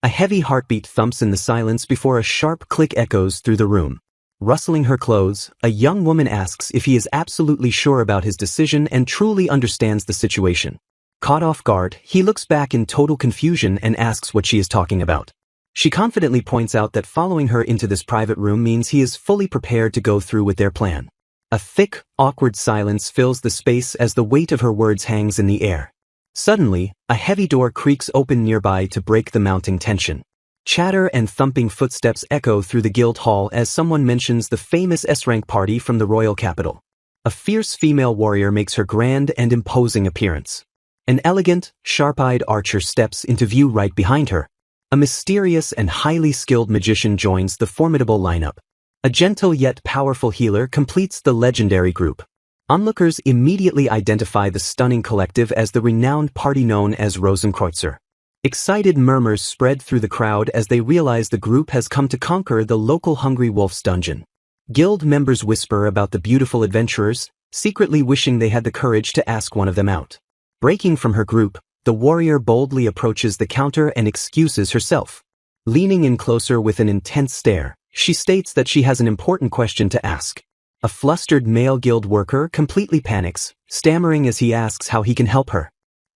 A heavy heartbeat thumps in the silence before a sharp click echoes through the room. Rustling her clothes, a young woman asks if he is absolutely sure about his decision and truly understands the situation. Caught off guard, he looks back in total confusion and asks what she is talking about. She confidently points out that following her into this private room means he is fully prepared to go through with their plan. A thick, awkward silence fills the space as the weight of her words hangs in the air. Suddenly, a heavy door creaks open nearby to break the mounting tension. Chatter and thumping footsteps echo through the guild hall as someone mentions the famous S-rank party from the royal capital. A fierce female warrior makes her grand and imposing appearance. An elegant, sharp-eyed archer steps into view right behind her. A mysterious and highly skilled magician joins the formidable lineup. A gentle yet powerful healer completes the legendary group. Onlookers immediately identify the stunning collective as the renowned party known as Rosenkreutzer. Excited murmurs spread through the crowd as they realize the group has come to conquer the local Hungry Wolf's dungeon. Guild members whisper about the beautiful adventurers, secretly wishing they had the courage to ask one of them out. Breaking from her group, the warrior boldly approaches the counter and excuses herself. Leaning in closer with an intense stare, she states that she has an important question to ask. A flustered male guild worker completely panics, stammering as he asks how he can help her.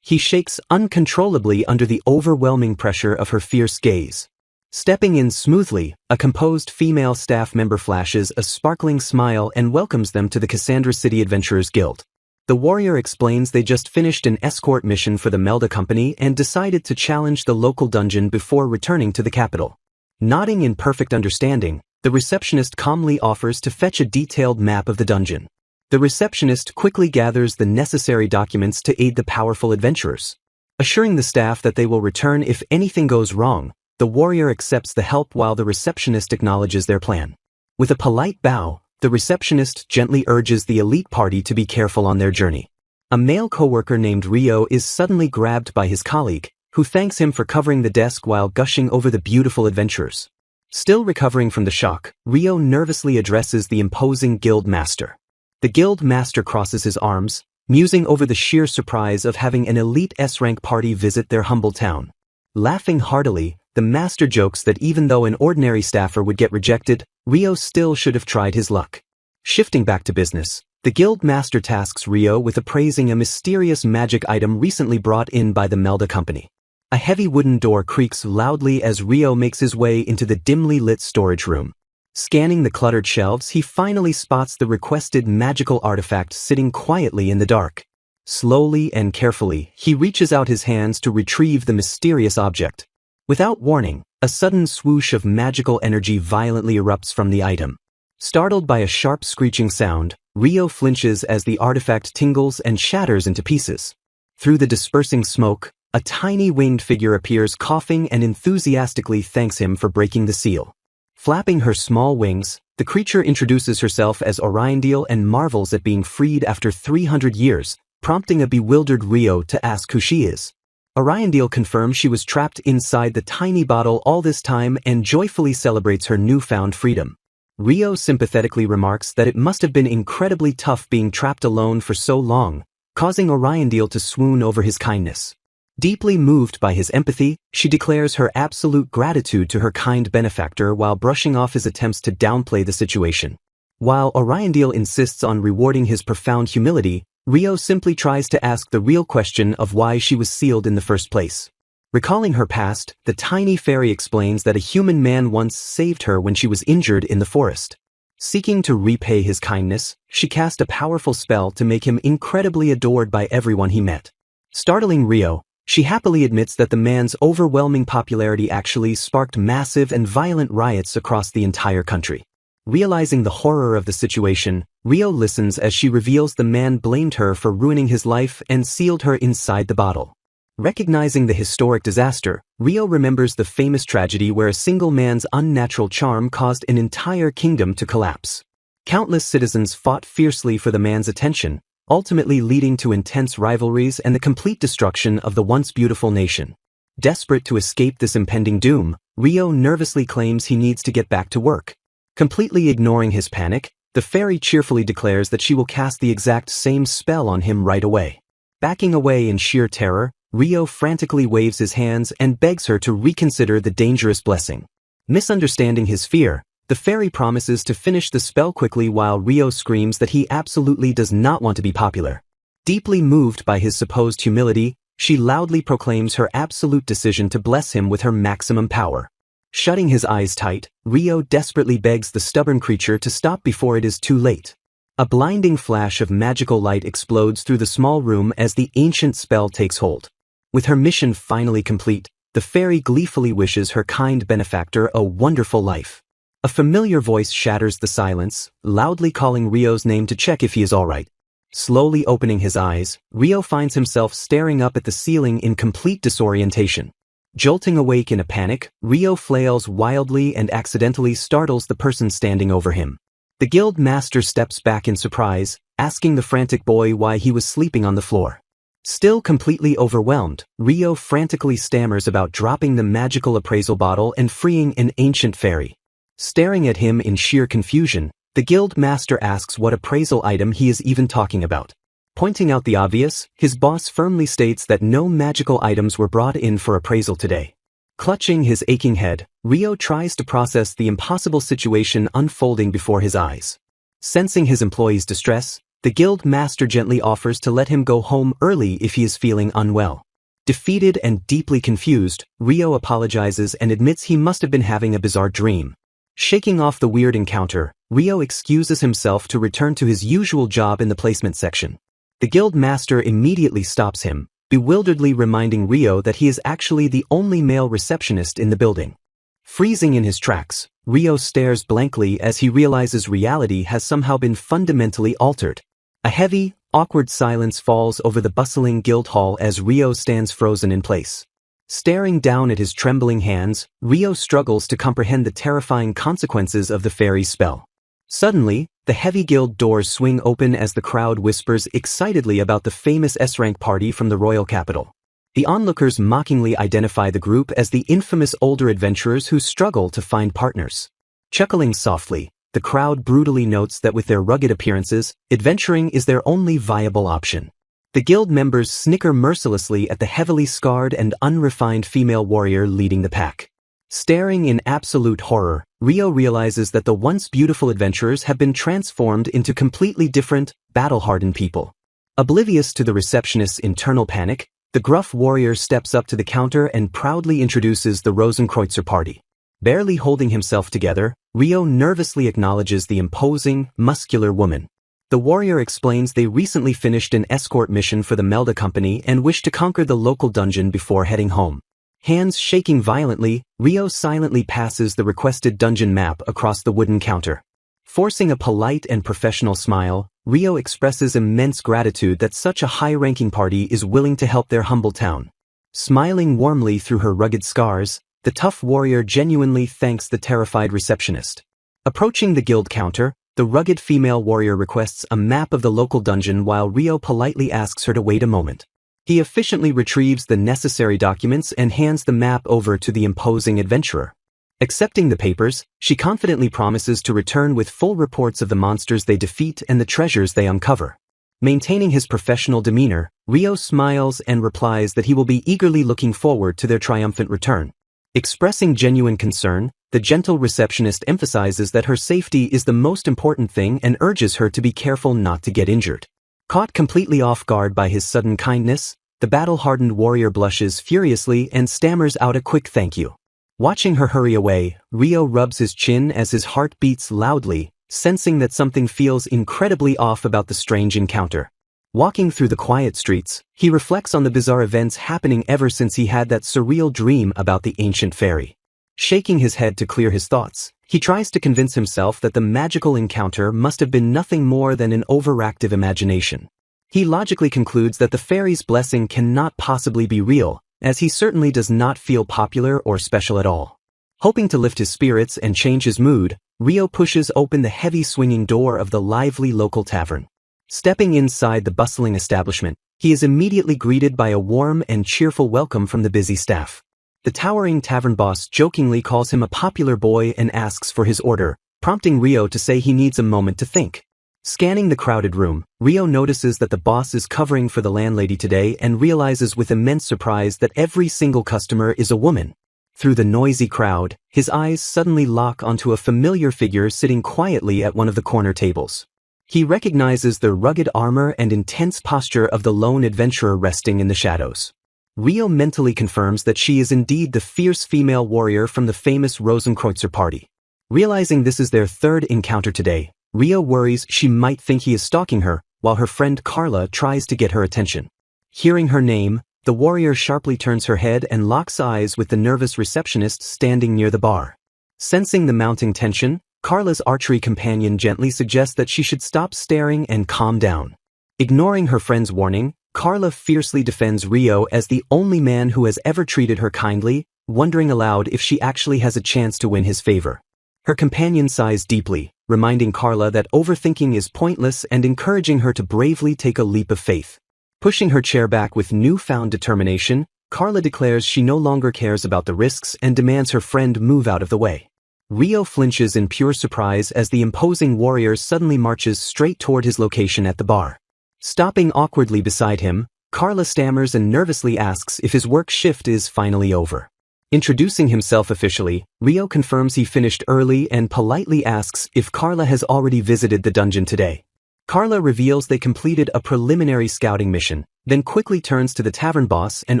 He shakes uncontrollably under the overwhelming pressure of her fierce gaze. Stepping in smoothly, a composed female staff member flashes a sparkling smile and welcomes them to the Cassandra City Adventurers Guild. The warrior explains they just finished an escort mission for the Melda Company and decided to challenge the local dungeon before returning to the capital. Nodding in perfect understanding, the receptionist calmly offers to fetch a detailed map of the dungeon. The receptionist quickly gathers the necessary documents to aid the powerful adventurers. Assuring the staff that they will return if anything goes wrong, the warrior accepts the help while the receptionist acknowledges their plan. With a polite bow, the receptionist gently urges the elite party to be careful on their journey. A male coworker named Rio is suddenly grabbed by his colleague, who thanks him for covering the desk while gushing over the beautiful adventurers. Still recovering from the shock, Rio nervously addresses the imposing guild master. The guild master crosses his arms, musing over the sheer surprise of having an elite S-rank party visit their humble town. Laughing heartily, the master jokes that even though an ordinary staffer would get rejected, Rio still should have tried his luck. Shifting back to business, the guild master tasks Rio with appraising a mysterious magic item recently brought in by the Melda Company. A heavy wooden door creaks loudly as Rio makes his way into the dimly lit storage room. Scanning the cluttered shelves, he finally spots the requested magical artifact sitting quietly in the dark. Slowly and carefully, he reaches out his hands to retrieve the mysterious object. Without warning, a sudden swoosh of magical energy violently erupts from the item. Startled by a sharp screeching sound, Rio flinches as the artifact tingles and shatters into pieces. Through the dispersing smoke, a tiny winged figure appears coughing and enthusiastically thanks him for breaking the seal. Flapping her small wings, the creature introduces herself as Oriondale and marvels at being freed after 300 years, prompting a bewildered Rio to ask who she is. Oriondale confirms she was trapped inside the tiny bottle all this time and joyfully celebrates her newfound freedom. Rio sympathetically remarks that it must have been incredibly tough being trapped alone for so long, causing Oriondale to swoon over his kindness. Deeply moved by his empathy, she declares her absolute gratitude to her kind benefactor while brushing off his attempts to downplay the situation. While Oriondale insists on rewarding his profound humility, Rio simply tries to ask the real question of why she was sealed in the first place. Recalling her past, the tiny fairy explains that a human man once saved her when she was injured in the forest. Seeking to repay his kindness, she cast a powerful spell to make him incredibly adored by everyone he met. Startling Rio, she happily admits that the man's overwhelming popularity actually sparked massive and violent riots across the entire country. Realizing the horror of the situation, Rio listens as she reveals the man blamed her for ruining his life and sealed her inside the bottle. Recognizing the historic disaster, Rio remembers the famous tragedy where a single man's unnatural charm caused an entire kingdom to collapse. Countless citizens fought fiercely for the man's attention, ultimately leading to intense rivalries and the complete destruction of the once beautiful nation. Desperate to escape this impending doom, Rio nervously claims he needs to get back to work. Completely ignoring his panic, the fairy cheerfully declares that she will cast the exact same spell on him right away. Backing away in sheer terror, Rio frantically waves his hands and begs her to reconsider the dangerous blessing. Misunderstanding his fear, the fairy promises to finish the spell quickly while Rio screams that he absolutely does not want to be popular. Deeply moved by his supposed humility, she loudly proclaims her absolute decision to bless him with her maximum power. Shutting his eyes tight, Rio desperately begs the stubborn creature to stop before it is too late. A blinding flash of magical light explodes through the small room as the ancient spell takes hold. With her mission finally complete, the fairy gleefully wishes her kind benefactor a wonderful life. A familiar voice shatters the silence, loudly calling Rio's name to check if he is alright. Slowly opening his eyes, Rio finds himself staring up at the ceiling in complete disorientation. Jolting awake in a panic, Rio flails wildly and accidentally startles the person standing over him. The guild master steps back in surprise, asking the frantic boy why he was sleeping on the floor. Still completely overwhelmed, Rio frantically stammers about dropping the magical appraisal bottle and freeing an ancient fairy. Staring at him in sheer confusion, the guild master asks what appraisal item he is even talking about. Pointing out the obvious, his boss firmly states that no magical items were brought in for appraisal today. Clutching his aching head, Rio tries to process the impossible situation unfolding before his eyes. Sensing his employee's distress, the guild master gently offers to let him go home early if he is feeling unwell. Defeated and deeply confused, Rio apologizes and admits he must have been having a bizarre dream. Shaking off the weird encounter, Rio excuses himself to return to his usual job in the placement section. The guild master immediately stops him, bewilderedly reminding Rio that he is actually the only male receptionist in the building. Freezing in his tracks, Rio stares blankly as he realizes reality has somehow been fundamentally altered. A heavy, awkward silence falls over the bustling guild hall as Rio stands frozen in place. Staring down at his trembling hands, Rio struggles to comprehend the terrifying consequences of the fairy's spell. Suddenly, the heavy guild doors swing open as the crowd whispers excitedly about the famous S-rank party from the royal capital. The onlookers mockingly identify the group as the infamous older adventurers who struggle to find partners. Chuckling softly, the crowd brutally notes that with their rugged appearances, adventuring is their only viable option. The guild members snicker mercilessly at the heavily scarred and unrefined female warrior leading the pack. Staring in absolute horror, Rio realizes that the once beautiful adventurers have been transformed into completely different, battle-hardened people. Oblivious to the receptionist's internal panic, the gruff warrior steps up to the counter and proudly introduces the Rosenkreutzer party. Barely holding himself together, Rio nervously acknowledges the imposing, muscular woman. The warrior explains they recently finished an escort mission for the Melda company and wish to conquer the local dungeon before heading home. Hands shaking violently, Rio silently passes the requested dungeon map across the wooden counter. Forcing a polite and professional smile, Rio expresses immense gratitude that such a high-ranking party is willing to help their humble town. Smiling warmly through her rugged scars, the tough warrior genuinely thanks the terrified receptionist. Approaching the guild counter, the rugged female warrior requests a map of the local dungeon while Rio politely asks her to wait a moment. He efficiently retrieves the necessary documents and hands the map over to the imposing adventurer. Accepting the papers, she confidently promises to return with full reports of the monsters they defeat and the treasures they uncover. Maintaining his professional demeanor, Rio smiles and replies that he will be eagerly looking forward to their triumphant return. Expressing genuine concern, the gentle receptionist emphasizes that her safety is the most important thing and urges her to be careful not to get injured. Caught completely off guard by his sudden kindness, the battle-hardened warrior blushes furiously and stammers out a quick thank you. Watching her hurry away, Rio rubs his chin as his heart beats loudly, sensing that something feels incredibly off about the strange encounter. Walking through the quiet streets, he reflects on the bizarre events happening ever since he had that surreal dream about the ancient fairy. Shaking his head to clear his thoughts, he tries to convince himself that the magical encounter must have been nothing more than an overactive imagination. He logically concludes that the fairy's blessing cannot possibly be real, as he certainly does not feel popular or special at all. Hoping to lift his spirits and change his mood, Rio pushes open the heavy swinging door of the lively local tavern. Stepping inside the bustling establishment, he is immediately greeted by a warm and cheerful welcome from the busy staff. The towering tavern boss jokingly calls him a popular boy and asks for his order, prompting Rio to say he needs a moment to think. Scanning the crowded room, Rio notices that the boss is covering for the landlady today and realizes with immense surprise that every single customer is a woman. Through the noisy crowd, his eyes suddenly lock onto a familiar figure sitting quietly at one of the corner tables. He recognizes the rugged armor and intense posture of the lone adventurer resting in the shadows. Rio mentally confirms that she is indeed the fierce female warrior from the famous Rosenkreutzer party. Realizing this is their third encounter today, Rio worries she might think he is stalking her, while her friend Carla tries to get her attention. Hearing her name, the warrior sharply turns her head and locks eyes with the nervous receptionist standing near the bar. Sensing the mounting tension, Carla's archery companion gently suggests that she should stop staring and calm down. Ignoring her friend's warning, Carla fiercely defends Rio as the only man who has ever treated her kindly, wondering aloud if she actually has a chance to win his favor. Her companion sighs deeply, reminding Carla that overthinking is pointless and encouraging her to bravely take a leap of faith. Pushing her chair back with newfound determination, Carla declares she no longer cares about the risks and demands her friend move out of the way. Rio flinches in pure surprise as the imposing warrior suddenly marches straight toward his location at the bar. Stopping awkwardly beside him, Carla stammers and nervously asks if his work shift is finally over. Introducing himself officially, Rio confirms he finished early and politely asks if Carla has already visited the dungeon today. Carla reveals they completed a preliminary scouting mission, then quickly turns to the tavern boss and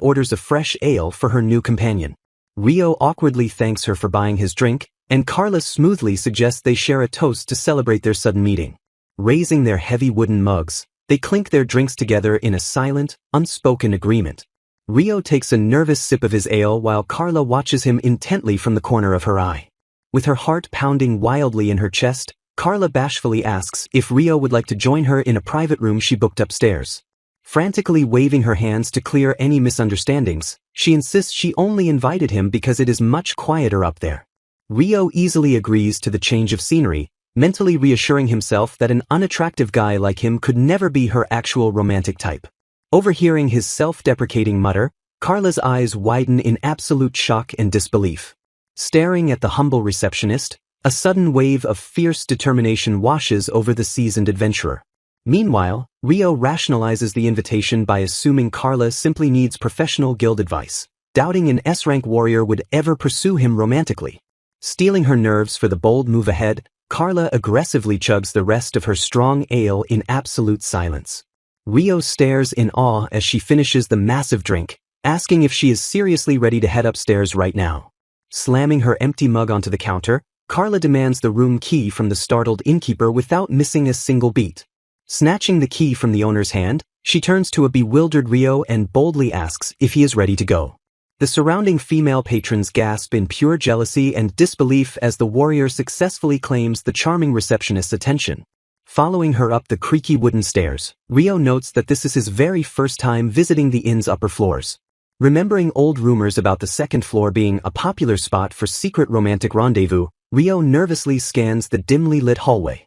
orders a fresh ale for her new companion. Rio awkwardly thanks her for buying his drink, and Carla smoothly suggests they share a toast to celebrate their sudden meeting. Raising their heavy wooden mugs, they clink their drinks together in a silent, unspoken agreement. Rio takes a nervous sip of his ale while Carla watches him intently from the corner of her eye. With her heart pounding wildly in her chest, Carla bashfully asks if Rio would like to join her in a private room she booked upstairs. Frantically waving her hands to clear any misunderstandings, she insists she only invited him because it is much quieter up there. Rio easily agrees to the change of scenery, mentally reassuring himself that an unattractive guy like him could never be her actual romantic type. Overhearing his self-deprecating mutter, Carla's eyes widen in absolute shock and disbelief. Staring at the humble receptionist, a sudden wave of fierce determination washes over the seasoned adventurer. Meanwhile, Rio rationalizes the invitation by assuming Carla simply needs professional guild advice, doubting an S-rank warrior would ever pursue him romantically. Stealing her nerves for the bold move ahead, Carla aggressively chugs the rest of her strong ale in absolute silence. Rio stares in awe as she finishes the massive drink, asking if she is seriously ready to head upstairs right now. Slamming her empty mug onto the counter, Carla demands the room key from the startled innkeeper without missing a single beat. Snatching the key from the owner's hand, she turns to a bewildered Rio and boldly asks if he is ready to go. The surrounding female patrons gasp in pure jealousy and disbelief as the warrior successfully claims the charming receptionist's attention. Following her up the creaky wooden stairs, Rio notes that this is his very first time visiting the inn's upper floors. Remembering old rumors about the second floor being a popular spot for secret romantic rendezvous, Rio nervously scans the dimly lit hallway.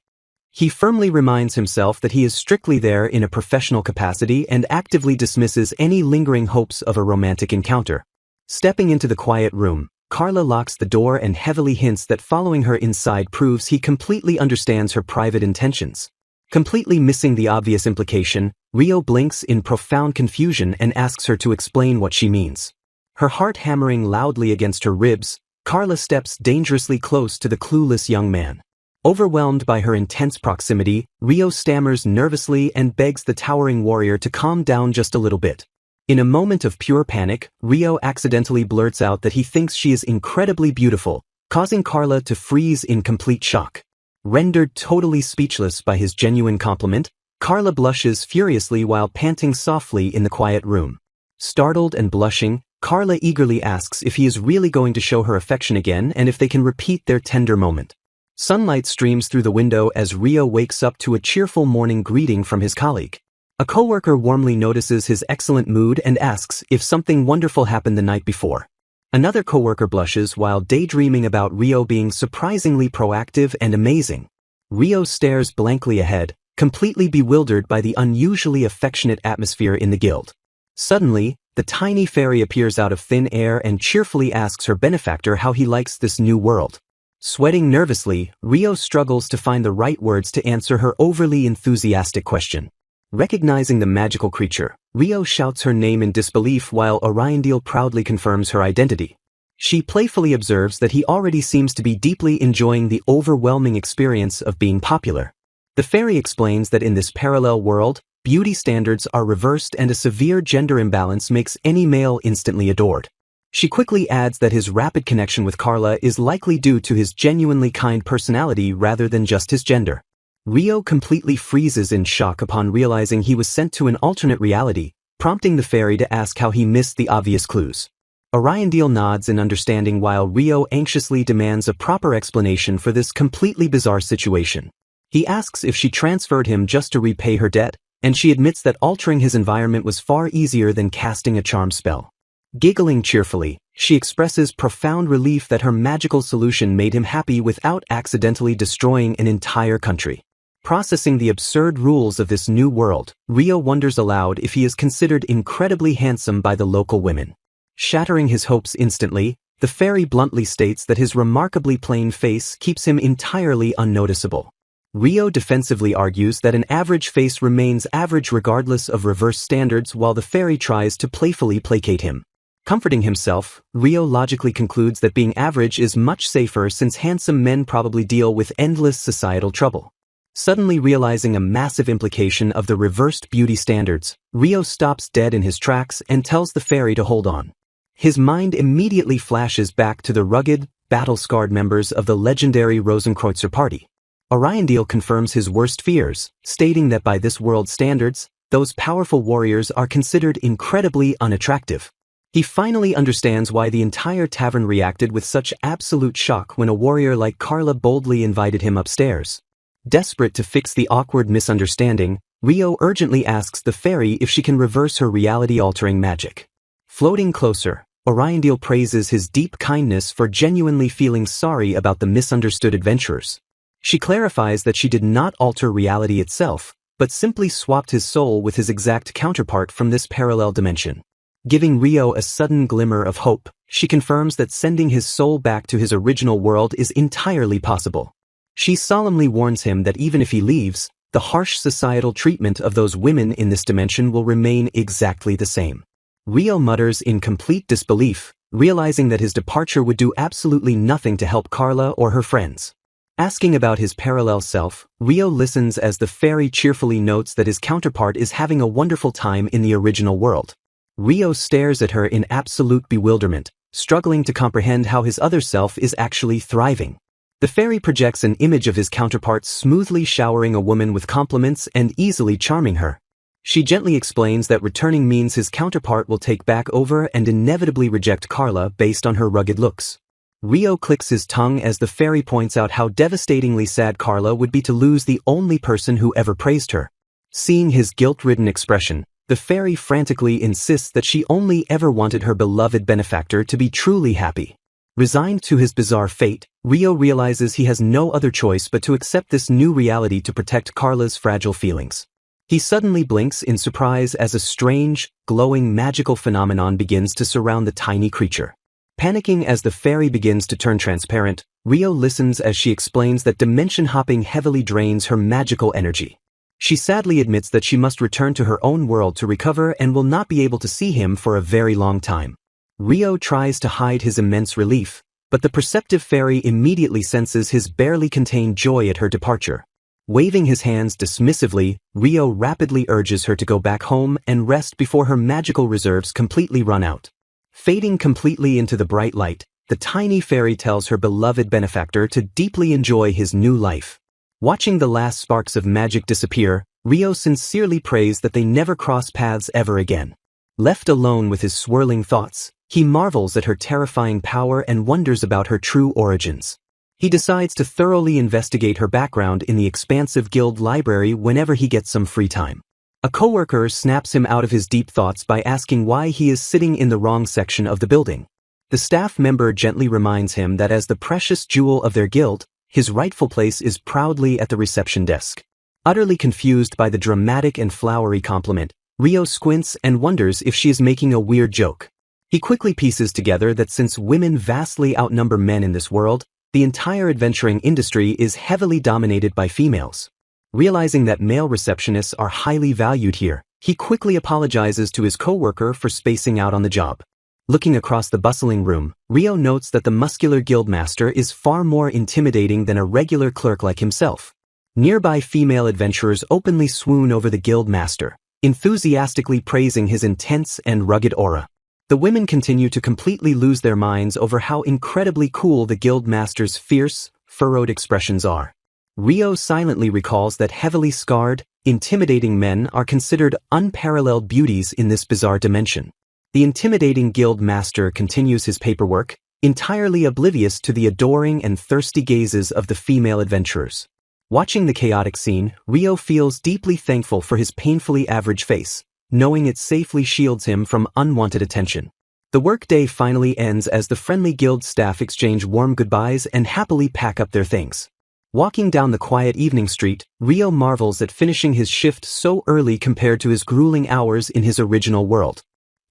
He firmly reminds himself that he is strictly there in a professional capacity and actively dismisses any lingering hopes of a romantic encounter. Stepping into the quiet room, Carla locks the door and heavily hints that following her inside proves he completely understands her private intentions. Completely missing the obvious implication, Rio blinks in profound confusion and asks her to explain what she means. Her heart hammering loudly against her ribs, Carla steps dangerously close to the clueless young man. Overwhelmed by her intense proximity, Rio stammers nervously and begs the towering warrior to calm down just a little bit. In a moment of pure panic, Rio accidentally blurts out that he thinks she is incredibly beautiful, causing Carla to freeze in complete shock. Rendered totally speechless by his genuine compliment, Carla blushes furiously while panting softly in the quiet room. Startled and blushing, Carla eagerly asks if he is really going to show her affection again and if they can repeat their tender moment. Sunlight streams through the window as Rio wakes up to a cheerful morning greeting from his colleague. A coworker warmly notices his excellent mood and asks if something wonderful happened the night before. Another coworker blushes while daydreaming about Rio being surprisingly proactive and amazing. Rio stares blankly ahead, completely bewildered by the unusually affectionate atmosphere in the guild. Suddenly, the tiny fairy appears out of thin air and cheerfully asks her benefactor how he likes this new world. Sweating nervously, Rio struggles to find the right words to answer her overly enthusiastic question. Recognizing the magical creature, Rio shouts her name in disbelief while Oriondale proudly confirms her identity. She playfully observes that he already seems to be deeply enjoying the overwhelming experience of being popular. The fairy explains that in this parallel world, beauty standards are reversed and a severe gender imbalance makes any male instantly adored. She quickly adds that his rapid connection with Carla is likely due to his genuinely kind personality rather than just his gender. Rio completely freezes in shock upon realizing he was sent to an alternate reality, prompting the fairy to ask how he missed the obvious clues. Oriondale nods in understanding while Rio anxiously demands a proper explanation for this completely bizarre situation. He asks if she transferred him just to repay her debt, and she admits that altering his environment was far easier than casting a charm spell. Giggling cheerfully, she expresses profound relief that her magical solution made him happy without accidentally destroying an entire country. Processing the absurd rules of this new world, Rio wonders aloud if he is considered incredibly handsome by the local women. Shattering his hopes instantly, the fairy bluntly states that his remarkably plain face keeps him entirely unnoticeable. Rio defensively argues that an average face remains average regardless of reverse standards while the fairy tries to playfully placate him. Comforting himself, Rio logically concludes that being average is much safer since handsome men probably deal with endless societal trouble. Suddenly realizing a massive implication of the reversed beauty standards, Rio stops dead in his tracks and tells the fairy to hold on. His mind immediately flashes back to the rugged, battle-scarred members of the legendary Rosenkreutzer party. Oriondale confirms his worst fears, stating that by this world's standards, those powerful warriors are considered incredibly unattractive. He finally understands why the entire tavern reacted with such absolute shock when a warrior like Carla boldly invited him upstairs. Desperate to fix the awkward misunderstanding, Rio urgently asks the fairy if she can reverse her reality-altering magic. Floating closer, Oriondale praises his deep kindness for genuinely feeling sorry about the misunderstood adventurers. She clarifies that she did not alter reality itself, but simply swapped his soul with his exact counterpart from this parallel dimension. Giving Rio a sudden glimmer of hope, she confirms that sending his soul back to his original world is entirely possible. She solemnly warns him that even if he leaves, the harsh societal treatment of those women in this dimension will remain exactly the same. Rio mutters in complete disbelief, realizing that his departure would do absolutely nothing to help Carla or her friends. Asking about his parallel self, Rio listens as the fairy cheerfully notes that his counterpart is having a wonderful time in the original world. Rio stares at her in absolute bewilderment, struggling to comprehend how his other self is actually thriving. The fairy projects an image of his counterpart smoothly showering a woman with compliments and easily charming her. She gently explains that returning means his counterpart will take back over and inevitably reject Carla based on her rugged looks. Rio clicks his tongue as the fairy points out how devastatingly sad Carla would be to lose the only person who ever praised her. Seeing his guilt-ridden expression, the fairy frantically insists that she only ever wanted her beloved benefactor to be truly happy. Resigned to his bizarre fate, Rio realizes he has no other choice but to accept this new reality to protect Carla's fragile feelings. He suddenly blinks in surprise as a strange, glowing magical phenomenon begins to surround the tiny creature. Panicking as the fairy begins to turn transparent, Rio listens as she explains that dimension hopping heavily drains her magical energy. She sadly admits that she must return to her own world to recover and will not be able to see him for a very long time. Rio tries to hide his immense relief, but the perceptive fairy immediately senses his barely contained joy at her departure. Waving his hands dismissively, Rio rapidly urges her to go back home and rest before her magical reserves completely run out. Fading completely into the bright light, the tiny fairy tells her beloved benefactor to deeply enjoy his new life. Watching the last sparks of magic disappear, Rio sincerely prays that they never cross paths ever again. Left alone with his swirling thoughts, he marvels at her terrifying power and wonders about her true origins. He decides to thoroughly investigate her background in the expansive guild library whenever he gets some free time. A coworker snaps him out of his deep thoughts by asking why he is sitting in the wrong section of the building. The staff member gently reminds him that as the precious jewel of their guild, his rightful place is proudly at the reception desk. Utterly confused by the dramatic and flowery compliment, Rio squints and wonders if she is making a weird joke. He quickly pieces together that since women vastly outnumber men in this world, the entire adventuring industry is heavily dominated by females. Realizing that male receptionists are highly valued here, he quickly apologizes to his coworker for spacing out on the job. Looking across the bustling room, Rio notes that the muscular guildmaster is far more intimidating than a regular clerk like himself. Nearby female adventurers openly swoon over the guildmaster, enthusiastically praising his intense and rugged aura. The women continue to completely lose their minds over how incredibly cool the guildmaster's fierce, furrowed expressions are. Rio silently recalls that heavily scarred, intimidating men are considered unparalleled beauties in this bizarre dimension. The intimidating guild master continues his paperwork, entirely oblivious to the adoring and thirsty gazes of the female adventurers. Watching the chaotic scene, Rio feels deeply thankful for his painfully average face, knowing it safely shields him from unwanted attention. The workday finally ends as the friendly guild staff exchange warm goodbyes and happily pack up their things. Walking down the quiet evening street, Rio marvels at finishing his shift so early compared to his grueling hours in his original world.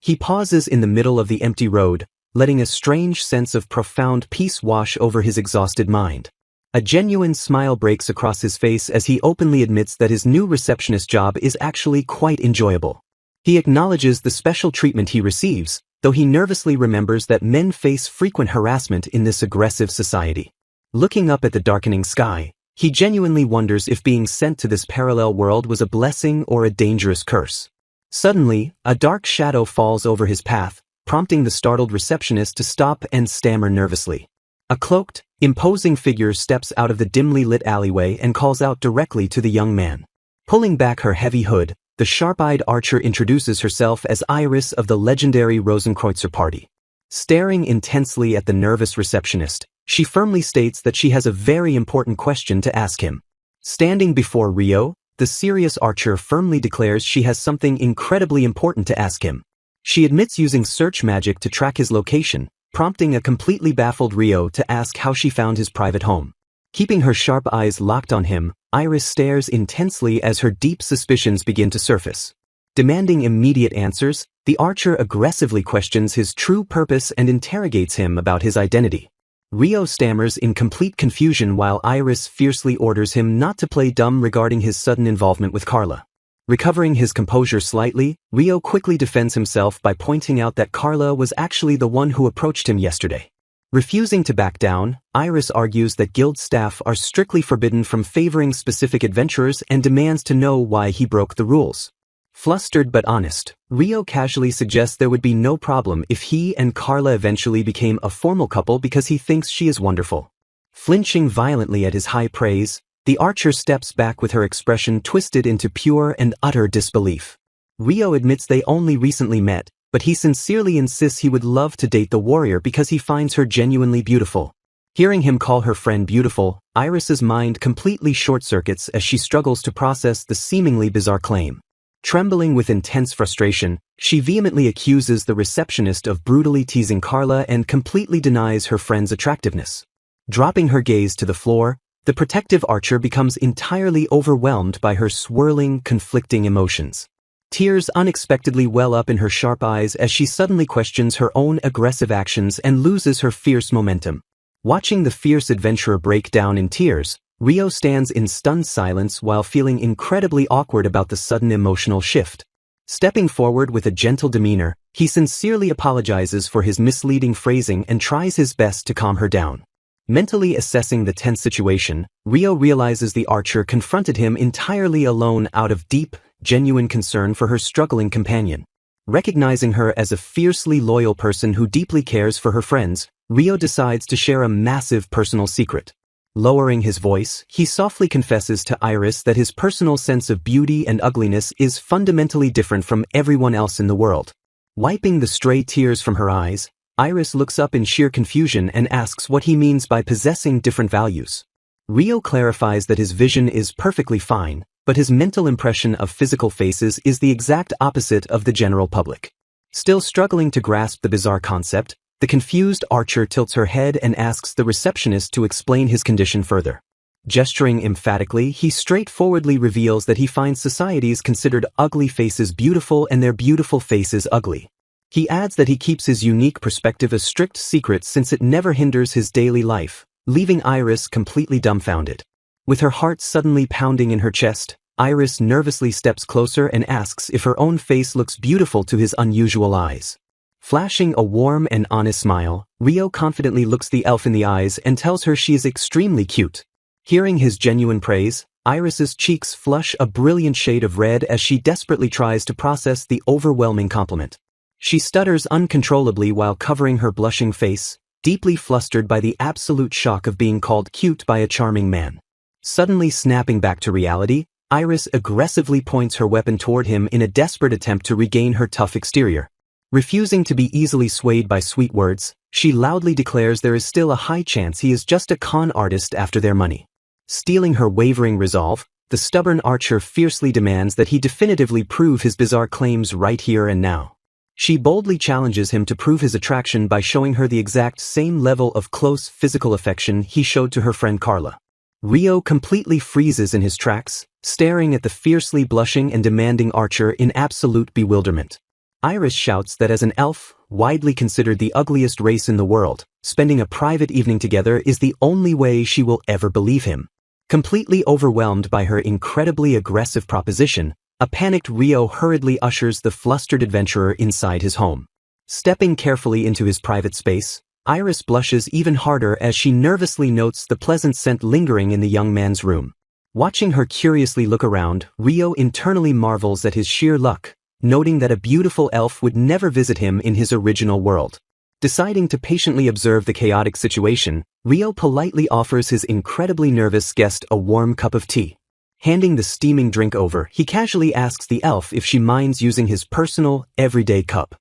He pauses in the middle of the empty road, letting a strange sense of profound peace wash over his exhausted mind. A genuine smile breaks across his face as he openly admits that his new receptionist job is actually quite enjoyable. He acknowledges the special treatment he receives, though he nervously remembers that men face frequent harassment in this aggressive society. Looking up at the darkening sky, he genuinely wonders if being sent to this parallel world was a blessing or a dangerous curse. Suddenly, a dark shadow falls over his path, prompting the startled receptionist to stop and stammer nervously. A cloaked, imposing figure steps out of the dimly lit alleyway and calls out directly to the young man. Pulling back her heavy hood, the sharp-eyed archer introduces herself as Iris of the legendary Rosenkreutzer party. Staring intensely at the nervous receptionist, she firmly states that she has a very important question to ask him. Standing before Rio, the serious archer firmly declares she has something incredibly important to ask him. She admits using search magic to track his location, prompting a completely baffled Rio to ask how she found his private home. Keeping her sharp eyes locked on him, Iris stares intensely as her deep suspicions begin to surface. Demanding immediate answers, the archer aggressively questions his true purpose and interrogates him about his identity. Rio stammers in complete confusion while Iris fiercely orders him not to play dumb regarding his sudden involvement with Carla. Recovering his composure slightly, Rio quickly defends himself by pointing out that Carla was actually the one who approached him yesterday. Refusing to back down, Iris argues that guild staff are strictly forbidden from favoring specific adventurers and demands to know why he broke the rules. Flustered but honest, Rio casually suggests there would be no problem if he and Carla eventually became a formal couple because he thinks she is wonderful. Flinching violently at his high praise, the archer steps back with her expression twisted into pure and utter disbelief. Rio admits they only recently met, but he sincerely insists he would love to date the warrior because he finds her genuinely beautiful. Hearing him call her friend beautiful, Iris's mind completely short-circuits as she struggles to process the seemingly bizarre claim. Trembling with intense frustration, she vehemently accuses the receptionist of brutally teasing Carla and completely denies her friend's attractiveness. Dropping her gaze to the floor, the protective archer becomes entirely overwhelmed by her swirling, conflicting emotions. Tears unexpectedly well up in her sharp eyes as she suddenly questions her own aggressive actions and loses her fierce momentum. Watching the fierce adventurer break down in tears, Rio stands in stunned silence while feeling incredibly awkward about the sudden emotional shift. Stepping forward with a gentle demeanor, he sincerely apologizes for his misleading phrasing and tries his best to calm her down. Mentally assessing the tense situation, Rio realizes the archer confronted him entirely alone out of deep, genuine concern for her struggling companion. Recognizing her as a fiercely loyal person who deeply cares for her friends, Rio decides to share a massive personal secret. Lowering his voice, he softly confesses to Iris that his personal sense of beauty and ugliness is fundamentally different from everyone else in the world. Wiping the stray tears from her eyes, Iris looks up in sheer confusion and asks what he means by possessing different values. Rio clarifies that his vision is perfectly fine, but his mental impression of physical faces is the exact opposite of the general public. Still struggling to grasp the bizarre concept, the confused archer tilts her head and asks the receptionist to explain his condition further. Gesturing emphatically, he straightforwardly reveals that he finds society's considered ugly faces beautiful and their beautiful faces ugly. He adds that he keeps his unique perspective a strict secret since it never hinders his daily life, leaving Iris completely dumbfounded. With her heart suddenly pounding in her chest, Iris nervously steps closer and asks if her own face looks beautiful to his unusual eyes. Flashing a warm and honest smile, Rio confidently looks the elf in the eyes and tells her she is extremely cute. Hearing his genuine praise, Iris's cheeks flush a brilliant shade of red as she desperately tries to process the overwhelming compliment. She stutters uncontrollably while covering her blushing face, deeply flustered by the absolute shock of being called cute by a charming man. Suddenly snapping back to reality, Iris aggressively points her weapon toward him in a desperate attempt to regain her tough exterior. Refusing to be easily swayed by sweet words, she loudly declares there is still a high chance he is just a con artist after their money. Stealing her wavering resolve, the stubborn archer fiercely demands that he definitively prove his bizarre claims right here and now. She boldly challenges him to prove his attraction by showing her the exact same level of close physical affection he showed to her friend Carla. Rio completely freezes in his tracks, staring at the fiercely blushing and demanding archer in absolute bewilderment. Iris shouts that as an elf, widely considered the ugliest race in the world, spending a private evening together is the only way she will ever believe him. Completely overwhelmed by her incredibly aggressive proposition, a panicked Rio hurriedly ushers the flustered adventurer inside his home. Stepping carefully into his private space, Iris blushes even harder as she nervously notes the pleasant scent lingering in the young man's room. Watching her curiously look around, Rio internally marvels at his sheer luck, noting that a beautiful elf would never visit him in his original world. Deciding to patiently observe the chaotic situation, Rio politely offers his incredibly nervous guest a warm cup of tea. Handing the steaming drink over, he casually asks the elf if she minds using his personal, everyday cup.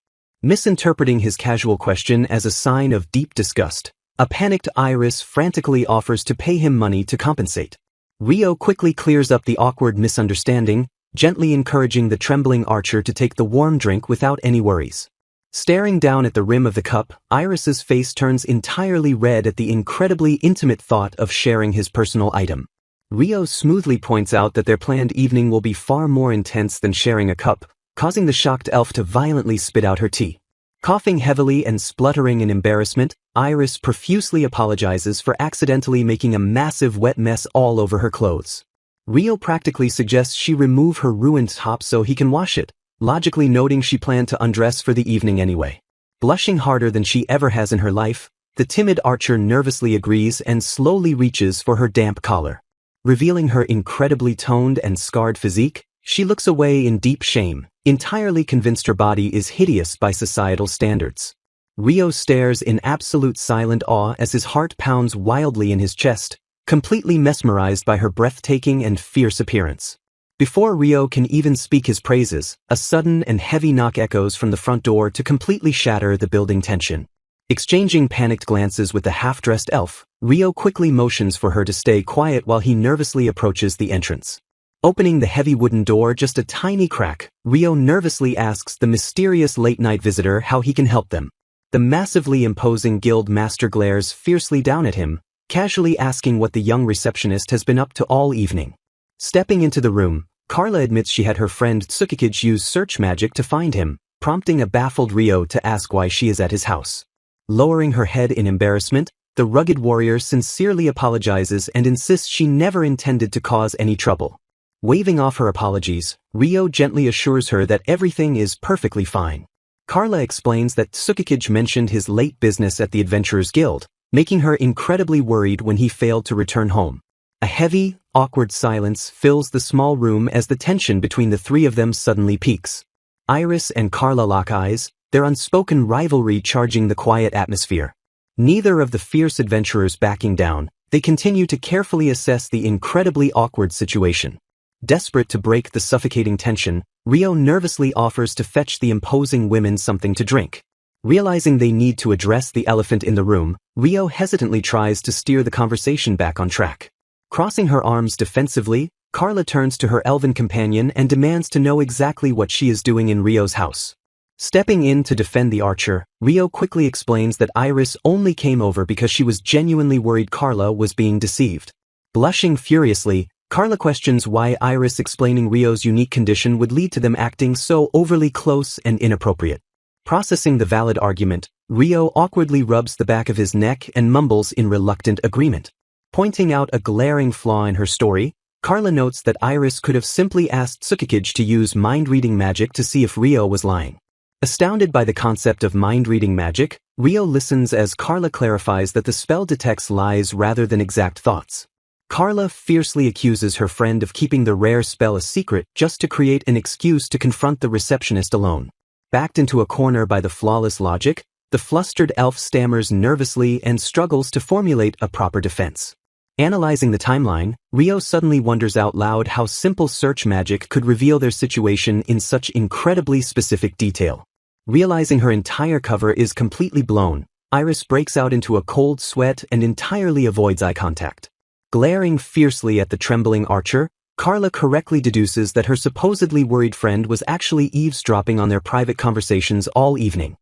Misinterpreting his casual question as a sign of deep disgust, a panicked Iris frantically offers to pay him money to compensate. Rio quickly clears up the awkward misunderstanding, gently encouraging the trembling archer to take the warm drink without any worries. Staring down at the rim of the cup, Iris's face turns entirely red at the incredibly intimate thought of sharing his personal item. Rio smoothly points out that their planned evening will be far more intense than sharing a cup, causing the shocked elf to violently spit out her tea. Coughing heavily and spluttering in embarrassment, Iris profusely apologizes for accidentally making a massive wet mess all over her clothes. Rio practically suggests she remove her ruined top so he can wash it, logically noting she planned to undress for the evening anyway. Blushing harder than she ever has in her life, the timid archer nervously agrees and slowly reaches for her damp collar. Revealing her incredibly toned and scarred physique, she looks away in deep shame, entirely convinced her body is hideous by societal standards. Rio stares in absolute silent awe as his heart pounds wildly in his chest, completely mesmerized by her breathtaking and fierce appearance. Before Rio can even speak his praises, a sudden and heavy knock echoes from the front door to completely shatter the building tension. Exchanging panicked glances with the half-dressed elf, Rio quickly motions for her to stay quiet while he nervously approaches the entrance. Opening the heavy wooden door just a tiny crack, Rio nervously asks the mysterious late-night visitor how he can help them. The massively imposing guild master glares fiercely down at him, casually asking what the young receptionist has been up to all evening. Stepping into the room, Carla admits she had her friend Tsukikage use search magic to find him, prompting a baffled Rio to ask why she is at his house. Lowering her head in embarrassment, the rugged warrior sincerely apologizes and insists she never intended to cause any trouble. Waving off her apologies, Rio gently assures her that everything is perfectly fine. Carla explains that Tsukikage mentioned his late business at the Adventurers Guild, making her incredibly worried when he failed to return home. A heavy, awkward silence fills the small room as the tension between the three of them suddenly peaks. Iris and Carla lock eyes, their unspoken rivalry charging the quiet atmosphere. Neither of the fierce adventurers backing down, they continue to carefully assess the incredibly awkward situation. Desperate to break the suffocating tension, Rio nervously offers to fetch the imposing women something to drink. Realizing they need to address the elephant in the room, Rio hesitantly tries to steer the conversation back on track. Crossing her arms defensively, Carla turns to her elven companion and demands to know exactly what she is doing in Rio's house. Stepping in to defend the archer, Rio quickly explains that Iris only came over because she was genuinely worried Carla was being deceived. Blushing furiously, Carla questions why Iris explaining Rio's unique condition would lead to them acting so overly close and inappropriate. Processing the valid argument, Rio awkwardly rubs the back of his neck and mumbles in reluctant agreement. Pointing out a glaring flaw in her story, Carla notes that Iris could have simply asked Tsukikage to use mind-reading magic to see if Rio was lying. Astounded by the concept of mind-reading magic, Rio listens as Carla clarifies that the spell detects lies rather than exact thoughts. Carla fiercely accuses her friend of keeping the rare spell a secret just to create an excuse to confront the receptionist alone. Backed into a corner by the flawless logic, the flustered elf stammers nervously and struggles to formulate a proper defense. Analyzing the timeline, Rio suddenly wonders out loud how simple search magic could reveal their situation in such incredibly specific detail. Realizing her entire cover is completely blown, Iris breaks out into a cold sweat and entirely avoids eye contact. Glaring fiercely at the trembling Archer, Carla correctly deduces that her supposedly worried friend was actually eavesdropping on their private conversations all evening.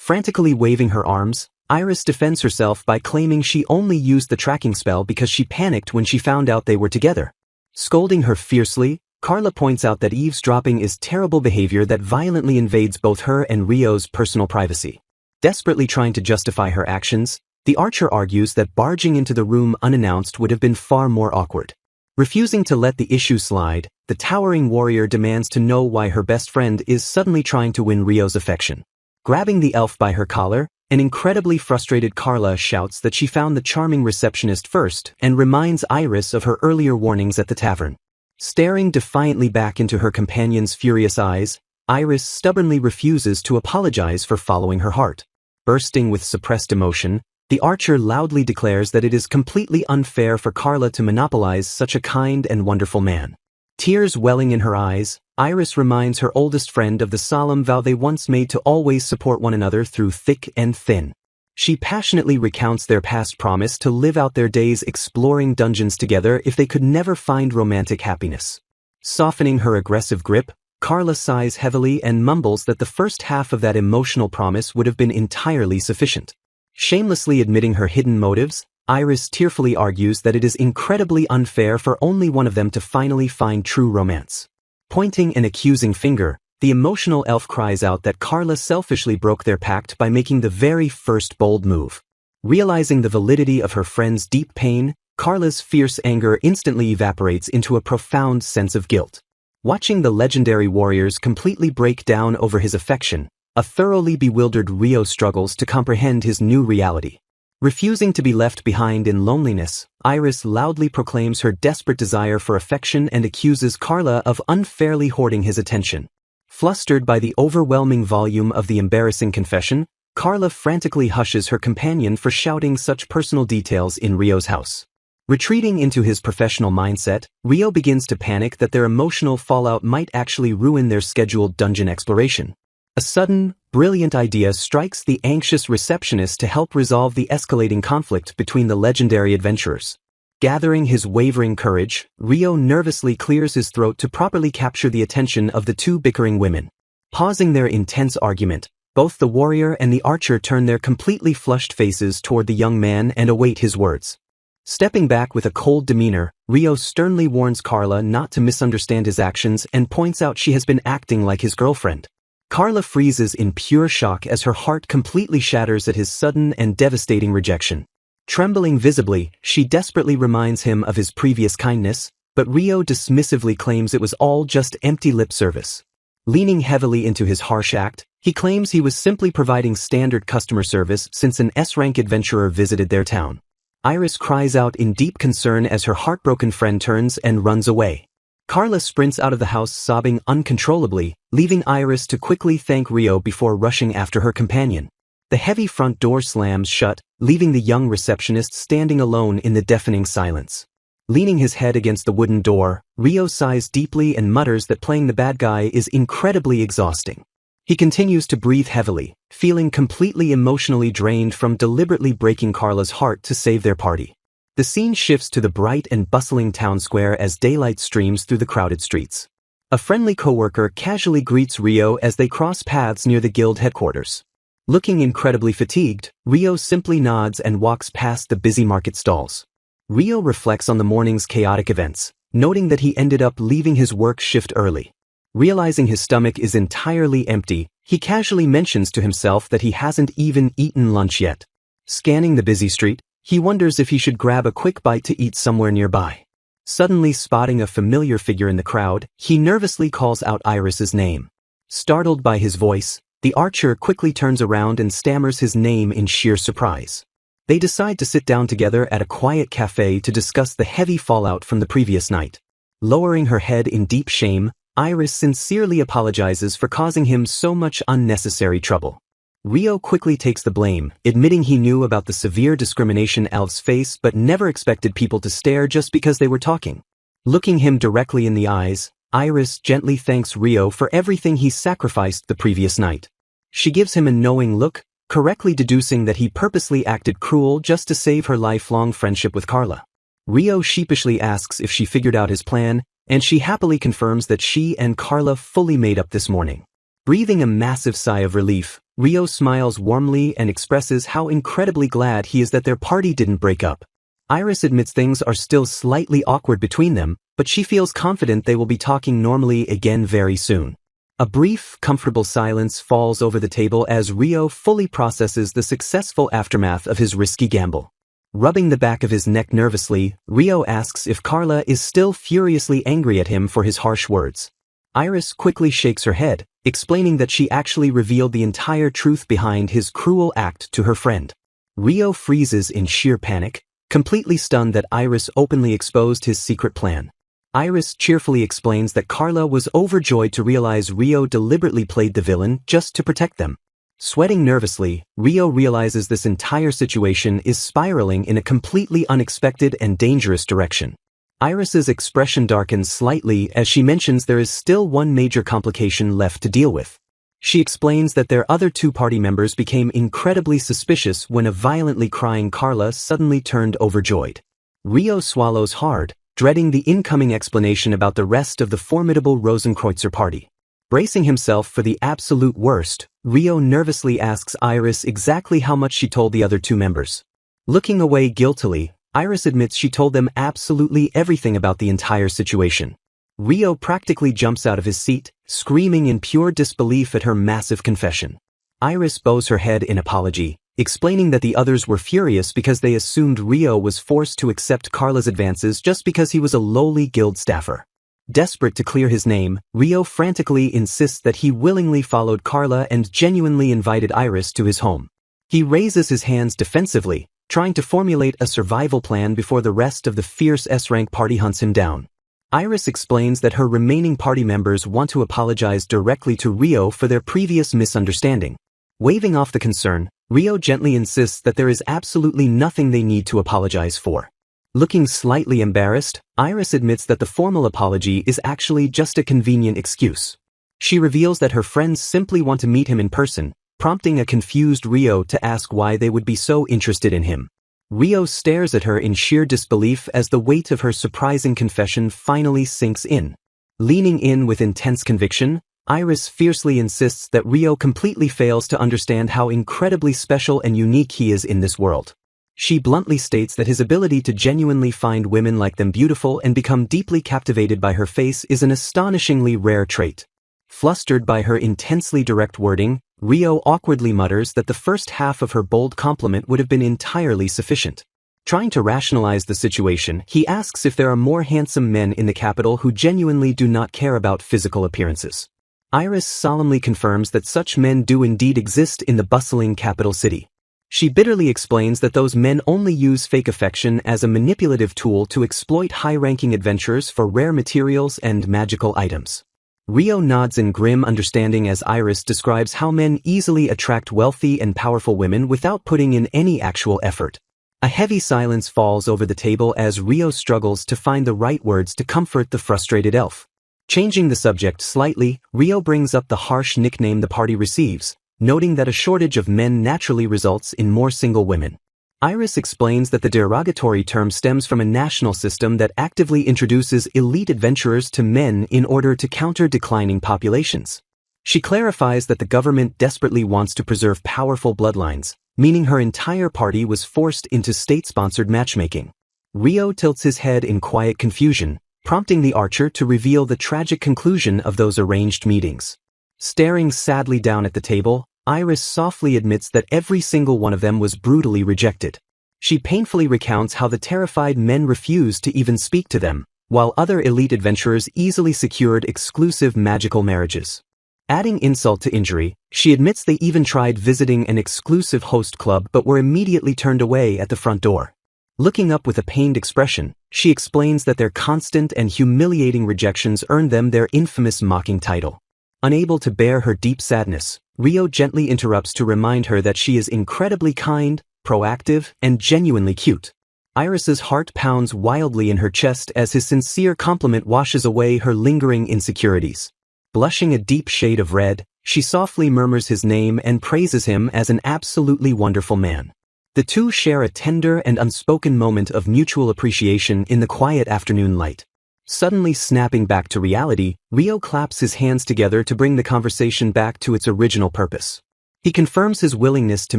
Frantically waving her arms, Iris defends herself by claiming she only used the tracking spell because she panicked when she found out they were together. Scolding her fiercely, Carla points out that eavesdropping is terrible behavior that violently invades both her and Rio's personal privacy. Desperately trying to justify her actions, the Archer argues that barging into the room unannounced would have been far more awkward. Refusing to let the issue slide, the towering warrior demands to know why her best friend is suddenly trying to win Rio's affection. Grabbing the elf by her collar, an incredibly frustrated Carla shouts that she found the charming receptionist first and reminds Iris of her earlier warnings at the tavern. Staring defiantly back into her companion's furious eyes, Iris stubbornly refuses to apologize for following her heart. Bursting with suppressed emotion, the Archer loudly declares that it is completely unfair for Carla to monopolize such a kind and wonderful man. Tears welling in her eyes, Iris reminds her oldest friend of the solemn vow they once made to always support one another through thick and thin. She passionately recounts their past promise to live out their days exploring dungeons together if they could never find romantic happiness. Softening her aggressive grip, Carla sighs heavily and mumbles that the first half of that emotional promise would have been entirely sufficient. Shamelessly admitting her hidden motives, Iris tearfully argues that it is incredibly unfair for only one of them to finally find true romance. Pointing an accusing finger, the emotional elf cries out that Carla selfishly broke their pact by making the very first bold move. Realizing the validity of her friend's deep pain, Carla's fierce anger instantly evaporates into a profound sense of guilt. Watching the legendary warriors completely break down over his affection, a thoroughly bewildered Rio struggles to comprehend his new reality. Refusing to be left behind in loneliness, Iris loudly proclaims her desperate desire for affection and accuses Carla of unfairly hoarding his attention. Flustered by the overwhelming volume of the embarrassing confession, Carla frantically hushes her companion for shouting such personal details in Rio's house. Retreating into his professional mindset, Rio begins to panic that their emotional fallout might actually ruin their scheduled dungeon exploration. A sudden, brilliant idea strikes the anxious receptionist to help resolve the escalating conflict between the legendary adventurers. Gathering his wavering courage, Rio nervously clears his throat to properly capture the attention of the two bickering women. Pausing their intense argument, both the warrior and the Archer turn their completely flushed faces toward the young man and await his words. Stepping back with a cold demeanor, Rio sternly warns Carla not to misunderstand his actions and points out she has been acting like his girlfriend. Carla freezes in pure shock as her heart completely shatters at his sudden and devastating rejection. Trembling visibly, she desperately reminds him of his previous kindness, but Rio dismissively claims it was all just empty lip service. Leaning heavily into his harsh act, he claims he was simply providing standard customer service since an S-rank adventurer visited their town. Iris cries out in deep concern as her heartbroken friend turns and runs away. Carla sprints out of the house sobbing uncontrollably, leaving Iris to quickly thank Rio before rushing after her companion. The heavy front door slams shut, leaving the young receptionist standing alone in the deafening silence. Leaning his head against the wooden door, Rio sighs deeply and mutters that playing the bad guy is incredibly exhausting. He continues to breathe heavily, feeling completely emotionally drained from deliberately breaking Carla's heart to save their party. The scene shifts to the bright and bustling town square as daylight streams through the crowded streets. A friendly coworker casually greets Rio as they cross paths near the guild headquarters. Looking incredibly fatigued, Rio simply nods and walks past the busy market stalls. Rio reflects on the morning's chaotic events, noting that he ended up leaving his work shift early. Realizing his stomach is entirely empty, he casually mentions to himself that he hasn't even eaten lunch yet. Scanning the busy street, he wonders if he should grab a quick bite to eat somewhere nearby. Suddenly spotting a familiar figure in the crowd, he nervously calls out Iris's name. Startled by his voice, the archer quickly turns around and stammers his name in sheer surprise. They decide to sit down together at a quiet cafe to discuss the heavy fallout from the previous night. Lowering her head in deep shame, Iris sincerely apologizes for causing him so much unnecessary trouble. Rio quickly takes the blame, admitting he knew about the severe discrimination Alf's face but never expected people to stare just because they were talking. Looking him directly in the eyes, Iris gently thanks Rio for everything he sacrificed the previous night. She gives him a knowing look, correctly deducing that he purposely acted cruel just to save her lifelong friendship with Carla. Rio sheepishly asks if she figured out his plan, and she happily confirms that she and Carla fully made up this morning. Breathing a massive sigh of relief, Rio smiles warmly and expresses how incredibly glad he is that their party didn't break up. Iris admits things are still slightly awkward between them, but she feels confident they will be talking normally again very soon. A brief, comfortable silence falls over the table as Rio fully processes the successful aftermath of his risky gamble. Rubbing the back of his neck nervously, Rio asks if Carla is still furiously angry at him for his harsh words. Iris quickly shakes her head, explaining that she actually revealed the entire truth behind his cruel act to her friend. Rio freezes in sheer panic, completely stunned that Iris openly exposed his secret plan. Iris cheerfully explains that Carla was overjoyed to realize Rio deliberately played the villain just to protect them. Sweating nervously, Rio realizes this entire situation is spiraling in a completely unexpected and dangerous direction. Iris's expression darkens slightly as she mentions there is still one major complication left to deal with. She explains that their other two party members became incredibly suspicious when a violently crying Carla suddenly turned overjoyed. Rio swallows hard, dreading the incoming explanation about the rest of the formidable Rosenkreutzer party. Bracing himself for the absolute worst, Rio nervously asks Iris exactly how much she told the other two members. Looking away guiltily, Iris admits she told them absolutely everything about the entire situation. Rio practically jumps out of his seat, screaming in pure disbelief at her massive confession. Iris bows her head in apology, explaining that the others were furious because they assumed Rio was forced to accept Carla's advances just because he was a lowly guild staffer. Desperate to clear his name, Rio frantically insists that he willingly followed Carla and genuinely invited Iris to his home. He raises his hands defensively, trying to formulate a survival plan before the rest of the fierce S-rank party hunts him down. Iris explains that her remaining party members want to apologize directly to Rio for their previous misunderstanding. Waving off the concern, Rio gently insists that there is absolutely nothing they need to apologize for. Looking slightly embarrassed, Iris admits that the formal apology is actually just a convenient excuse. She reveals that her friends simply want to meet him in person, prompting a confused Rio to ask why they would be so interested in him. Rio stares at her in sheer disbelief as the weight of her surprising confession finally sinks in. Leaning in with intense conviction, Iris fiercely insists that Rio completely fails to understand how incredibly special and unique he is in this world. She bluntly states that his ability to genuinely find women like them beautiful and become deeply captivated by her face is an astonishingly rare trait. Flustered by her intensely direct wording, Rio awkwardly mutters that the first half of her bold compliment would have been entirely sufficient. Trying to rationalize the situation, he asks if there are more handsome men in the capital who genuinely do not care about physical appearances. Iris solemnly confirms that such men do indeed exist in the bustling capital city. She bitterly explains that those men only use fake affection as a manipulative tool to exploit high-ranking adventurers for rare materials and magical items. Rio nods in grim understanding as Iris describes how men easily attract wealthy and powerful women without putting in any actual effort. A heavy silence falls over the table as Rio struggles to find the right words to comfort the frustrated elf. Changing the subject slightly, Rio brings up the harsh nickname the party receives, noting that a shortage of men naturally results in more single women. Iris explains that the derogatory term stems from a national system that actively introduces elite adventurers to men in order to counter declining populations. She clarifies that the government desperately wants to preserve powerful bloodlines, meaning her entire party was forced into state-sponsored matchmaking. Rio tilts his head in quiet confusion, prompting the archer to reveal the tragic conclusion of those arranged meetings. Staring sadly down at the table, Iris softly admits that every single one of them was brutally rejected. She painfully recounts how the terrified men refused to even speak to them, while other elite adventurers easily secured exclusive magical marriages. Adding insult to injury, she admits they even tried visiting an exclusive host club but were immediately turned away at the front door. Looking up with a pained expression, she explains that their constant and humiliating rejections earned them their infamous mocking title. Unable to bear her deep sadness, Rio gently interrupts to remind her that she is incredibly kind, proactive, and genuinely cute. Iris's heart pounds wildly in her chest as his sincere compliment washes away her lingering insecurities. Blushing a deep shade of red, she softly murmurs his name and praises him as an absolutely wonderful man. The two share a tender and unspoken moment of mutual appreciation in the quiet afternoon light. Suddenly snapping back to reality, Rio claps his hands together to bring the conversation back to its original purpose. He confirms his willingness to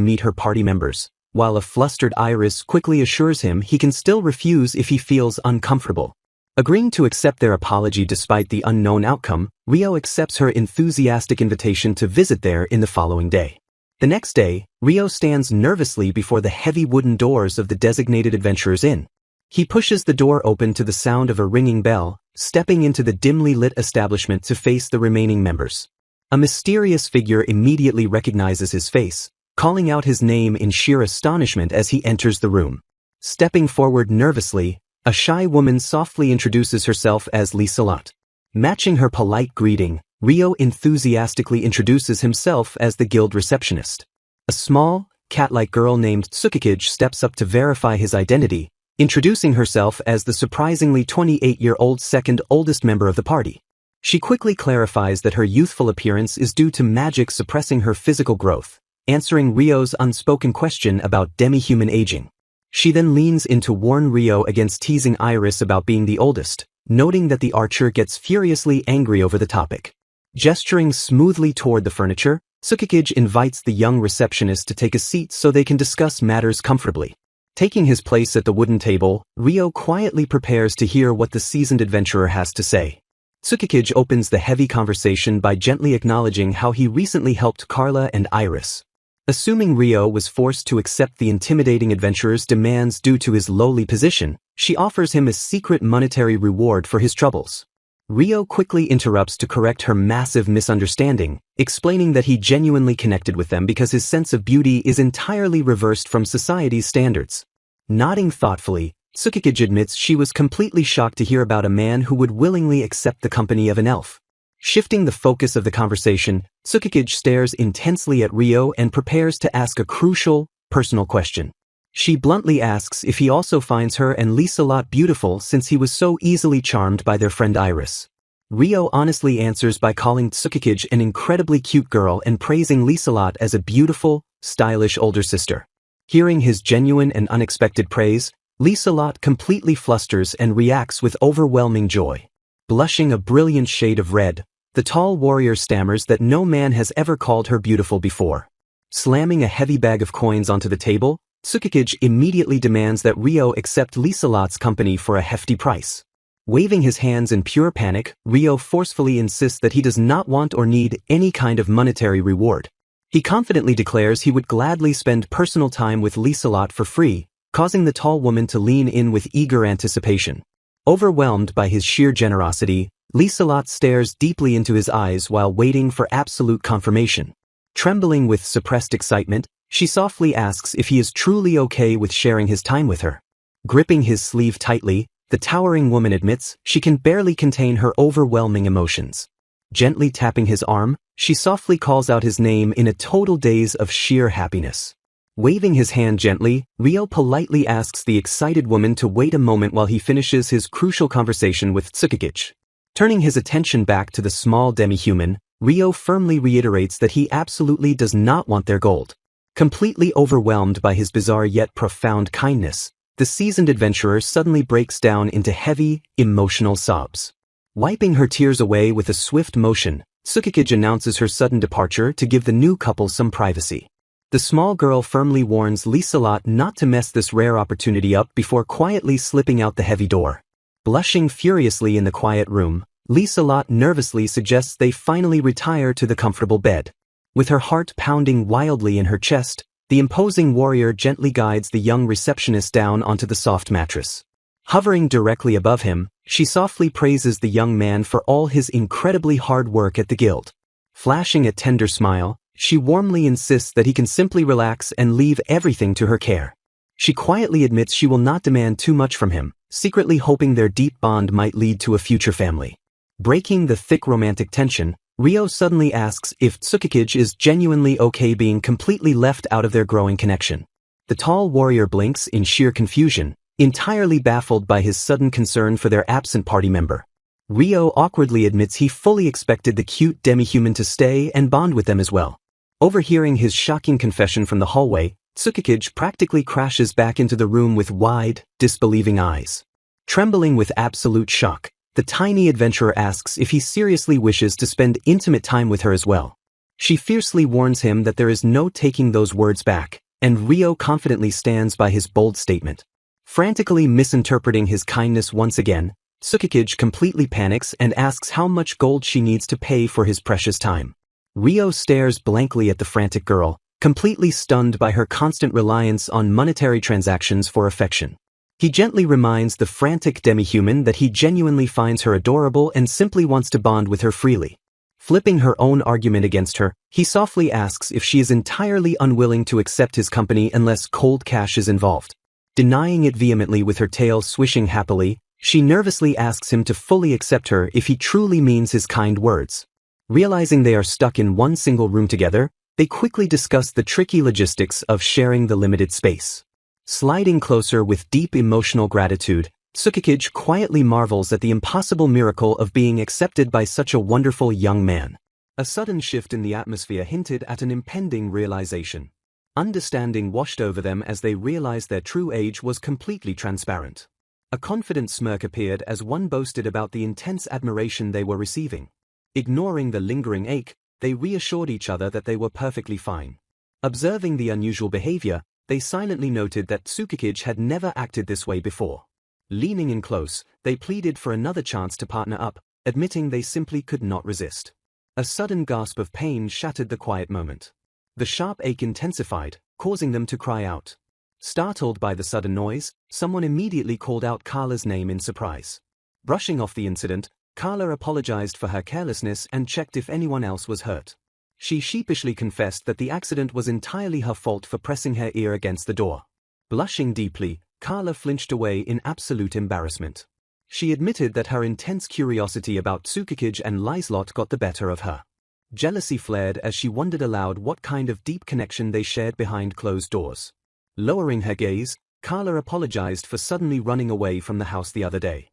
meet her party members, while a flustered Iris quickly assures him he can still refuse if he feels uncomfortable. Agreeing to accept their apology despite the unknown outcome, Rio accepts her enthusiastic invitation to visit there in the following day. The next day, Rio stands nervously before the heavy wooden doors of the designated Adventurers Inn. He pushes the door open to the sound of a ringing bell, stepping into the dimly lit establishment to face the remaining members. A mysterious figure immediately recognizes his face, calling out his name in sheer astonishment as he enters the room. Stepping forward nervously, a shy woman softly introduces herself as Liselot. Matching her polite greeting, Rio enthusiastically introduces himself as the guild receptionist. A small, cat-like girl named Tsukikage steps up to verify his identity, introducing herself as the surprisingly 28-year-old second oldest member of the party. She quickly clarifies that her youthful appearance is due to magic suppressing her physical growth, answering Rio's unspoken question about demi-human aging. She then leans in to warn Rio against teasing Iris about being the oldest, noting that the archer gets furiously angry over the topic. Gesturing smoothly toward the furniture, Tsukikage invites the young receptionist to take a seat so they can discuss matters comfortably. Taking his place at the wooden table, Rio quietly prepares to hear what the seasoned adventurer has to say. Tsukikage opens the heavy conversation by gently acknowledging how he recently helped Carla and Iris. Assuming Rio was forced to accept the intimidating adventurer's demands due to his lowly position, she offers him a secret monetary reward for his troubles. Rio quickly interrupts to correct her massive misunderstanding, explaining that he genuinely connected with them because his sense of beauty is entirely reversed from society's standards. Nodding thoughtfully, Tsukikage admits she was completely shocked to hear about a man who would willingly accept the company of an elf. Shifting the focus of the conversation, Tsukikage stares intensely at Rio and prepares to ask a crucial, personal question. She bluntly asks if he also finds her and Liselot beautiful since he was so easily charmed by their friend Iris. Rio honestly answers by calling Tsukikage an incredibly cute girl and praising Liselot as a beautiful, stylish older sister. Hearing his genuine and unexpected praise, Liselot completely flusters and reacts with overwhelming joy. Blushing a brilliant shade of red, the tall warrior stammers that no man has ever called her beautiful before. Slamming a heavy bag of coins onto the table, Tsukikage immediately demands that Rio accept Liselot's company for a hefty price. Waving his hands in pure panic, Rio forcefully insists that he does not want or need any kind of monetary reward. He confidently declares he would gladly spend personal time with Liselot for free, causing the tall woman to lean in with eager anticipation. Overwhelmed by his sheer generosity, Liselot stares deeply into his eyes while waiting for absolute confirmation. Trembling with suppressed excitement, she softly asks if he is truly okay with sharing his time with her. Gripping his sleeve tightly, the towering woman admits she can barely contain her overwhelming emotions. Gently tapping his arm, she softly calls out his name in a total daze of sheer happiness. Waving his hand gently, Rio politely asks the excited woman to wait a moment while he finishes his crucial conversation with Tsukikage. Turning his attention back to the small demi-human, Rio firmly reiterates that he absolutely does not want their gold. Completely overwhelmed by his bizarre yet profound kindness, the seasoned adventurer suddenly breaks down into heavy, emotional sobs. Wiping her tears away with a swift motion, Tsukikage announces her sudden departure to give the new couple some privacy. The small girl firmly warns Liselot not to mess this rare opportunity up before quietly slipping out the heavy door. Blushing furiously in the quiet room, Lieselot nervously suggests they finally retire to the comfortable bed. With her heart pounding wildly in her chest, the imposing warrior gently guides the young receptionist down onto the soft mattress. Hovering directly above him, she softly praises the young man for all his incredibly hard work at the guild. Flashing a tender smile, she warmly insists that he can simply relax and leave everything to her care. She quietly admits she will not demand too much from him, secretly hoping their deep bond might lead to a future family. Breaking the thick romantic tension, Ryo suddenly asks if Tsukikage is genuinely okay being completely left out of their growing connection. The tall warrior blinks in sheer confusion, entirely baffled by his sudden concern for their absent party member. Ryo awkwardly admits he fully expected the cute demi-human to stay and bond with them as well. Overhearing his shocking confession from the hallway, Tsukikage practically crashes back into the room with wide, disbelieving eyes. Trembling with absolute shock, the tiny adventurer asks if he seriously wishes to spend intimate time with her as well. She fiercely warns him that there is no taking those words back, and Ryo confidently stands by his bold statement. Frantically misinterpreting his kindness once again, Tsukikage completely panics and asks how much gold she needs to pay for his precious time. Ryo stares blankly at the frantic girl, completely stunned by her constant reliance on monetary transactions for affection. He gently reminds the frantic demi-human that he genuinely finds her adorable and simply wants to bond with her freely. Flipping her own argument against her, he softly asks if she is entirely unwilling to accept his company unless cold cash is involved. Denying it vehemently with her tail swishing happily, she nervously asks him to fully accept her if he truly means his kind words. Realizing they are stuck in one single room together, they quickly discuss the tricky logistics of sharing the limited space. Sliding closer with deep emotional gratitude, Tsukikage quietly marvels at the impossible miracle of being accepted by such a wonderful young man. A sudden shift in the atmosphere hinted at an impending realization. Understanding washed over them as they realized their true age was completely transparent. A confident smirk appeared as one boasted about the intense admiration they were receiving. Ignoring the lingering ache, they reassured each other that they were perfectly fine. Observing the unusual behavior, they silently noted that Tsukikage had never acted this way before. Leaning in close, they pleaded for another chance to partner up, admitting they simply could not resist. A sudden gasp of pain shattered the quiet moment. The sharp ache intensified, causing them to cry out. Startled by the sudden noise, someone immediately called out Carla's name in surprise. Brushing off the incident, Carla apologized for her carelessness and checked if anyone else was hurt. She sheepishly confessed that the accident was entirely her fault for pressing her ear against the door. Blushing deeply, Carla flinched away in absolute embarrassment. She admitted that her intense curiosity about Tsukikage and Lieselot got the better of her. Jealousy flared as she wondered aloud what kind of deep connection they shared behind closed doors. Lowering her gaze, Carla apologized for suddenly running away from the house the other day.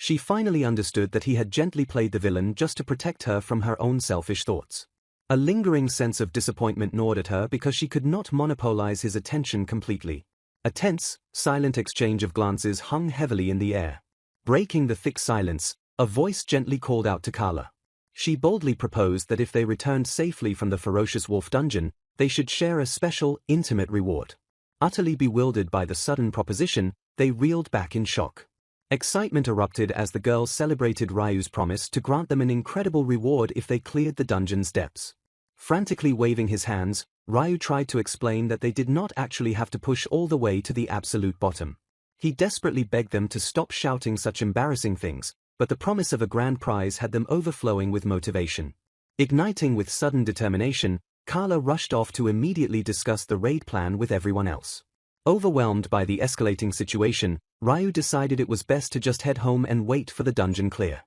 She finally understood that he had gently played the villain just to protect her from her own selfish thoughts. A lingering sense of disappointment gnawed at her because she could not monopolize his attention completely. A tense, silent exchange of glances hung heavily in the air. Breaking the thick silence, a voice gently called out to Carla. She boldly proposed that if they returned safely from the ferocious wolf dungeon, they should share a special, intimate reward. Utterly bewildered by the sudden proposition, they reeled back in shock. Excitement erupted as the girls celebrated Ryu's promise to grant them an incredible reward if they cleared the dungeon's depths. Frantically waving his hands, Ryu tried to explain that they did not actually have to push all the way to the absolute bottom. He desperately begged them to stop shouting such embarrassing things, but the promise of a grand prize had them overflowing with motivation. Igniting with sudden determination, Carla rushed off to immediately discuss the raid plan with everyone else. Overwhelmed by the escalating situation, Ryu decided it was best to just head home and wait for the dungeon clear.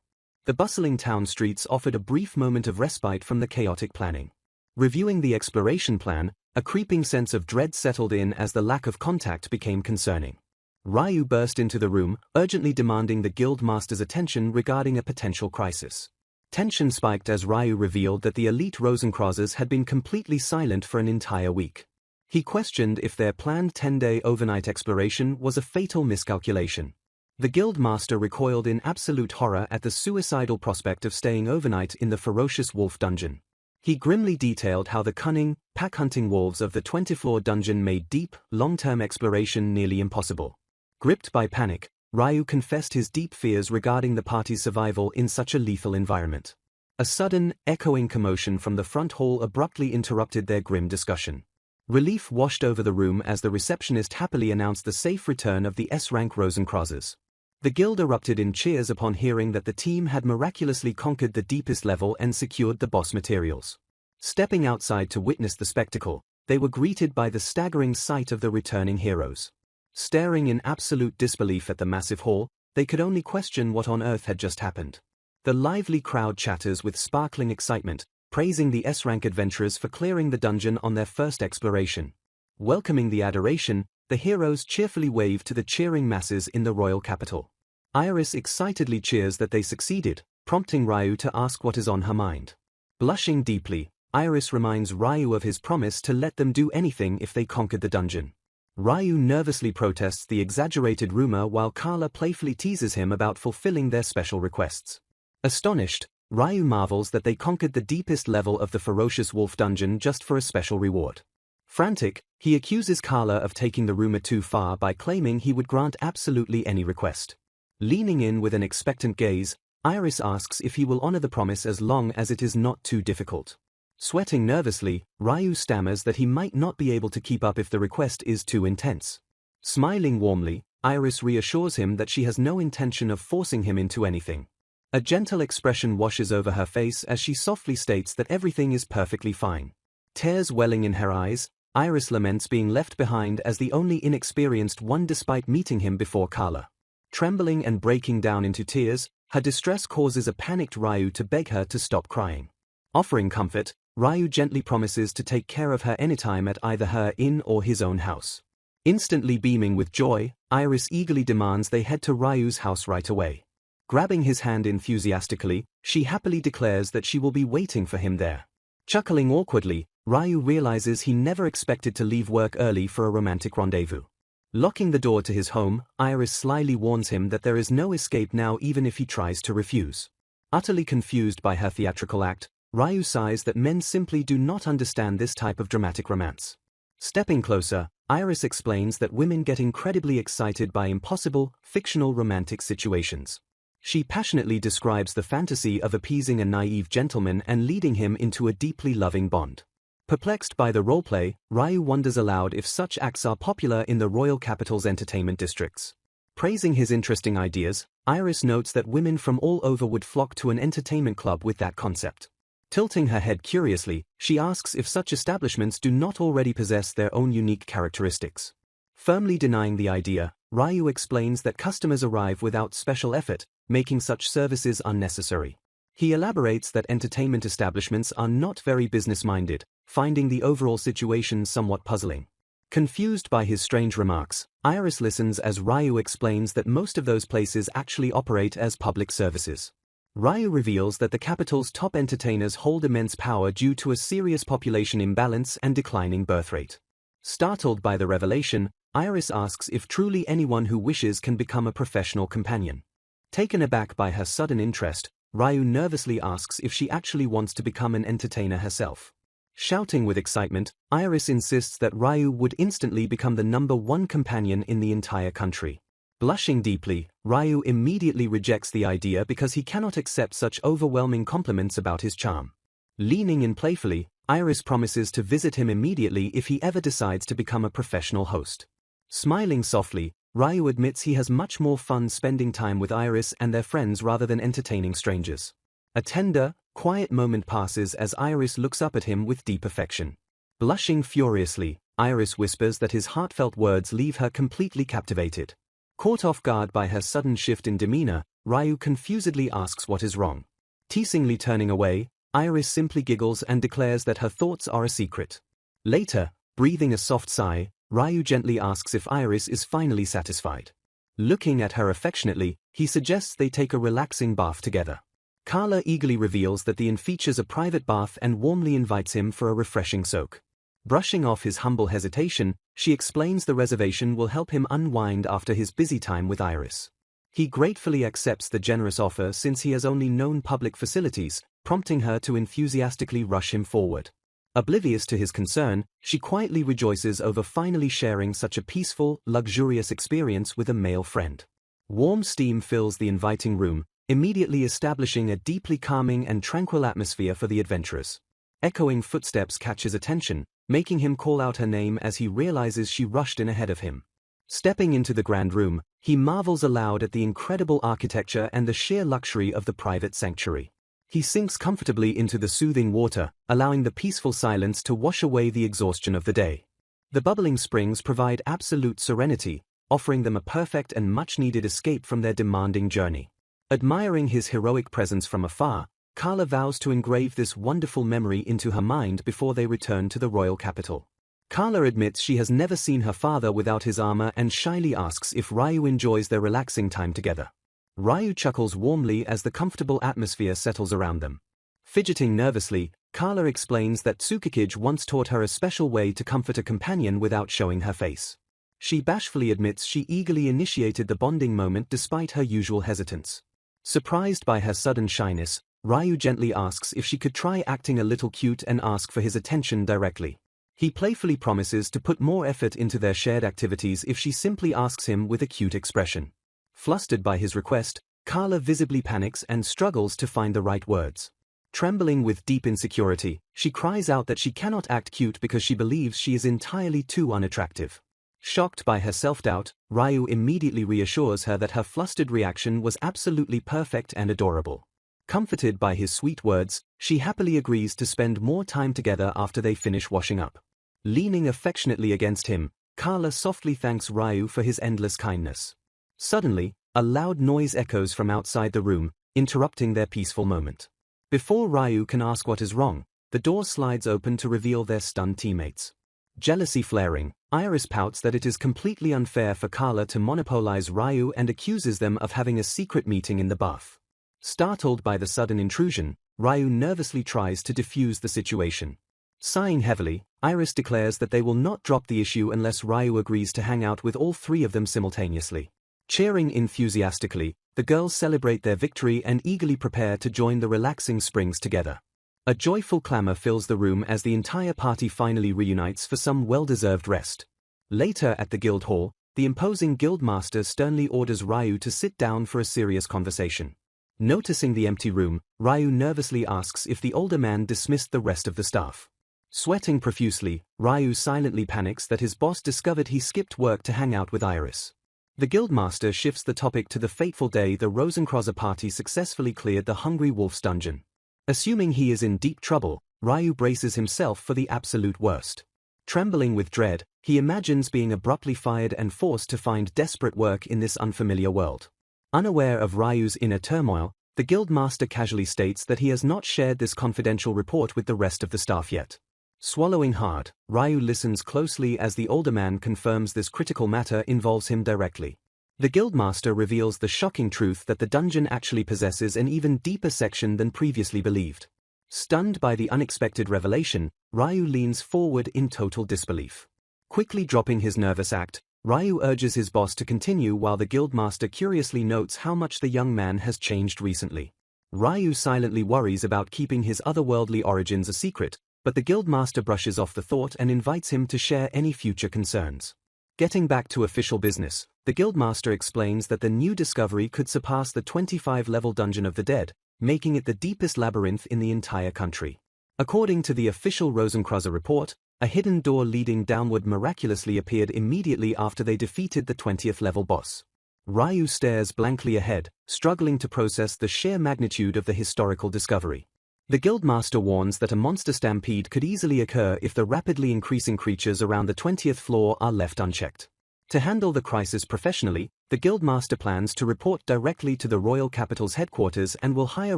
The bustling town streets offered a brief moment of respite from the chaotic planning. Reviewing the exploration plan, a creeping sense of dread settled in as the lack of contact became concerning. Ryu burst into the room, urgently demanding the guildmaster's attention regarding a potential crisis. Tension spiked as Ryu revealed that the elite Rosencrosses had been completely silent for an entire week. He questioned if their planned 10-day overnight exploration was a fatal miscalculation. The guildmaster recoiled in absolute horror at the suicidal prospect of staying overnight in the ferocious wolf dungeon. He grimly detailed how the cunning, pack-hunting wolves of the 20th floor dungeon made deep, long-term exploration nearly impossible. Gripped by panic, Ryu confessed his deep fears regarding the party's survival in such a lethal environment. A sudden, echoing commotion from the front hall abruptly interrupted their grim discussion. Relief washed over the room as the receptionist happily announced the safe return of the S-rank Rosenkreuzers. The guild erupted in cheers upon hearing that the team had miraculously conquered the deepest level and secured the boss materials. Stepping outside to witness the spectacle, they were greeted by the staggering sight of the returning heroes. Staring in absolute disbelief at the massive hall, they could only question what on earth had just happened. The lively crowd chatters with sparkling excitement, praising the S-rank adventurers for clearing the dungeon on their first exploration. Welcoming the adoration, the heroes cheerfully wave to the cheering masses in the royal capital. Iris excitedly cheers that they succeeded, prompting Ryu to ask what is on her mind. Blushing deeply, Iris reminds Ryu of his promise to let them do anything if they conquered the dungeon. Ryu nervously protests the exaggerated rumor while Carla playfully teases him about fulfilling their special requests. Astonished, Ryu marvels that they conquered the deepest level of the ferocious wolf dungeon just for a special reward. Frantic, he accuses Carla of taking the rumor too far by claiming he would grant absolutely any request. Leaning in with an expectant gaze, Iris asks if he will honor the promise as long as it is not too difficult. Sweating nervously, Ryu stammers that he might not be able to keep up if the request is too intense. Smiling warmly, Iris reassures him that she has no intention of forcing him into anything. A gentle expression washes over her face as she softly states that everything is perfectly fine. Tears welling in her eyes, Iris laments being left behind as the only inexperienced one despite meeting him before Carla. Trembling and breaking down into tears, her distress causes a panicked Ryu to beg her to stop crying. Offering comfort, Ryu gently promises to take care of her anytime at either her inn or his own house. Instantly beaming with joy, Iris eagerly demands they head to Ryu's house right away. Grabbing his hand enthusiastically, she happily declares that she will be waiting for him there. Chuckling awkwardly, Ryu realizes he never expected to leave work early for a romantic rendezvous. Locking the door to his home, Iris slyly warns him that there is no escape now even if he tries to refuse. Utterly confused by her theatrical act, Ryu sighs that men simply do not understand this type of dramatic romance. Stepping closer, Iris explains that women get incredibly excited by impossible, fictional romantic situations. She passionately describes the fantasy of appeasing a naive gentleman and leading him into a deeply loving bond. Perplexed by the roleplay, Ryu wonders aloud if such acts are popular in the royal capital's entertainment districts. Praising his interesting ideas, Iris notes that women from all over would flock to an entertainment club with that concept. Tilting her head curiously, she asks if such establishments do not already possess their own unique characteristics. Firmly denying the idea, Ryu explains that customers arrive without special effort, making such services unnecessary. He elaborates that entertainment establishments are not very business-minded, finding the overall situation somewhat puzzling. Confused by his strange remarks, Iris listens as Ryu explains that most of those places actually operate as public services. Ryu reveals that the capital's top entertainers hold immense power due to a serious population imbalance and declining birth rate. Startled by the revelation, Iris asks if truly anyone who wishes can become a professional companion. Taken aback by her sudden interest, Ryu nervously asks if she actually wants to become an entertainer herself. Shouting with excitement, Iris insists that Ryu would instantly become the #1 companion in the entire country. Blushing deeply, Ryu immediately rejects the idea because he cannot accept such overwhelming compliments about his charm. Leaning in playfully, Iris promises to visit him immediately if he ever decides to become a professional host. Smiling softly, Ryu admits he has much more fun spending time with Iris and their friends rather than entertaining strangers. A tender, quiet moment passes as Iris looks up at him with deep affection. Blushing furiously, Iris whispers that his heartfelt words leave her completely captivated. Caught off guard by her sudden shift in demeanor, Ryu confusedly asks what is wrong. Teasingly turning away, Iris simply giggles and declares that her thoughts are a secret. Later, breathing a soft sigh, Ryu gently asks if Iris is finally satisfied. Looking at her affectionately, he suggests they take a relaxing bath together. Carla eagerly reveals that the inn features a private bath and warmly invites him for a refreshing soak. Brushing off his humble hesitation, she explains the reservation will help him unwind after his busy time with Iris. He gratefully accepts the generous offer since he has only known public facilities, prompting her to enthusiastically rush him forward. Oblivious to his concern, she quietly rejoices over finally sharing such a peaceful, luxurious experience with a male friend. Warm steam fills the inviting room, immediately establishing a deeply calming and tranquil atmosphere for the adventurers. Echoing footsteps catch his attention, making him call out her name as he realizes she rushed in ahead of him. Stepping into the grand room, he marvels aloud at the incredible architecture and the sheer luxury of the private sanctuary. He sinks comfortably into the soothing water, allowing the peaceful silence to wash away the exhaustion of the day. The bubbling springs provide absolute serenity, offering them a perfect and much-needed escape from their demanding journey. Admiring his heroic presence from afar, Carla vows to engrave this wonderful memory into her mind before they return to the royal capital. Carla admits she has never seen her father without his armor and shyly asks if Ryu enjoys their relaxing time together. Ryu chuckles warmly as the comfortable atmosphere settles around them. Fidgeting nervously, Carla explains that Tsukikage once taught her a special way to comfort a companion without showing her face. She bashfully admits she eagerly initiated the bonding moment despite her usual hesitance. Surprised by her sudden shyness, Ryu gently asks if she could try acting a little cute and ask for his attention directly. He playfully promises to put more effort into their shared activities if she simply asks him with a cute expression. Flustered by his request, Carla visibly panics and struggles to find the right words. Trembling with deep insecurity, she cries out that she cannot act cute because she believes she is entirely too unattractive. Shocked by her self-doubt, Ryu immediately reassures her that her flustered reaction was absolutely perfect and adorable. Comforted by his sweet words, she happily agrees to spend more time together after they finish washing up. Leaning affectionately against him, Carla softly thanks Ryu for his endless kindness. Suddenly, a loud noise echoes from outside the room, interrupting their peaceful moment. Before Ryu can ask what is wrong, the door slides open to reveal their stunned teammates. Jealousy flaring, Iris pouts that it is completely unfair for Carla to monopolize Ryu and accuses them of having a secret meeting in the bath. Startled by the sudden intrusion, Ryu nervously tries to defuse the situation. Sighing heavily, Iris declares that they will not drop the issue unless Ryu agrees to hang out with all three of them simultaneously. Cheering enthusiastically, the girls celebrate their victory and eagerly prepare to join the relaxing springs together. A joyful clamor fills the room as the entire party finally reunites for some well-deserved rest. Later at the guild hall, the imposing guildmaster sternly orders Ryu to sit down for a serious conversation. Noticing the empty room, Ryu nervously asks if the older man dismissed the rest of the staff. Sweating profusely, Ryu silently panics that his boss discovered he skipped work to hang out with Iris. The guildmaster shifts the topic to the fateful day the Rosencrosser party successfully cleared the Hungry Wolf's dungeon. Assuming he is in deep trouble, Ryu braces himself for the absolute worst. Trembling with dread, he imagines being abruptly fired and forced to find desperate work in this unfamiliar world. Unaware of Ryu's inner turmoil, the guildmaster casually states that he has not shared this confidential report with the rest of the staff yet. Swallowing hard, Ryu listens closely as the older man confirms this critical matter involves him directly. The guildmaster reveals the shocking truth that the dungeon actually possesses an even deeper section than previously believed. Stunned by the unexpected revelation, Ryu leans forward in total disbelief. Quickly dropping his nervous act, Ryu urges his boss to continue while the guildmaster curiously notes how much the young man has changed recently. Ryu silently worries about keeping his otherworldly origins a secret, but the guildmaster brushes off the thought and invites him to share any future concerns. Getting back to official business, the guildmaster explains that the new discovery could surpass the 25-level Dungeon of the Dead, making it the deepest labyrinth in the entire country. According to the official Rosencrosser report, a hidden door leading downward miraculously appeared immediately after they defeated the 20th-level boss. Ryu stares blankly ahead, struggling to process the sheer magnitude of the historical discovery. The guildmaster warns that a monster stampede could easily occur if the rapidly increasing creatures around the 20th floor are left unchecked. To handle the crisis professionally, the guildmaster plans to report directly to the royal capital's headquarters and will hire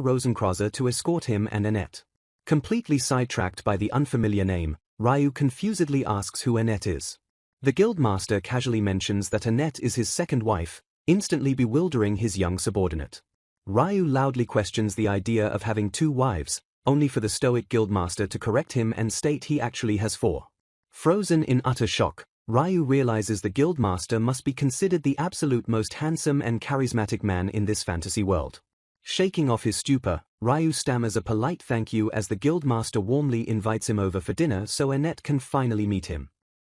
Rosencrosser to escort him and Annette. Completely sidetracked by the unfamiliar name, Ryu confusedly asks who Annette is. The guildmaster casually mentions that Annette is his second wife, instantly bewildering his young subordinate. Ryu loudly questions the idea of having two wives, only for the stoic guildmaster to correct him and state he actually has four. Frozen in utter shock, Ryu realizes the guildmaster must be considered the absolute most handsome and charismatic man in this fantasy world. Shaking off his stupor, Ryu stammers a polite thank you as the guildmaster warmly invites him over for dinner so Annette can finally meet him.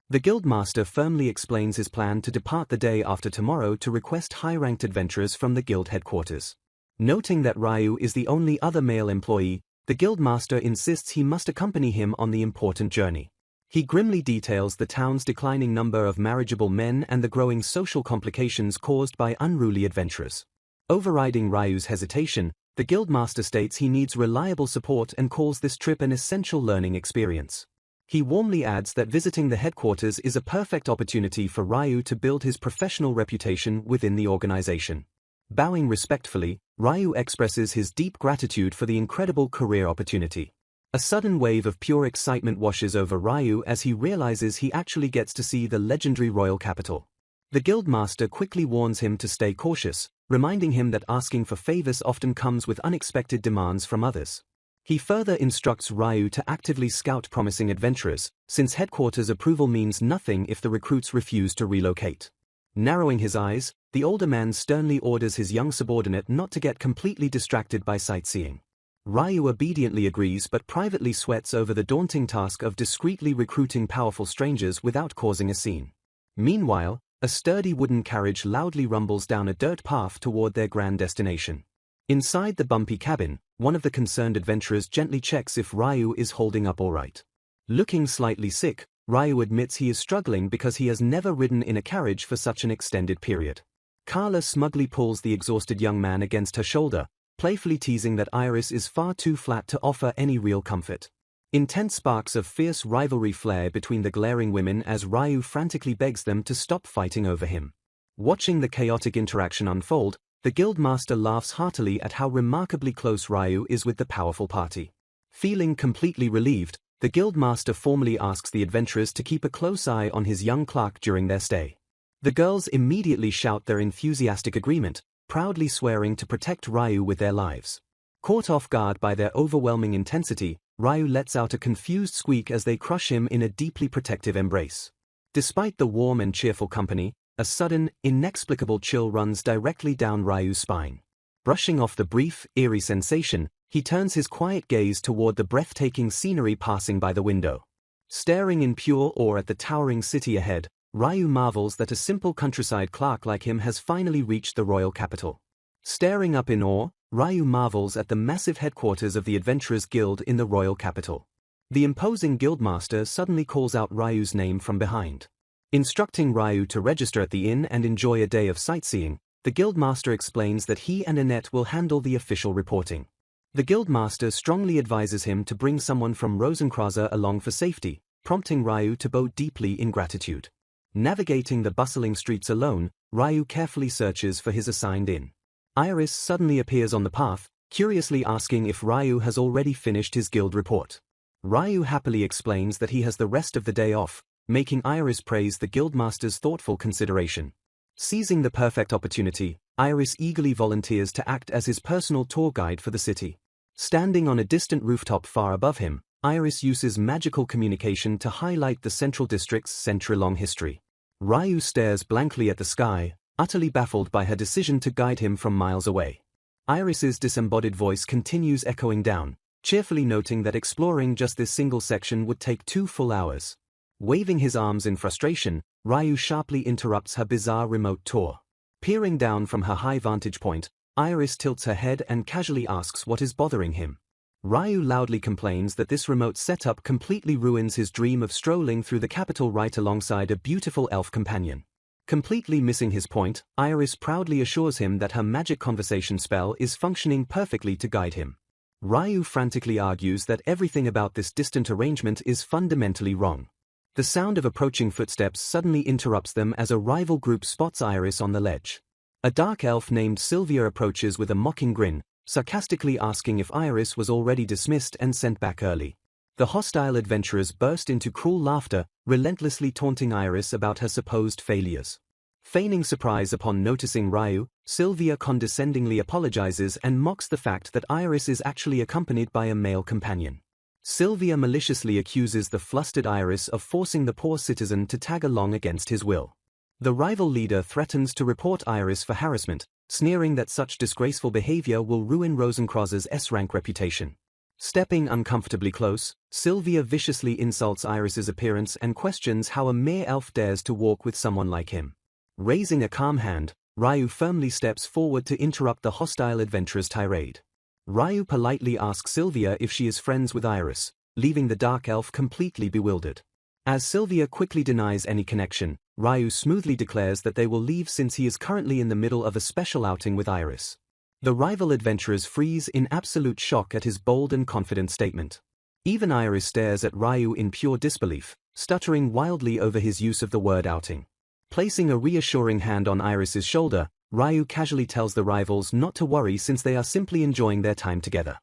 The guildmaster firmly explains his plan to depart the day after tomorrow to request high-ranked adventurers from the guild headquarters. Noting that Ryu is the only other male employee, the guildmaster insists he must accompany him on the important journey. He grimly details the town's declining number of marriageable men and the growing social complications caused by unruly adventurers. Overriding Ryu's hesitation, the guildmaster states he needs reliable support and calls this trip an essential learning experience. He warmly adds that visiting the headquarters is a perfect opportunity for Ryu to build his professional reputation within the organization. Bowing respectfully, Ryu expresses his deep gratitude for the incredible career opportunity. A sudden wave of pure excitement washes over Ryu as he realizes he actually gets to see the legendary royal capital. The guildmaster quickly warns him to stay cautious, reminding him that asking for favors often comes with unexpected demands from others. He further instructs Ryu to actively scout promising adventurers, since headquarters approval means nothing if the recruits refuse to relocate. Narrowing his eyes, the older man sternly orders his young subordinate not to get completely distracted by sightseeing. Ryu obediently agrees but privately sweats over the daunting task of discreetly recruiting powerful strangers without causing a scene. Meanwhile, a sturdy wooden carriage loudly rumbles down a dirt path toward their grand destination. Inside the bumpy cabin, one of the concerned adventurers gently checks if Ryu is holding up all right. Looking slightly sick, Ryu admits he is struggling because he has never ridden in a carriage for such an extended period. Carla smugly pulls the exhausted young man against her shoulder, playfully teasing that Iris is far too flat to offer any real comfort. Intense sparks of fierce rivalry flare between the glaring women as Ryu frantically begs them to stop fighting over him. Watching the chaotic interaction unfold, the guildmaster laughs heartily at how remarkably close Ryu is with the powerful party. Feeling completely relieved, the guildmaster formally asks the adventurers to keep a close eye on his young clerk during their stay. The girls immediately shout their enthusiastic agreement, proudly swearing to protect Ryu with their lives. Caught off guard by their overwhelming intensity, Ryu lets out a confused squeak as they crush him in a deeply protective embrace. Despite the warm and cheerful company, a sudden, inexplicable chill runs directly down Ryu's spine. Brushing off the brief, eerie sensation, he turns his quiet gaze toward the breathtaking scenery passing by the window. Staring in pure awe at the towering city ahead, Ryu marvels that a simple countryside clerk like him has finally reached the royal capital. Staring up in awe, Ryu marvels at the massive headquarters of the Adventurers Guild in the royal capital. The imposing guildmaster suddenly calls out Ryu's name from behind. Instructing Ryu to register at the inn and enjoy a day of sightseeing, the guildmaster explains that he and Annette will handle the official reporting. The guildmaster strongly advises him to bring someone from Rosenkrauser along for safety, prompting Ryu to bow deeply in gratitude. Navigating the bustling streets alone, Ryu carefully searches for his assigned inn. Iris suddenly appears on the path, curiously asking if Ryu has already finished his guild report. Ryu happily explains that he has the rest of the day off, making Iris praise the guildmaster's thoughtful consideration. Seizing the perfect opportunity, Iris eagerly volunteers to act as his personal tour guide for the city. Standing on a distant rooftop far above him, Iris uses magical communication to highlight the central district's century-long history. Ryu stares blankly at the sky, utterly baffled by her decision to guide him from miles away. Iris's disembodied voice continues echoing down, cheerfully noting that exploring just this single section would take 2 full hours. Waving his arms in frustration, Ryu sharply interrupts her bizarre remote tour. Peering down from her high vantage point, Iris tilts her head and casually asks what is bothering him. Ryu loudly complains that this remote setup completely ruins his dream of strolling through the capital right alongside a beautiful elf companion. Completely missing his point, Iris proudly assures him that her magic conversation spell is functioning perfectly to guide him. Ryu frantically argues that everything about this distant arrangement is fundamentally wrong. The sound of approaching footsteps suddenly interrupts them as a rival group spots Iris on the ledge. A dark elf named Sylvia approaches with a mocking grin, sarcastically asking if Iris was already dismissed and sent back early. The hostile adventurers burst into cruel laughter, relentlessly taunting Iris about her supposed failures. Feigning surprise upon noticing Ryu, Sylvia condescendingly apologizes and mocks the fact that Iris is actually accompanied by a male companion. Sylvia maliciously accuses the flustered Iris of forcing the poor citizen to tag along against his will. The rival leader threatens to report Iris for harassment, sneering that such disgraceful behavior will ruin Rosenkrauser's S-rank reputation. Stepping uncomfortably close, Sylvia viciously insults Iris's appearance and questions how a mere elf dares to walk with someone like him. Raising a calm hand, Ryu firmly steps forward to interrupt the hostile adventurer's tirade. Ryu politely asks Sylvia if she is friends with Iris, leaving the dark elf completely bewildered. As Sylvia quickly denies any connection, Ryu smoothly declares that they will leave since he is currently in the middle of a special outing with Iris. The rival adventurers freeze in absolute shock at his bold and confident statement. Even Iris stares at Ryu in pure disbelief, stuttering wildly over his use of the word outing. Placing a reassuring hand on Iris's shoulder, Ryu casually tells the rivals not to worry since they are simply enjoying their time together.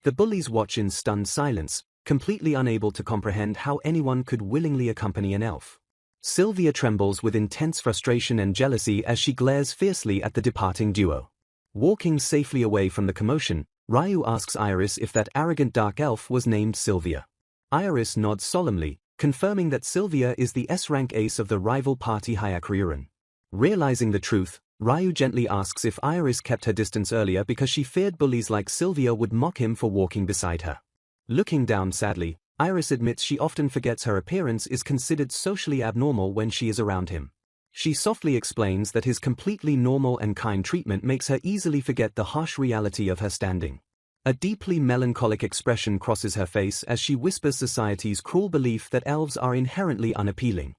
The bullies watch in stunned silence, completely unable to comprehend how anyone could willingly accompany an elf. Sylvia trembles with intense frustration and jealousy as she glares fiercely at the departing duo. Walking safely away from the commotion, Ryu asks Iris if that arrogant dark elf was named Sylvia. Iris nods solemnly, confirming that Sylvia is the S-rank ace of the rival party Hyakuryuran. Realizing the truth, Ryu gently asks if Iris kept her distance earlier because she feared bullies like Sylvia would mock him for walking beside her. Looking down sadly, Iris admits she often forgets her appearance is considered socially abnormal when she is around him. She softly explains that his completely normal and kind treatment makes her easily forget the harsh reality of her standing. A deeply melancholic expression crosses her face as she whispers society's cruel belief that elves are inherently unappealing.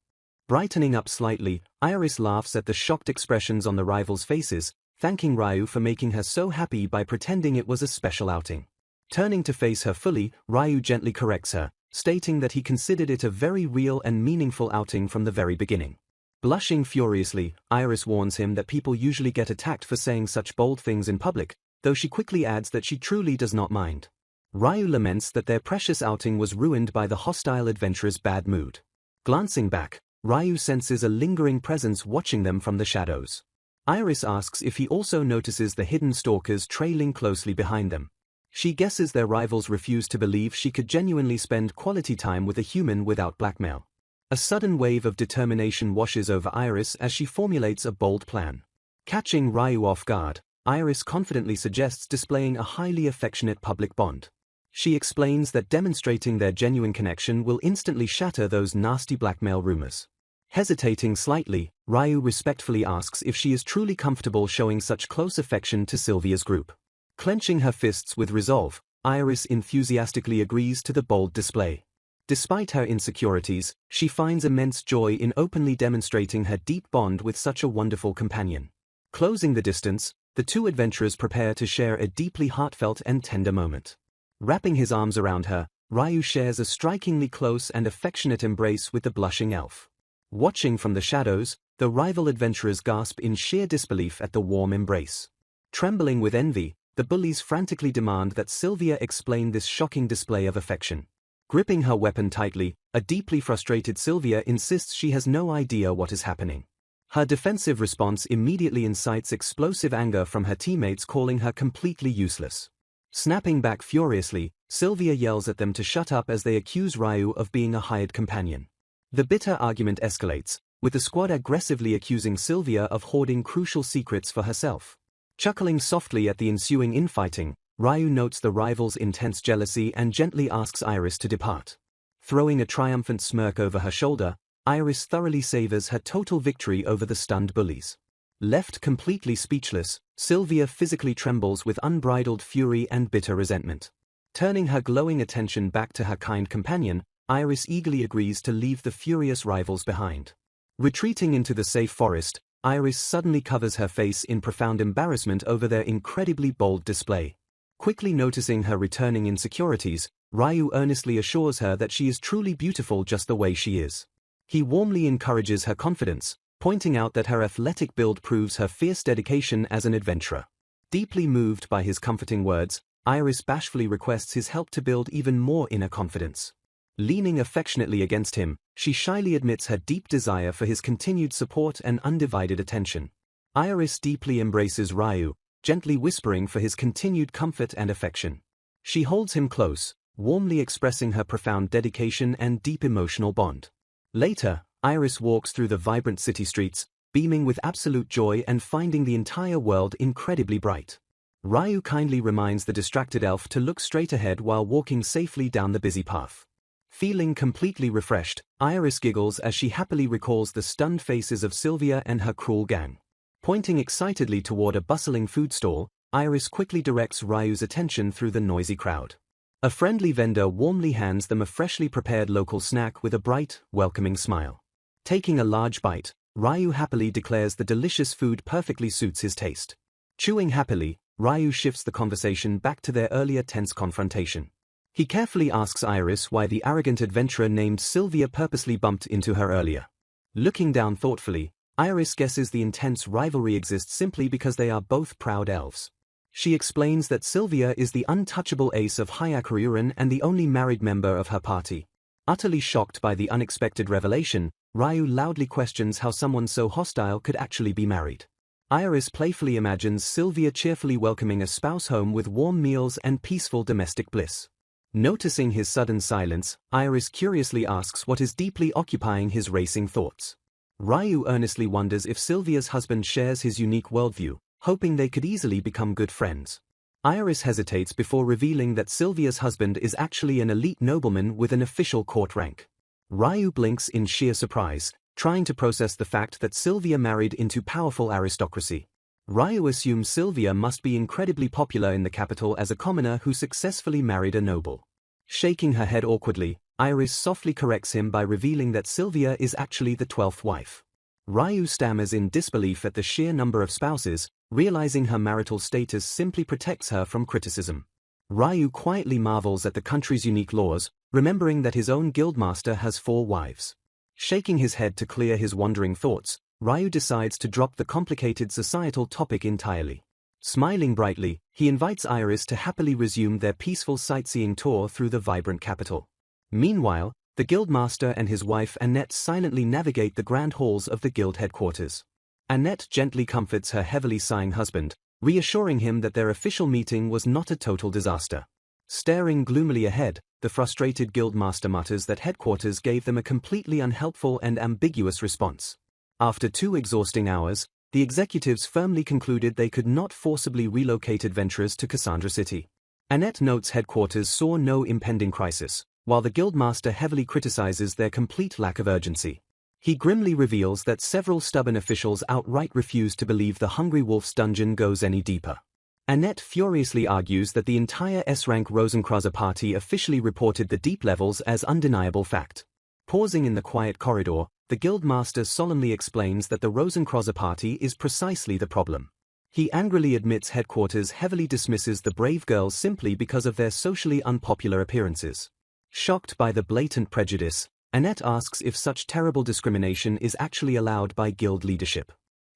Brightening up slightly, Iris laughs at the shocked expressions on the rivals' faces, thanking Ryu for making her so happy by pretending it was a special outing. Turning to face her fully, Ryu gently corrects her, stating that he considered it a very real and meaningful outing from the very beginning. Blushing furiously, Iris warns him that people usually get attacked for saying such bold things in public, though she quickly adds that she truly does not mind. Ryu laments that their precious outing was ruined by the hostile adventurer's bad mood. Glancing back, Ryu senses a lingering presence watching them from the shadows. Iris asks if he also notices the hidden stalkers trailing closely behind them. She guesses their rivals refuse to believe she could genuinely spend quality time with a human without blackmail. A sudden wave of determination washes over Iris as she formulates a bold plan. Catching Ryu off guard, Iris confidently suggests displaying a highly affectionate public bond. She explains that demonstrating their genuine connection will instantly shatter those nasty blackmail rumors. Hesitating slightly, Ryu respectfully asks if she is truly comfortable showing such close affection to Sylvia's group. Clenching her fists with resolve, Iris enthusiastically agrees to the bold display. Despite her insecurities, she finds immense joy in openly demonstrating her deep bond with such a wonderful companion. Closing the distance, the two adventurers prepare to share a deeply heartfelt and tender moment. Wrapping his arms around her, Ryu shares a strikingly close and affectionate embrace with the blushing elf. Watching from the shadows, the rival adventurers gasp in sheer disbelief at the warm embrace. Trembling with envy, the bullies frantically demand that Sylvia explain this shocking display of affection. Gripping her weapon tightly, a deeply frustrated Sylvia insists she has no idea what is happening. Her defensive response immediately incites explosive anger from her teammates, calling her completely useless. Snapping back furiously, Sylvia yells at them to shut up as they accuse Ryu of being a hired companion. The bitter argument escalates, with the squad aggressively accusing Sylvia of hoarding crucial secrets for herself. Chuckling softly at the ensuing infighting, Ryu notes the rivals' intense jealousy and gently asks Iris to depart. Throwing a triumphant smirk over her shoulder, Iris thoroughly savors her total victory over the stunned bullies. Left completely speechless, Sylvia physically trembles with unbridled fury and bitter resentment. Turning her glowing attention back to her kind companion, Iris eagerly agrees to leave the furious rivals behind. Retreating into the safe forest, Iris suddenly covers her face in profound embarrassment over their incredibly bold display. Quickly noticing her returning insecurities, Ryu earnestly assures her that she is truly beautiful just the way she is. He warmly encourages her confidence, pointing out that her athletic build proves her fierce dedication as an adventurer. Deeply moved by his comforting words, Iris bashfully requests his help to build even more inner confidence. Leaning affectionately against him, she shyly admits her deep desire for his continued support and undivided attention. Iris deeply embraces Ryu, gently whispering for his continued comfort and affection. She holds him close, warmly expressing her profound dedication and deep emotional bond. Later, Iris walks through the vibrant city streets, beaming with absolute joy and finding the entire world incredibly bright. Ryu kindly reminds the distracted elf to look straight ahead while walking safely down the busy path. Feeling completely refreshed, Iris giggles as she happily recalls the stunned faces of Sylvia and her cruel gang. Pointing excitedly toward a bustling food stall, Iris quickly directs Ryu's attention through the noisy crowd. A friendly vendor warmly hands them a freshly prepared local snack with a bright, welcoming smile. Taking a large bite, Ryu happily declares the delicious food perfectly suits his taste. Chewing happily, Ryu shifts the conversation back to their earlier tense confrontation. He carefully asks Iris why the arrogant adventurer named Sylvia purposely bumped into her earlier. Looking down thoughtfully, Iris guesses the intense rivalry exists simply because they are both proud elves. She explains that Sylvia is the untouchable ace of Hyakuryuran and the only married member of her party. Utterly shocked by the unexpected revelation, Ryu loudly questions how someone so hostile could actually be married. Iris playfully imagines Sylvia cheerfully welcoming a spouse home with warm meals and peaceful domestic bliss. Noticing his sudden silence, Iris curiously asks what is deeply occupying his racing thoughts. Ryu earnestly wonders if Sylvia's husband shares his unique worldview, hoping they could easily become good friends. Iris hesitates before revealing that Sylvia's husband is actually an elite nobleman with an official court rank. Ryu blinks in sheer surprise, trying to process the fact that Sylvia married into powerful aristocracy. Ryu assumes Sylvia must be incredibly popular in the capital as a commoner who successfully married a noble. Shaking her head awkwardly, Iris softly corrects him by revealing that Sylvia is actually the 12th wife. Ryu stammers in disbelief at the sheer number of spouses, realizing her marital status simply protects her from criticism. Ryu quietly marvels at the country's unique laws, remembering that his own guildmaster has 4 wives. Shaking his head to clear his wandering thoughts, Ryu decides to drop the complicated societal topic entirely. Smiling brightly, he invites Iris to happily resume their peaceful sightseeing tour through the vibrant capital. Meanwhile, the guildmaster and his wife Annette silently navigate the grand halls of the guild headquarters. Annette gently comforts her heavily sighing husband, reassuring him that their official meeting was not a total disaster. Staring gloomily ahead, the frustrated guildmaster mutters that headquarters gave them a completely unhelpful and ambiguous response. After 2 exhausting hours, the executives firmly concluded they could not forcibly relocate adventurers to Cassandra City. Annette notes headquarters saw no impending crisis, while the guildmaster heavily criticizes their complete lack of urgency. He grimly reveals that several stubborn officials outright refuse to believe the Hungry Wolf's dungeon goes any deeper. Annette furiously argues that the entire S-rank Rosenkreuz party officially reported the deep levels as undeniable fact. Pausing in the quiet corridor, the guildmaster solemnly explains that the Rosenkreuz party is precisely the problem. He angrily admits headquarters heavily dismisses the brave girls simply because of their socially unpopular appearances. Shocked by the blatant prejudice, Annette asks if such terrible discrimination is actually allowed by guild leadership.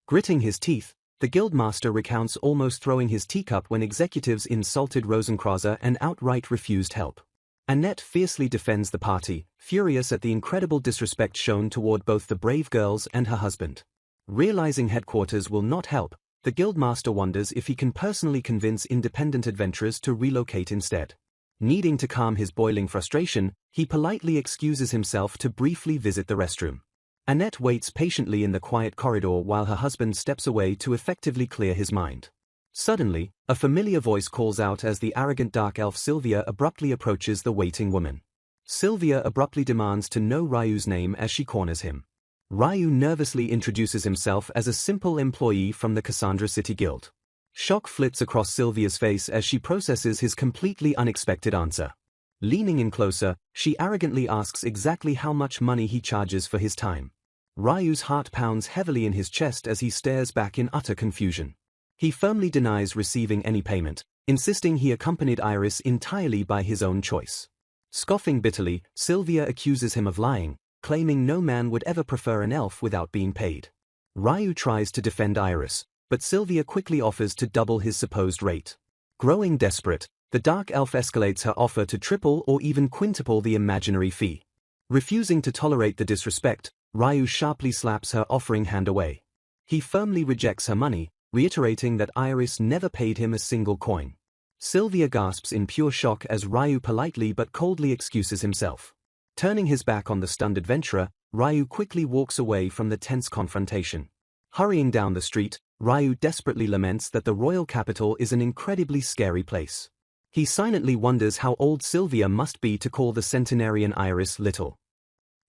Gritting his teeth, the guildmaster recounts almost throwing his teacup when executives insulted Rosenkreuz and outright refused help. Annette fiercely defends the party, furious at the incredible disrespect shown toward both the brave girls and her husband. Realizing headquarters will not help, the guildmaster wonders if he can personally convince independent adventurers to relocate instead. Needing to calm his boiling frustration, he politely excuses himself to briefly visit the restroom. Annette waits patiently in the quiet corridor while her husband steps away to effectively clear his mind. Suddenly, a familiar voice calls out as the arrogant dark elf Sylvia abruptly approaches the waiting woman. Sylvia abruptly demands to know Ryu's name as she corners him. Ryu nervously introduces himself as a simple employee from the Cassandra City Guild. Shock flits across Sylvia's face as she processes his completely unexpected answer. Leaning in closer, she arrogantly asks exactly how much money he charges for his time. Ryu's heart pounds heavily in his chest as he stares back in utter confusion. He firmly denies receiving any payment, insisting he accompanied Iris entirely by his own choice. Scoffing bitterly, Sylvia accuses him of lying, claiming no man would ever prefer an elf without being paid. Ryu tries to defend Iris, but Sylvia quickly offers to double his supposed rate. Growing desperate, the dark elf escalates her offer to triple or even quintuple the imaginary fee. Refusing to tolerate the disrespect, Ryu sharply slaps her offering hand away. He firmly rejects her money, reiterating that Iris never paid him a single coin. Sylvia gasps in pure shock as Ryu politely but coldly excuses himself. Turning his back on the stunned adventurer, Ryu quickly walks away from the tense confrontation. Hurrying down the street, Ryu desperately laments that the royal capital is an incredibly scary place. He silently wonders how old Sylvia must be to call the centenarian Iris little.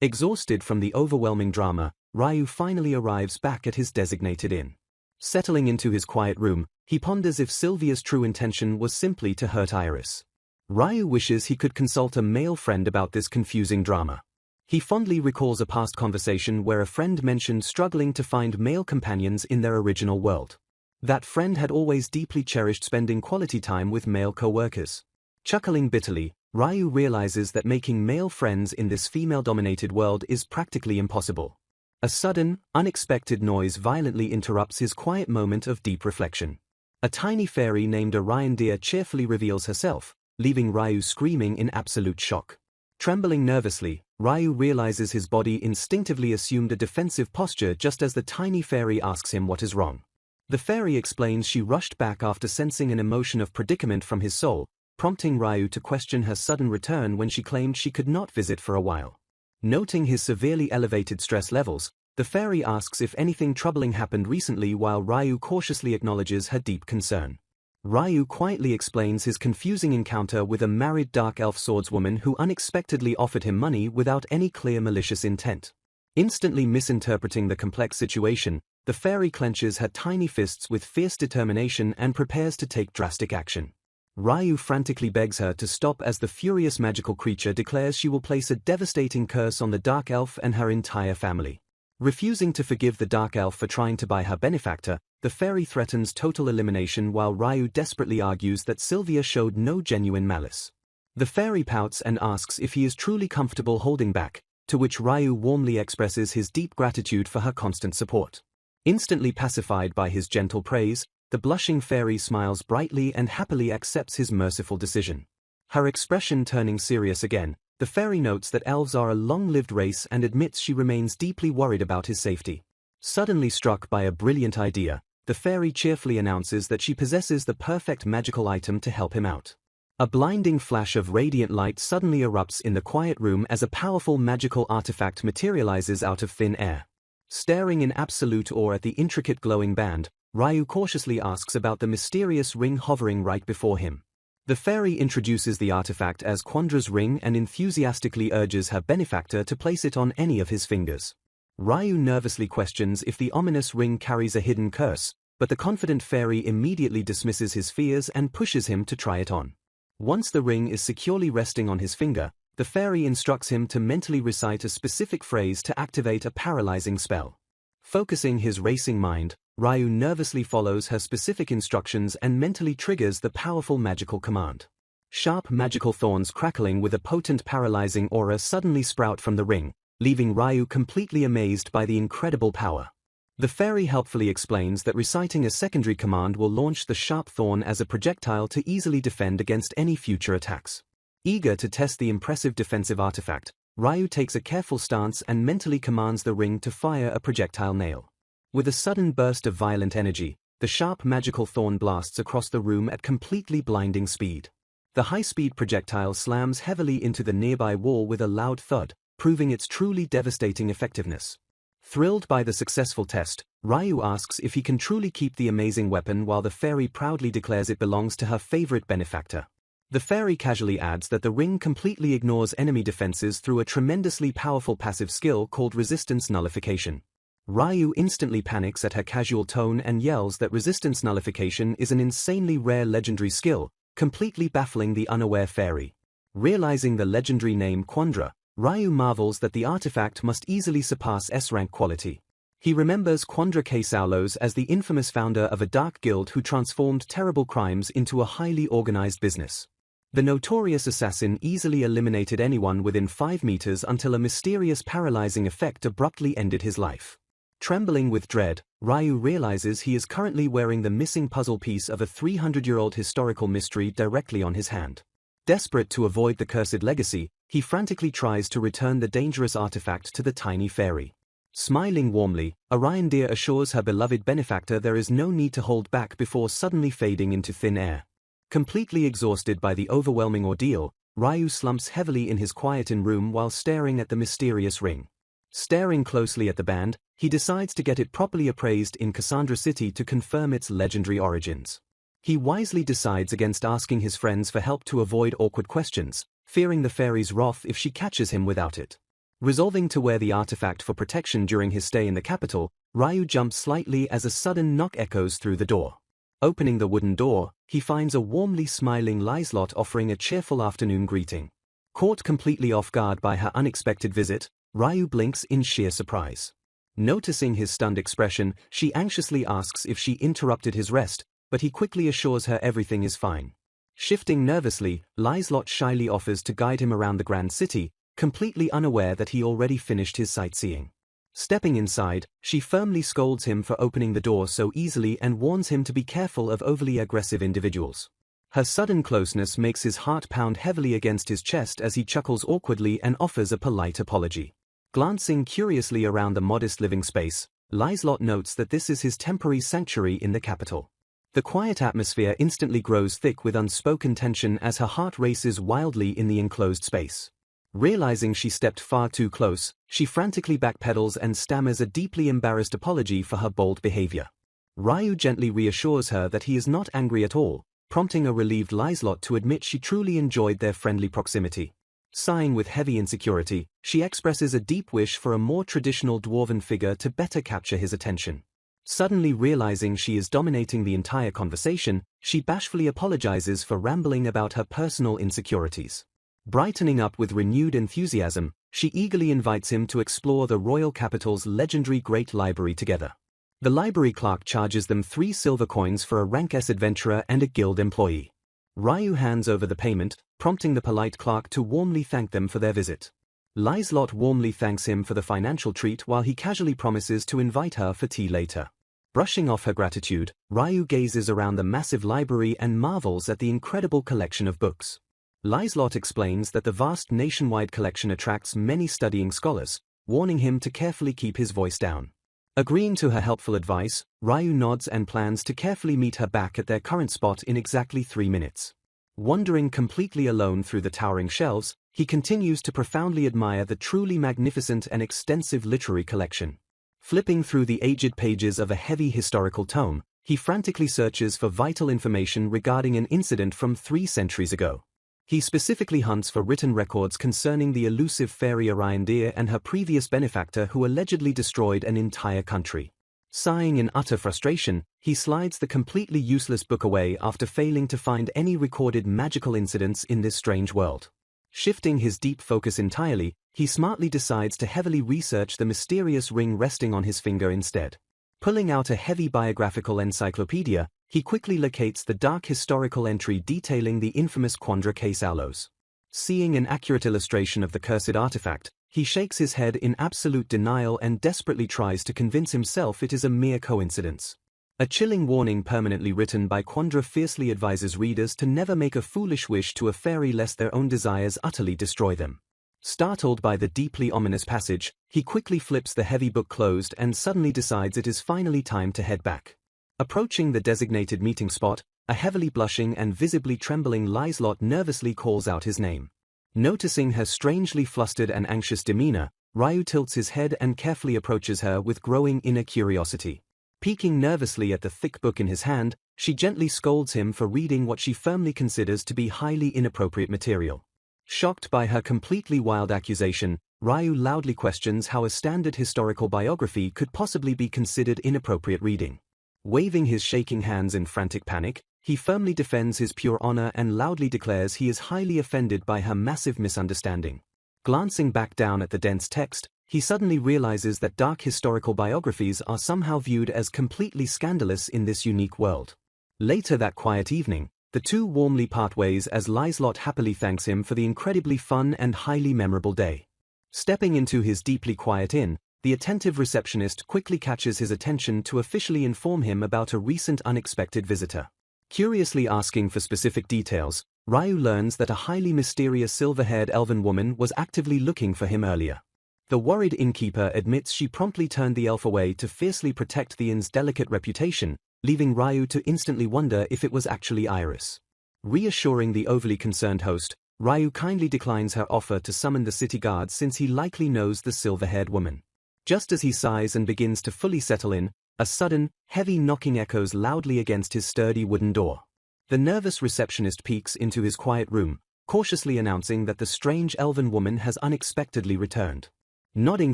Exhausted from the overwhelming drama, Ryu finally arrives back at his designated inn. Settling into his quiet room, he ponders if Sylvia's true intention was simply to hurt Iris. Ryu wishes he could consult a male friend about this confusing drama. He fondly recalls a past conversation where a friend mentioned struggling to find male companions in their original world. That friend had always deeply cherished spending quality time with male co-workers. Chuckling bitterly, Ryu realizes that making male friends in this female-dominated world is practically impossible. A sudden, unexpected noise violently interrupts his quiet moment of deep reflection. A tiny fairy named Yandere cheerfully reveals herself, leaving Ryu screaming in absolute shock. Trembling nervously, Ryu realizes his body instinctively assumed a defensive posture just as the tiny fairy asks him what is wrong. The fairy explains she rushed back after sensing an emotion of predicament from his soul, prompting Ryu to question her sudden return when she claimed she could not visit for a while. Noting his severely elevated stress levels, the fairy asks if anything troubling happened recently while Ryu cautiously acknowledges her deep concern. Ryu quietly explains his confusing encounter with a married dark elf swordswoman who unexpectedly offered him money without any clear malicious intent. Instantly misinterpreting the complex situation, the fairy clenches her tiny fists with fierce determination and prepares to take drastic action. Ryu frantically begs her to stop as the furious magical creature declares she will place a devastating curse on the dark elf and her entire family. Refusing to forgive the dark elf for trying to buy her benefactor, the fairy threatens total elimination while Ryu desperately argues that Sylvia showed no genuine malice. The fairy pouts and asks if he is truly comfortable holding back, to which Ryu warmly expresses his deep gratitude for her constant support. Instantly pacified by his gentle praise, the blushing fairy smiles brightly and happily accepts his merciful decision. Her expression turning serious again, the fairy notes that elves are a long-lived race and admits she remains deeply worried about his safety. Suddenly struck by a brilliant idea, the fairy cheerfully announces that she possesses the perfect magical item to help him out. A blinding flash of radiant light suddenly erupts in the quiet room as a powerful magical artifact materializes out of thin air. Staring in absolute awe at the intricate glowing band, Ryu cautiously asks about the mysterious ring hovering right before him. The fairy introduces the artifact as Quandra's ring and enthusiastically urges her benefactor to place it on any of his fingers. Ryu nervously questions if the ominous ring carries a hidden curse, but the confident fairy immediately dismisses his fears and pushes him to try it on. Once the ring is securely resting on his finger, the fairy instructs him to mentally recite a specific phrase to activate a paralyzing spell. Focusing his racing mind, Ryu nervously follows her specific instructions and mentally triggers the powerful magical command. Sharp magical thorns crackling with a potent paralyzing aura suddenly sprout from the ring, leaving Ryu completely amazed by the incredible power. The fairy helpfully explains that reciting a secondary command will launch the sharp thorn as a projectile to easily defend against any future attacks. Eager to test the impressive defensive artifact, Ryu takes a careful stance and mentally commands the ring to fire a projectile nail. With a sudden burst of violent energy, the sharp magical thorn blasts across the room at completely blinding speed. The high-speed projectile slams heavily into the nearby wall with a loud thud, proving its truly devastating effectiveness. Thrilled by the successful test, Ryu asks if he can truly keep the amazing weapon while the fairy proudly declares it belongs to her favorite benefactor. The fairy casually adds that the ring completely ignores enemy defenses through a tremendously powerful passive skill called resistance nullification. Ryu instantly panics at her casual tone and yells that resistance nullification is an insanely rare legendary skill, completely baffling the unaware fairy. Realizing the legendary name Quandra, Ryu marvels that the artifact must easily surpass S-rank quality. He remembers Quandra K. Saulos as the infamous founder of a dark guild who transformed terrible crimes into a highly organized business. The notorious assassin easily eliminated anyone within 5 meters until a mysterious paralyzing effect abruptly ended his life. Trembling with dread, Ryu realizes he is currently wearing the missing puzzle piece of a 300-year-old historical mystery directly on his hand. Desperate to avoid the cursed legacy, he frantically tries to return the dangerous artifact to the tiny fairy. Smiling warmly, Yandere assures her beloved benefactor there is no need to hold back before suddenly fading into thin air. Completely exhausted by the overwhelming ordeal, Ryu slumps heavily in his quiet room while staring at the mysterious ring. Staring closely at the band, He decides to get it properly appraised in Cassandra City to confirm its legendary origins. He wisely decides against asking his friends for help to avoid awkward questions, fearing the fairy's wrath if she catches him without it. Resolving to wear the artifact for protection during his stay in the capital, Ryu jumps slightly as a sudden knock echoes through the door. Opening the wooden door, he finds a warmly smiling Liselot offering a cheerful afternoon greeting. Caught completely off guard by her unexpected visit, Ryu blinks in sheer surprise. Noticing his stunned expression, she anxiously asks if she interrupted his rest, but he quickly assures her everything is fine. Shifting nervously, Liselot shyly offers to guide him around the grand city, completely unaware that he already finished his sightseeing. Stepping inside, she firmly scolds him for opening the door so easily and warns him to be careful of overly aggressive individuals. Her sudden closeness makes his heart pound heavily against his chest as he chuckles awkwardly and offers a polite apology. Glancing curiously around the modest living space, Liselot notes that this is his temporary sanctuary in the capital. The quiet atmosphere instantly grows thick with unspoken tension as her heart races wildly in the enclosed space. Realizing she stepped far too close, she frantically backpedals and stammers a deeply embarrassed apology for her bold behavior. Ryu gently reassures her that he is not angry at all, prompting a relieved Liselot to admit she truly enjoyed their friendly proximity. Sighing with heavy insecurity, she expresses a deep wish for a more traditional dwarven figure to better capture his attention. Suddenly realizing she is dominating the entire conversation, she bashfully apologizes for rambling about her personal insecurities. Brightening up with renewed enthusiasm, she eagerly invites him to explore the royal capital's legendary Great Library together. The library clerk charges them 3 silver coins for a rank S adventurer and a guild employee. Ryu hands over the payment, prompting the polite clerk to warmly thank them for their visit. Liselot warmly thanks him for the financial treat while he casually promises to invite her for tea later. Brushing off her gratitude, Ryu gazes around the massive library and marvels at the incredible collection of books. Liselot explains that the vast nationwide collection attracts many studying scholars, warning him to carefully keep his voice down. Agreeing to her helpful advice, Ryu nods and plans to carefully meet her back at their current spot in exactly 3 minutes. Wandering completely alone through the towering shelves, he continues to profoundly admire the truly magnificent and extensive literary collection. Flipping through the aged pages of a heavy historical tome, he frantically searches for vital information regarding an incident from 3 centuries ago. He specifically hunts for written records concerning the elusive fairy Yandere and her previous benefactor who allegedly destroyed an entire country. Sighing in utter frustration, he slides the completely useless book away after failing to find any recorded magical incidents in this strange world. Shifting his deep focus entirely, he smartly decides to heavily research the mysterious ring resting on his finger instead. Pulling out a heavy biographical encyclopedia, he quickly locates the dark historical entry detailing the infamous Quandra case Aulos. Seeing an accurate illustration of the cursed artifact, he shakes his head in absolute denial and desperately tries to convince himself it is a mere coincidence. A chilling warning permanently written by Quandra fiercely advises readers to never make a foolish wish to a fairy lest their own desires utterly destroy them. Startled by the deeply ominous passage, he quickly flips the heavy book closed and suddenly decides it is finally time to head back. Approaching the designated meeting spot, a heavily blushing and visibly trembling Liselot nervously calls out his name. Noticing her strangely flustered and anxious demeanor, Ryu tilts his head and carefully approaches her with growing inner curiosity. Peeking nervously at the thick book in his hand, she gently scolds him for reading what she firmly considers to be highly inappropriate material. Shocked by her completely wild accusation, Ryu loudly questions how a standard historical biography could possibly be considered inappropriate reading. Waving his shaking hands in frantic panic, he firmly defends his pure honor and loudly declares he is highly offended by her massive misunderstanding. Glancing back down at the dense text, he suddenly realizes that dark historical biographies are somehow viewed as completely scandalous in this unique world. Later that quiet evening, the two warmly part ways as Liselot happily thanks him for the incredibly fun and highly memorable day. Stepping into his deeply quiet inn, the attentive receptionist quickly catches his attention to officially inform him about a recent unexpected visitor. Curiously asking for specific details, Ryu learns that a highly mysterious silver-haired elven woman was actively looking for him earlier. The worried innkeeper admits she promptly turned the elf away to fiercely protect the inn's delicate reputation, leaving Ryu to instantly wonder if it was actually Iris. Reassuring the overly concerned host, Ryu kindly declines her offer to summon the city guard since he likely knows the silver-haired woman. Just as he sighs and begins to fully settle in, a sudden, heavy knocking echoes loudly against his sturdy wooden door. The nervous receptionist peeks into his quiet room, cautiously announcing that the strange elven woman has unexpectedly returned. Nodding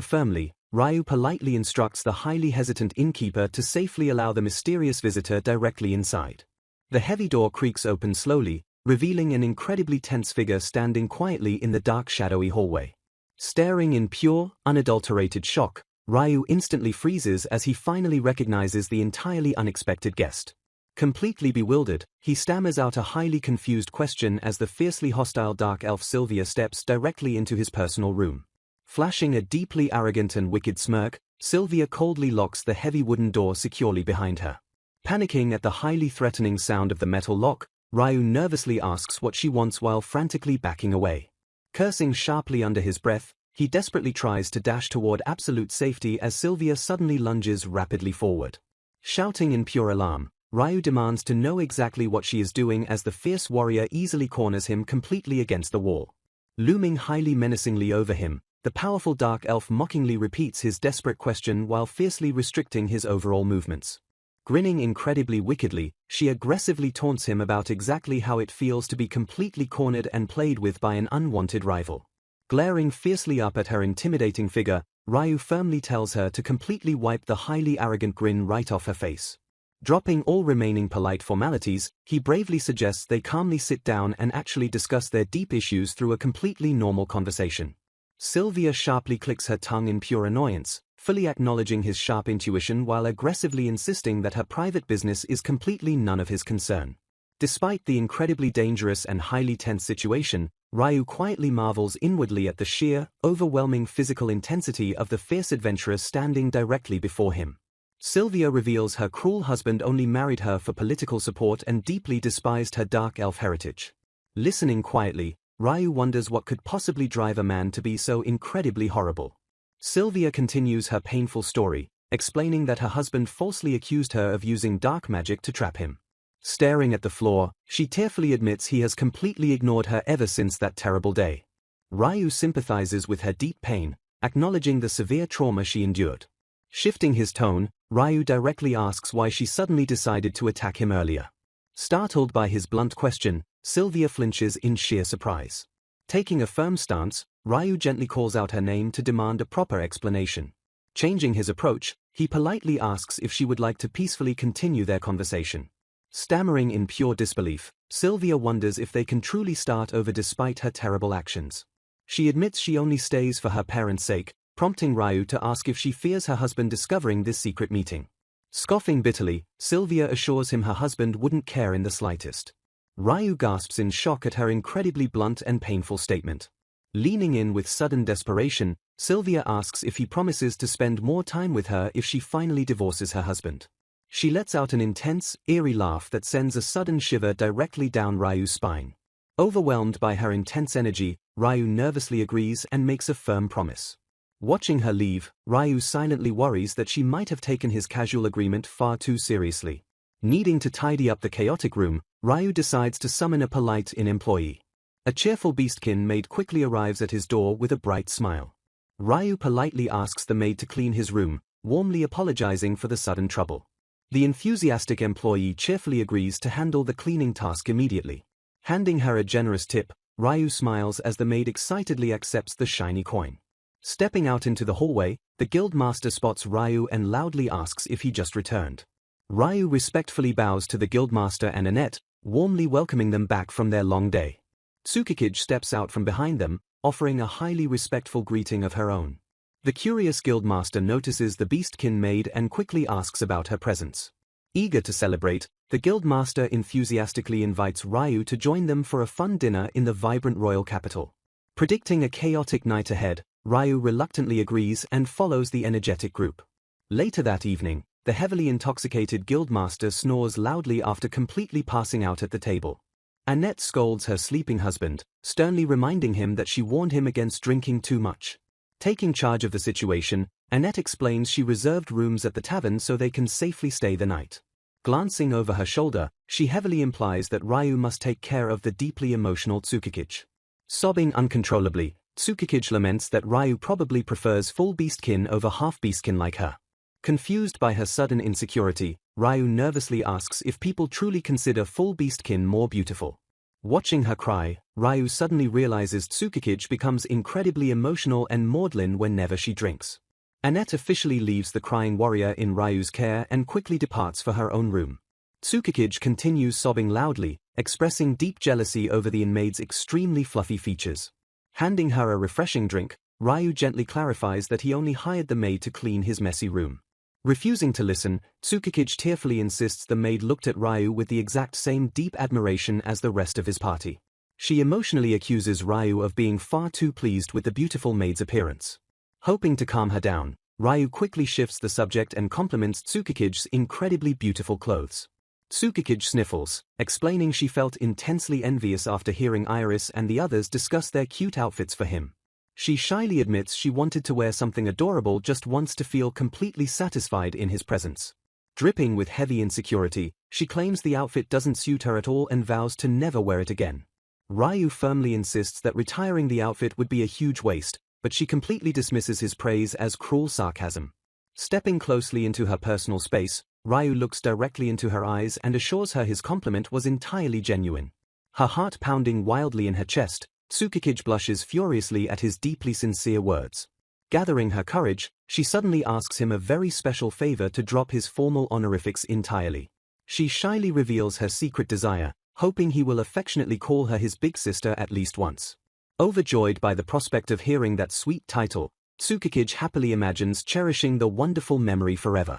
firmly, Ryu politely instructs the highly hesitant innkeeper to safely allow the mysterious visitor directly inside. The heavy door creaks open slowly, revealing an incredibly tense figure standing quietly in the dark shadowy hallway. Staring in pure, unadulterated shock, Ryu instantly freezes as he finally recognizes the entirely unexpected guest. Completely bewildered, he stammers out a highly confused question as the fiercely hostile dark elf Sylvia steps directly into his personal room. Flashing a deeply arrogant and wicked smirk, Sylvia coldly locks the heavy wooden door securely behind her. Panicking at the highly threatening sound of the metal lock, Ryu nervously asks what she wants while frantically backing away. Cursing sharply under his breath, he desperately tries to dash toward absolute safety as Sylvia suddenly lunges rapidly forward. Shouting in pure alarm, Ryu demands to know exactly what she is doing as the fierce warrior easily corners him completely against the wall. Looming highly menacingly over him, the powerful dark elf mockingly repeats his desperate question while fiercely restricting his overall movements. Grinning incredibly wickedly, she aggressively taunts him about exactly how it feels to be completely cornered and played with by an unwanted rival. Glaring fiercely up at her intimidating figure, Ryu firmly tells her to completely wipe the highly arrogant grin right off her face. Dropping all remaining polite formalities, he bravely suggests they calmly sit down and actually discuss their deep issues through a completely normal conversation. Sylvia sharply clicks her tongue in pure annoyance, fully acknowledging his sharp intuition while aggressively insisting that her private business is completely none of his concern. Despite the incredibly dangerous and highly tense situation, Ryu quietly marvels inwardly at the sheer, overwhelming physical intensity of the fierce adventurer standing directly before him. Sylvia reveals her cruel husband only married her for political support and deeply despised her dark elf heritage. Listening quietly, Ryu wonders what could possibly drive a man to be so incredibly horrible. Sylvia continues her painful story, explaining that her husband falsely accused her of using dark magic to trap him. Staring at the floor, she tearfully admits he has completely ignored her ever since that terrible day. Ryu sympathizes with her deep pain, acknowledging the severe trauma she endured. Shifting his tone, Ryu directly asks why she suddenly decided to attack him earlier. Startled by his blunt question, Sylvia flinches in sheer surprise. Taking a firm stance, Ryu gently calls out her name to demand a proper explanation. Changing his approach, he politely asks if she would like to peacefully continue their conversation. Stammering in pure disbelief, Sylvia wonders if they can truly start over despite her terrible actions. She admits she only stays for her parents' sake, prompting Ryu to ask if she fears her husband discovering this secret meeting. Scoffing bitterly, Sylvia assures him her husband wouldn't care in the slightest. Ryu gasps in shock at her incredibly blunt and painful statement. Leaning in with sudden desperation, Sylvia asks if he promises to spend more time with her if she finally divorces her husband. She lets out an intense, eerie laugh that sends a sudden shiver directly down Ryu's spine. Overwhelmed by her intense energy, Ryu nervously agrees and makes a firm promise. Watching her leave, Ryu silently worries that she might have taken his casual agreement far too seriously. Needing to tidy up the chaotic room, Ryu decides to summon a polite employee. A cheerful beastkin maid quickly arrives at his door with a bright smile. Ryu politely asks the maid to clean his room, warmly apologizing for the sudden trouble. The enthusiastic employee cheerfully agrees to handle the cleaning task immediately. Handing her a generous tip, Ryu smiles as the maid excitedly accepts the shiny coin. Stepping out into the hallway, the guildmaster spots Ryu and loudly asks if he just returned. Ryu respectfully bows to the guildmaster and Annette, warmly welcoming them back from their long day. Tsukikage steps out from behind them, offering a highly respectful greeting of her own. The curious guildmaster notices the beastkin maid and quickly asks about her presence. Eager to celebrate, the guildmaster enthusiastically invites Ryu to join them for a fun dinner in the vibrant royal capital. Predicting a chaotic night ahead, Ryu reluctantly agrees and follows the energetic group. Later that evening, the heavily intoxicated guildmaster snores loudly after completely passing out at the table. Annette scolds her sleeping husband, sternly reminding him that she warned him against drinking too much. Taking charge of the situation, Annette explains she reserved rooms at the tavern so they can safely stay the night. Glancing over her shoulder, she heavily implies that Ryu must take care of the deeply emotional Tsukikage. Sobbing uncontrollably, Tsukikage laments that Ryu probably prefers full beastkin over half beastkin like her. Confused by her sudden insecurity, Ryu nervously asks if people truly consider full beastkin more beautiful. Watching her cry, Ryu suddenly realizes Tsukikage becomes incredibly emotional and maudlin whenever she drinks. Annette officially leaves the crying warrior in Ryu's care and quickly departs for her own room. Tsukikage continues sobbing loudly, expressing deep jealousy over the inmate's extremely fluffy features. Handing her a refreshing drink, Ryu gently clarifies that he only hired the maid to clean his messy room. Refusing to listen, Tsukikage tearfully insists the maid looked at Ryu with the exact same deep admiration as the rest of his party. She emotionally accuses Ryu of being far too pleased with the beautiful maid's appearance. Hoping to calm her down, Ryu quickly shifts the subject and compliments Tsukikage's incredibly beautiful clothes. Tsukikage sniffles, explaining she felt intensely envious after hearing Iris and the others discuss their cute outfits for him. She shyly admits she wanted to wear something adorable just once to feel completely satisfied in his presence. Dripping with heavy insecurity, she claims the outfit doesn't suit her at all and vows to never wear it again. Ryu firmly insists that retiring the outfit would be a huge waste, but she completely dismisses his praise as cruel sarcasm. Stepping closely into her personal space, Ryu looks directly into her eyes and assures her his compliment was entirely genuine. Her heart pounding wildly in her chest, Tsukikage blushes furiously at his deeply sincere words. Gathering her courage, she suddenly asks him a very special favor to drop his formal honorifics entirely. She shyly reveals her secret desire, hoping he will affectionately call her his big sister at least once. Overjoyed by the prospect of hearing that sweet title, Tsukikage happily imagines cherishing the wonderful memory forever.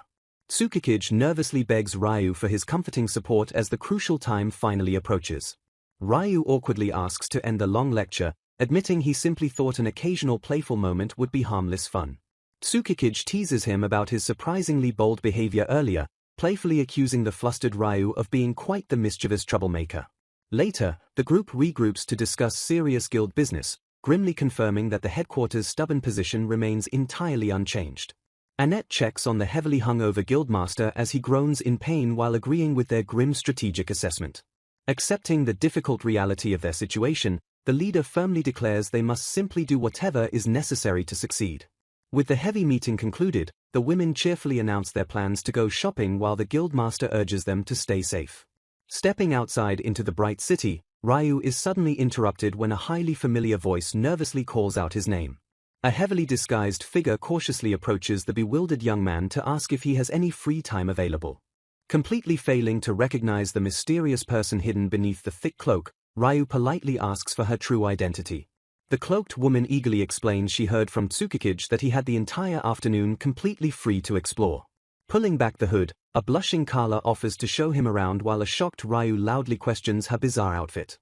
Tsukikage nervously begs Ryu for his comforting support as the crucial time finally approaches. Ryu awkwardly asks to end the long lecture, admitting he simply thought an occasional playful moment would be harmless fun. Tsukikage teases him about his surprisingly bold behavior earlier, playfully accusing the flustered Ryu of being quite the mischievous troublemaker. Later, the group regroups to discuss serious guild business, grimly confirming that the headquarters' stubborn position remains entirely unchanged. Annette checks on the heavily hungover guildmaster as he groans in pain while agreeing with their grim strategic assessment. Accepting the difficult reality of their situation, the leader firmly declares they must simply do whatever is necessary to succeed. With the heavy meeting concluded, the women cheerfully announce their plans to go shopping while the guildmaster urges them to stay safe. Stepping outside into the bright city, Ryu is suddenly interrupted when a highly familiar voice nervously calls out his name. A heavily disguised figure cautiously approaches the bewildered young man to ask if he has any free time available. Completely failing to recognize the mysterious person hidden beneath the thick cloak, Ryu politely asks for her true identity. The cloaked woman eagerly explains she heard from Tsukikage that he had the entire afternoon completely free to explore. Pulling back the hood, a blushing Carla offers to show him around while a shocked Ryu loudly questions her bizarre outfit.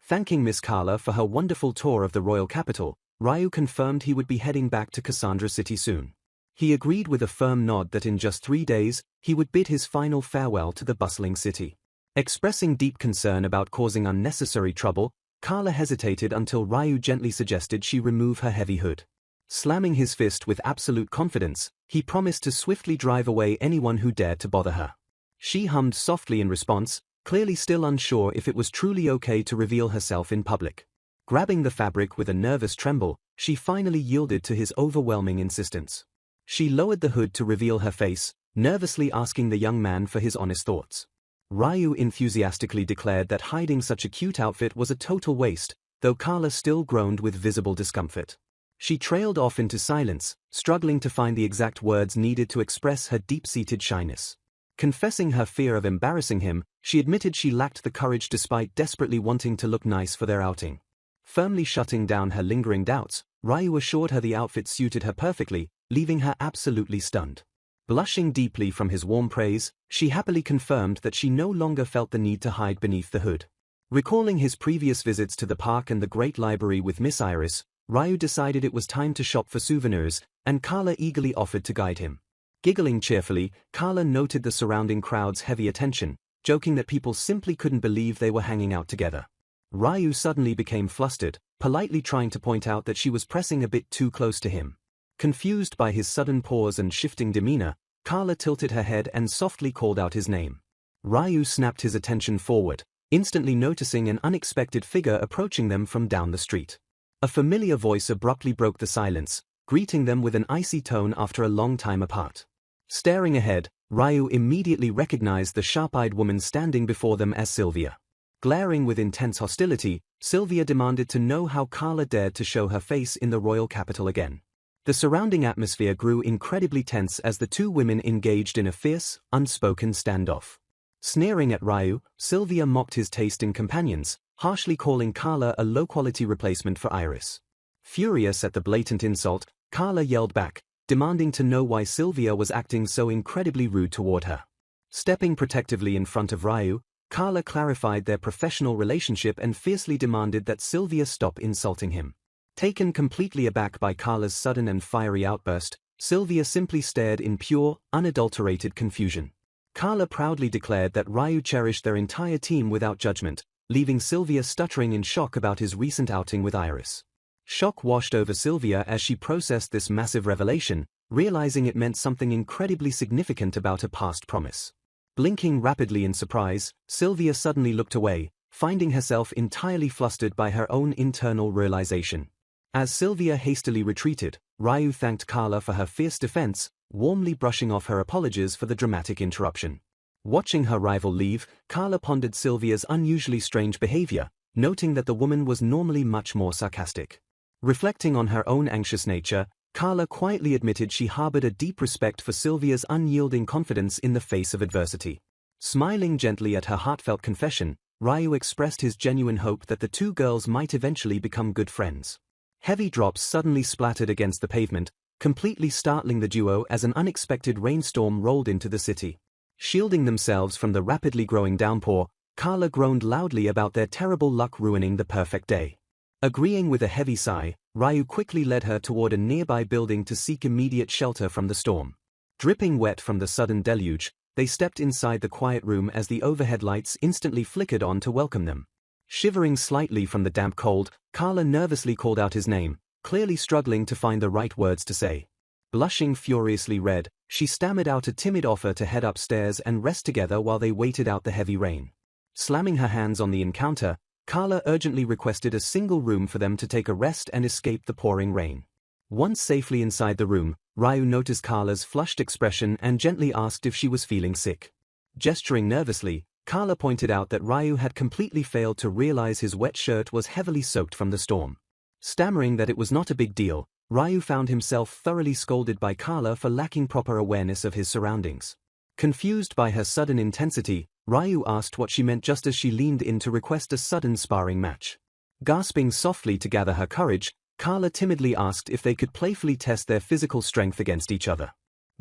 Thanking Miss Carla for her wonderful tour of the royal capital, Ryu confirmed he would be heading back to Cassandra City soon. He agreed with a firm nod that in just 3 days, he would bid his final farewell to the bustling city. Expressing deep concern about causing unnecessary trouble, Carla hesitated until Ryu gently suggested she remove her heavy hood. Slamming his fist with absolute confidence, he promised to swiftly drive away anyone who dared to bother her. She hummed softly in response, clearly still unsure if it was truly okay to reveal herself in public. Grabbing the fabric with a nervous tremble, she finally yielded to his overwhelming insistence. She lowered the hood to reveal her face, nervously asking the young man for his honest thoughts. Ryu enthusiastically declared that hiding such a cute outfit was a total waste, though Carla still groaned with visible discomfort. She trailed off into silence, struggling to find the exact words needed to express her deep-seated shyness. Confessing her fear of embarrassing him, she admitted she lacked the courage despite desperately wanting to look nice for their outing. Firmly shutting down her lingering doubts, Ryu assured her the outfit suited her perfectly, leaving her absolutely stunned. Blushing deeply from his warm praise, she happily confirmed that she no longer felt the need to hide beneath the hood. Recalling his previous visits to the park and the Great Library with Miss Iris, Ryu decided it was time to shop for souvenirs, and Carla eagerly offered to guide him. Giggling cheerfully, Carla noted the surrounding crowd's heavy attention, joking that people simply couldn't believe they were hanging out together. Ryu suddenly became flustered, politely trying to point out that she was pressing a bit too close to him. Confused by his sudden pause and shifting demeanor, Carla tilted her head and softly called out his name. Ryu snapped his attention forward, instantly noticing an unexpected figure approaching them from down the street. A familiar voice abruptly broke the silence, greeting them with an icy tone after a long time apart. Staring ahead, Ryu immediately recognized the sharp-eyed woman standing before them as Sylvia. Glaring with intense hostility, Sylvia demanded to know how Carla dared to show her face in the royal capital again. The surrounding atmosphere grew incredibly tense as the two women engaged in a fierce, unspoken standoff. Sneering at Ryu, Sylvia mocked his taste in companions, harshly calling Carla a low-quality replacement for Iris. Furious at the blatant insult, Carla yelled back, demanding to know why Sylvia was acting so incredibly rude toward her. Stepping protectively in front of Ryu, Carla clarified their professional relationship and fiercely demanded that Sylvia stop insulting him. Taken completely aback by Carla's sudden and fiery outburst, Sylvia simply stared in pure, unadulterated confusion. Carla proudly declared that Ryu cherished their entire team without judgment, leaving Sylvia stuttering in shock about his recent outing with Iris. Shock washed over Sylvia as she processed this massive revelation, realizing it meant something incredibly significant about a past promise. Blinking rapidly in surprise, Sylvia suddenly looked away, finding herself entirely flustered by her own internal realization. As Sylvia hastily retreated, Ryu thanked Carla for her fierce defense, warmly brushing off her apologies for the dramatic interruption. Watching her rival leave, Carla pondered Sylvia's unusually strange behavior, noting that the woman was normally much more sarcastic. Reflecting on her own anxious nature, Carla quietly admitted she harbored a deep respect for Sylvia's unyielding confidence in the face of adversity. Smiling gently at her heartfelt confession, Ryu expressed his genuine hope that the two girls might eventually become good friends. Heavy drops suddenly splattered against the pavement, completely startling the duo as an unexpected rainstorm rolled into the city. Shielding themselves from the rapidly growing downpour, Carla groaned loudly about their terrible luck ruining the perfect day. Agreeing with a heavy sigh, Ryu quickly led her toward a nearby building to seek immediate shelter from the storm. Dripping wet from the sudden deluge, they stepped inside the quiet room as the overhead lights instantly flickered on to welcome them. Shivering slightly from the damp cold, Carla nervously called out his name, clearly struggling to find the right words to say. Blushing furiously red, she stammered out a timid offer to head upstairs and rest together while they waited out the heavy rain. Slamming her hands on the encounter, Carla urgently requested a single room for them to take a rest and escape the pouring rain. Once safely inside the room, Ryu noticed Carla's flushed expression and gently asked if she was feeling sick. Gesturing nervously, Carla pointed out that Ryu had completely failed to realize his wet shirt was heavily soaked from the storm. Stammering that it was not a big deal, Ryu found himself thoroughly scolded by Carla for lacking proper awareness of his surroundings. Confused by her sudden intensity, Ryu asked what she meant just as she leaned in to request a sudden sparring match. Gasping softly to gather her courage, Carla timidly asked if they could playfully test their physical strength against each other.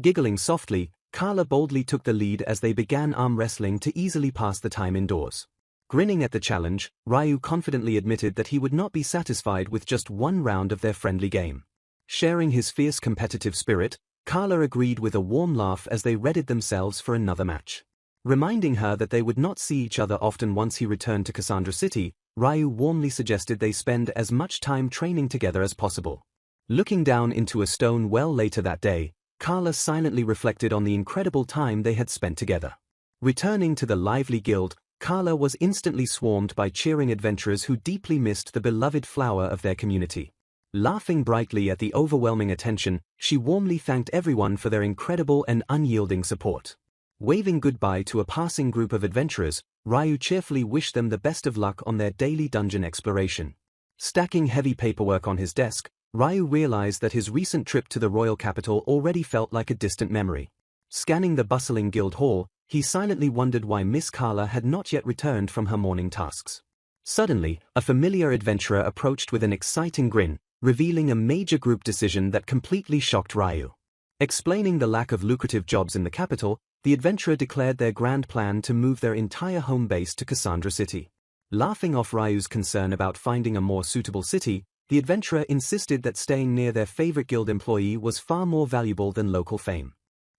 Giggling softly, Carla boldly took the lead as they began arm wrestling to easily pass the time indoors. Grinning at the challenge, Ryu confidently admitted that he would not be satisfied with just one round of their friendly game. Sharing his fierce competitive spirit, Carla agreed with a warm laugh as they readied themselves for another match. Reminding her that they would not see each other often once he returned to Cassandra City, Ryu warmly suggested they spend as much time training together as possible. Looking down into a stone well later that day, Carla silently reflected on the incredible time they had spent together. Returning to the lively guild, Carla was instantly swarmed by cheering adventurers who deeply missed the beloved flower of their community. Laughing brightly at the overwhelming attention, she warmly thanked everyone for their incredible and unyielding support. Waving goodbye to a passing group of adventurers, Ryu cheerfully wished them the best of luck on their daily dungeon exploration. Stacking heavy paperwork on his desk, Ryu realized that his recent trip to the royal capital already felt like a distant memory. Scanning the bustling guild hall, he silently wondered why Miss Carla had not yet returned from her morning tasks. Suddenly, a familiar adventurer approached with an exciting grin, revealing a major group decision that completely shocked Ryu. Explaining the lack of lucrative jobs in the capital, the adventurer declared their grand plan to move their entire home base to Cassandra City. Laughing off Ryu's concern about finding a more suitable city, the adventurer insisted that staying near their favorite guild employee was far more valuable than local fame.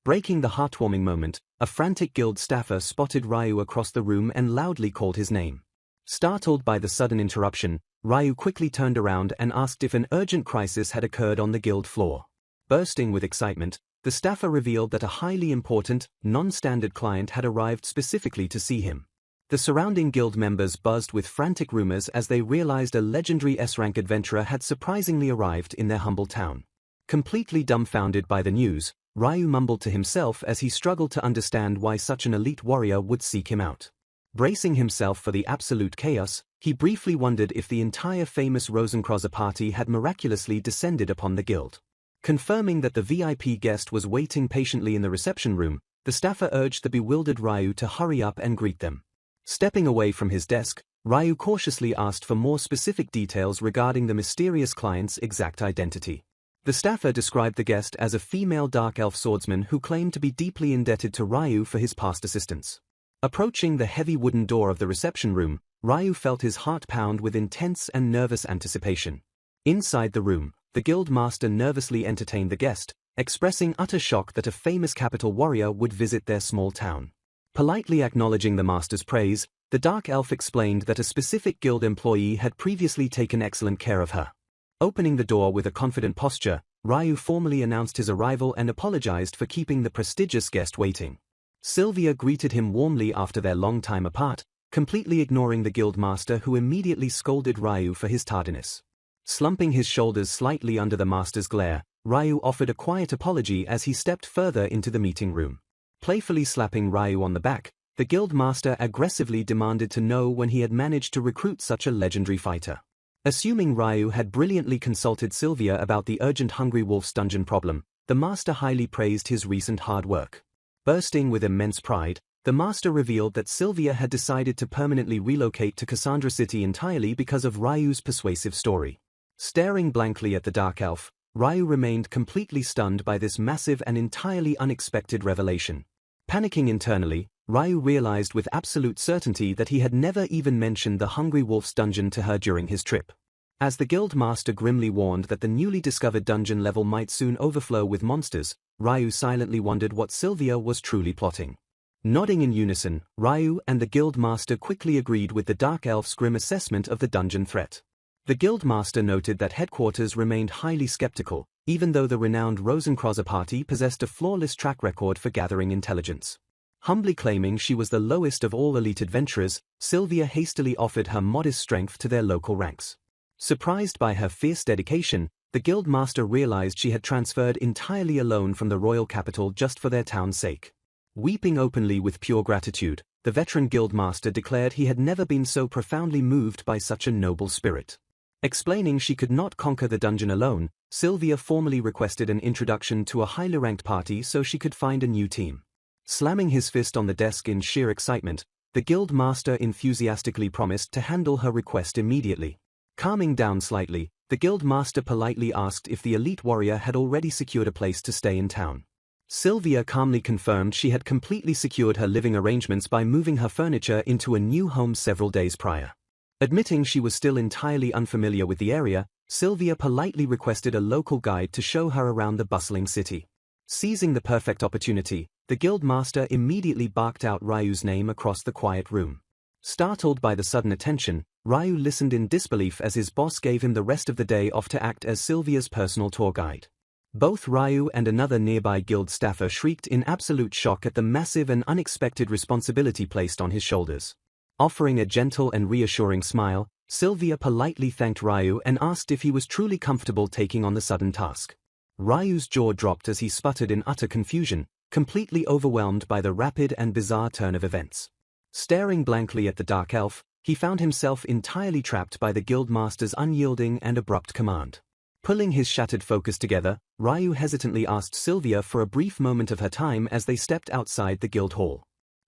Breaking the heartwarming moment, a frantic guild staffer spotted Ryu across the room and loudly called his name. Startled by the sudden interruption, Ryu quickly turned around and asked if an urgent crisis had occurred on the guild floor. Bursting with excitement, the staffer revealed that a highly important, non-standard client had arrived specifically to see him. The The surrounding guild members buzzed with frantic rumors as they realized a legendary S-rank adventurer had surprisingly arrived in their humble town. Completely dumbfounded by the news, Ryu mumbled to himself as he struggled to understand why such an elite warrior would seek him out. Bracing himself for the absolute chaos, he briefly wondered if the entire famous Rosenkreuz party had miraculously descended upon the guild. Confirming that the VIP guest was waiting patiently in the reception room, the staffer urged the bewildered Ryu to hurry up and greet them. Stepping away from his desk, Ryu cautiously asked for more specific details regarding the mysterious client's exact identity. The staffer described the guest as a female dark elf swordsman who claimed to be deeply indebted to Ryu for his past assistance. Approaching the heavy wooden door of the reception room, Ryu felt his heart pound with intense and nervous anticipation. Inside the room, the guild master nervously entertained the guest, expressing utter shock that a famous capital warrior would visit their small town. Politely acknowledging the master's praise, the dark elf explained that a specific guild employee had previously taken excellent care of her. Opening the door with a confident posture, Ryu formally announced his arrival and apologized for keeping the prestigious guest waiting. Sylvia greeted him warmly after their long time apart, completely ignoring the guild master who immediately scolded Ryu for his tardiness. Slumping his shoulders slightly under the master's glare, Ryu offered a quiet apology as he stepped further into the meeting room. Playfully slapping Ryu on the back, the guild master aggressively demanded to know when he had managed to recruit such a legendary fighter. Assuming Ryu had brilliantly consulted Sylvia about the urgent Hungry Wolf's dungeon problem, the master highly praised his recent hard work. Bursting with immense pride, the master revealed that Sylvia had decided to permanently relocate to Cassandra City entirely because of Ryu's persuasive story. Staring blankly at the dark elf, Ryu remained completely stunned by this massive and entirely unexpected revelation. Panicking internally, Ryu realized with absolute certainty that he had never even mentioned the Hungry Wolf's dungeon to her during his trip. As the guild master grimly warned that the newly discovered dungeon level might soon overflow with monsters, Ryu silently wondered what Sylvia was truly plotting. Nodding in unison, Ryu and the guild master quickly agreed with the dark elf's grim assessment of the dungeon threat. The guild master noted that headquarters remained highly skeptical, even though the renowned Rosenkreuz party possessed a flawless track record for gathering intelligence. Humbly claiming she was the lowest of all elite adventurers, Sylvia hastily offered her modest strength to their local ranks. Surprised by her fierce dedication, the guild master realized she had transferred entirely alone from the royal capital just for their town's sake. Weeping openly with pure gratitude, the veteran guild master declared he had never been so profoundly moved by such a noble spirit. Explaining she could not conquer the dungeon alone, Sylvia formally requested an introduction to a highly ranked party so she could find a new team. Slamming his fist on the desk in sheer excitement, the guild master enthusiastically promised to handle her request immediately. Calming down slightly, the guild master politely asked if the elite warrior had already secured a place to stay in town. Sylvia calmly confirmed she had completely secured her living arrangements by moving her furniture into a new home several days prior. Admitting she was still entirely unfamiliar with the area, Sylvia politely requested a local guide to show her around the bustling city. Seizing the perfect opportunity, the guild master immediately barked out Ryu's name across the quiet room. Startled by the sudden attention, Ryu listened in disbelief as his boss gave him the rest of the day off to act as Sylvia's personal tour guide. Both Ryu and another nearby guild staffer shrieked in absolute shock at the massive and unexpected responsibility placed on his shoulders. Offering a gentle and reassuring smile, Sylvia politely thanked Ryu and asked if he was truly comfortable taking on the sudden task. Ryu's jaw dropped as he sputtered in utter confusion, completely overwhelmed by the rapid and bizarre turn of events. Staring blankly at the dark elf, he found himself entirely trapped by the guild master's unyielding and abrupt command. Pulling his shattered focus together, Ryu hesitantly asked Sylvia for a brief moment of her time as they stepped outside the guild hall.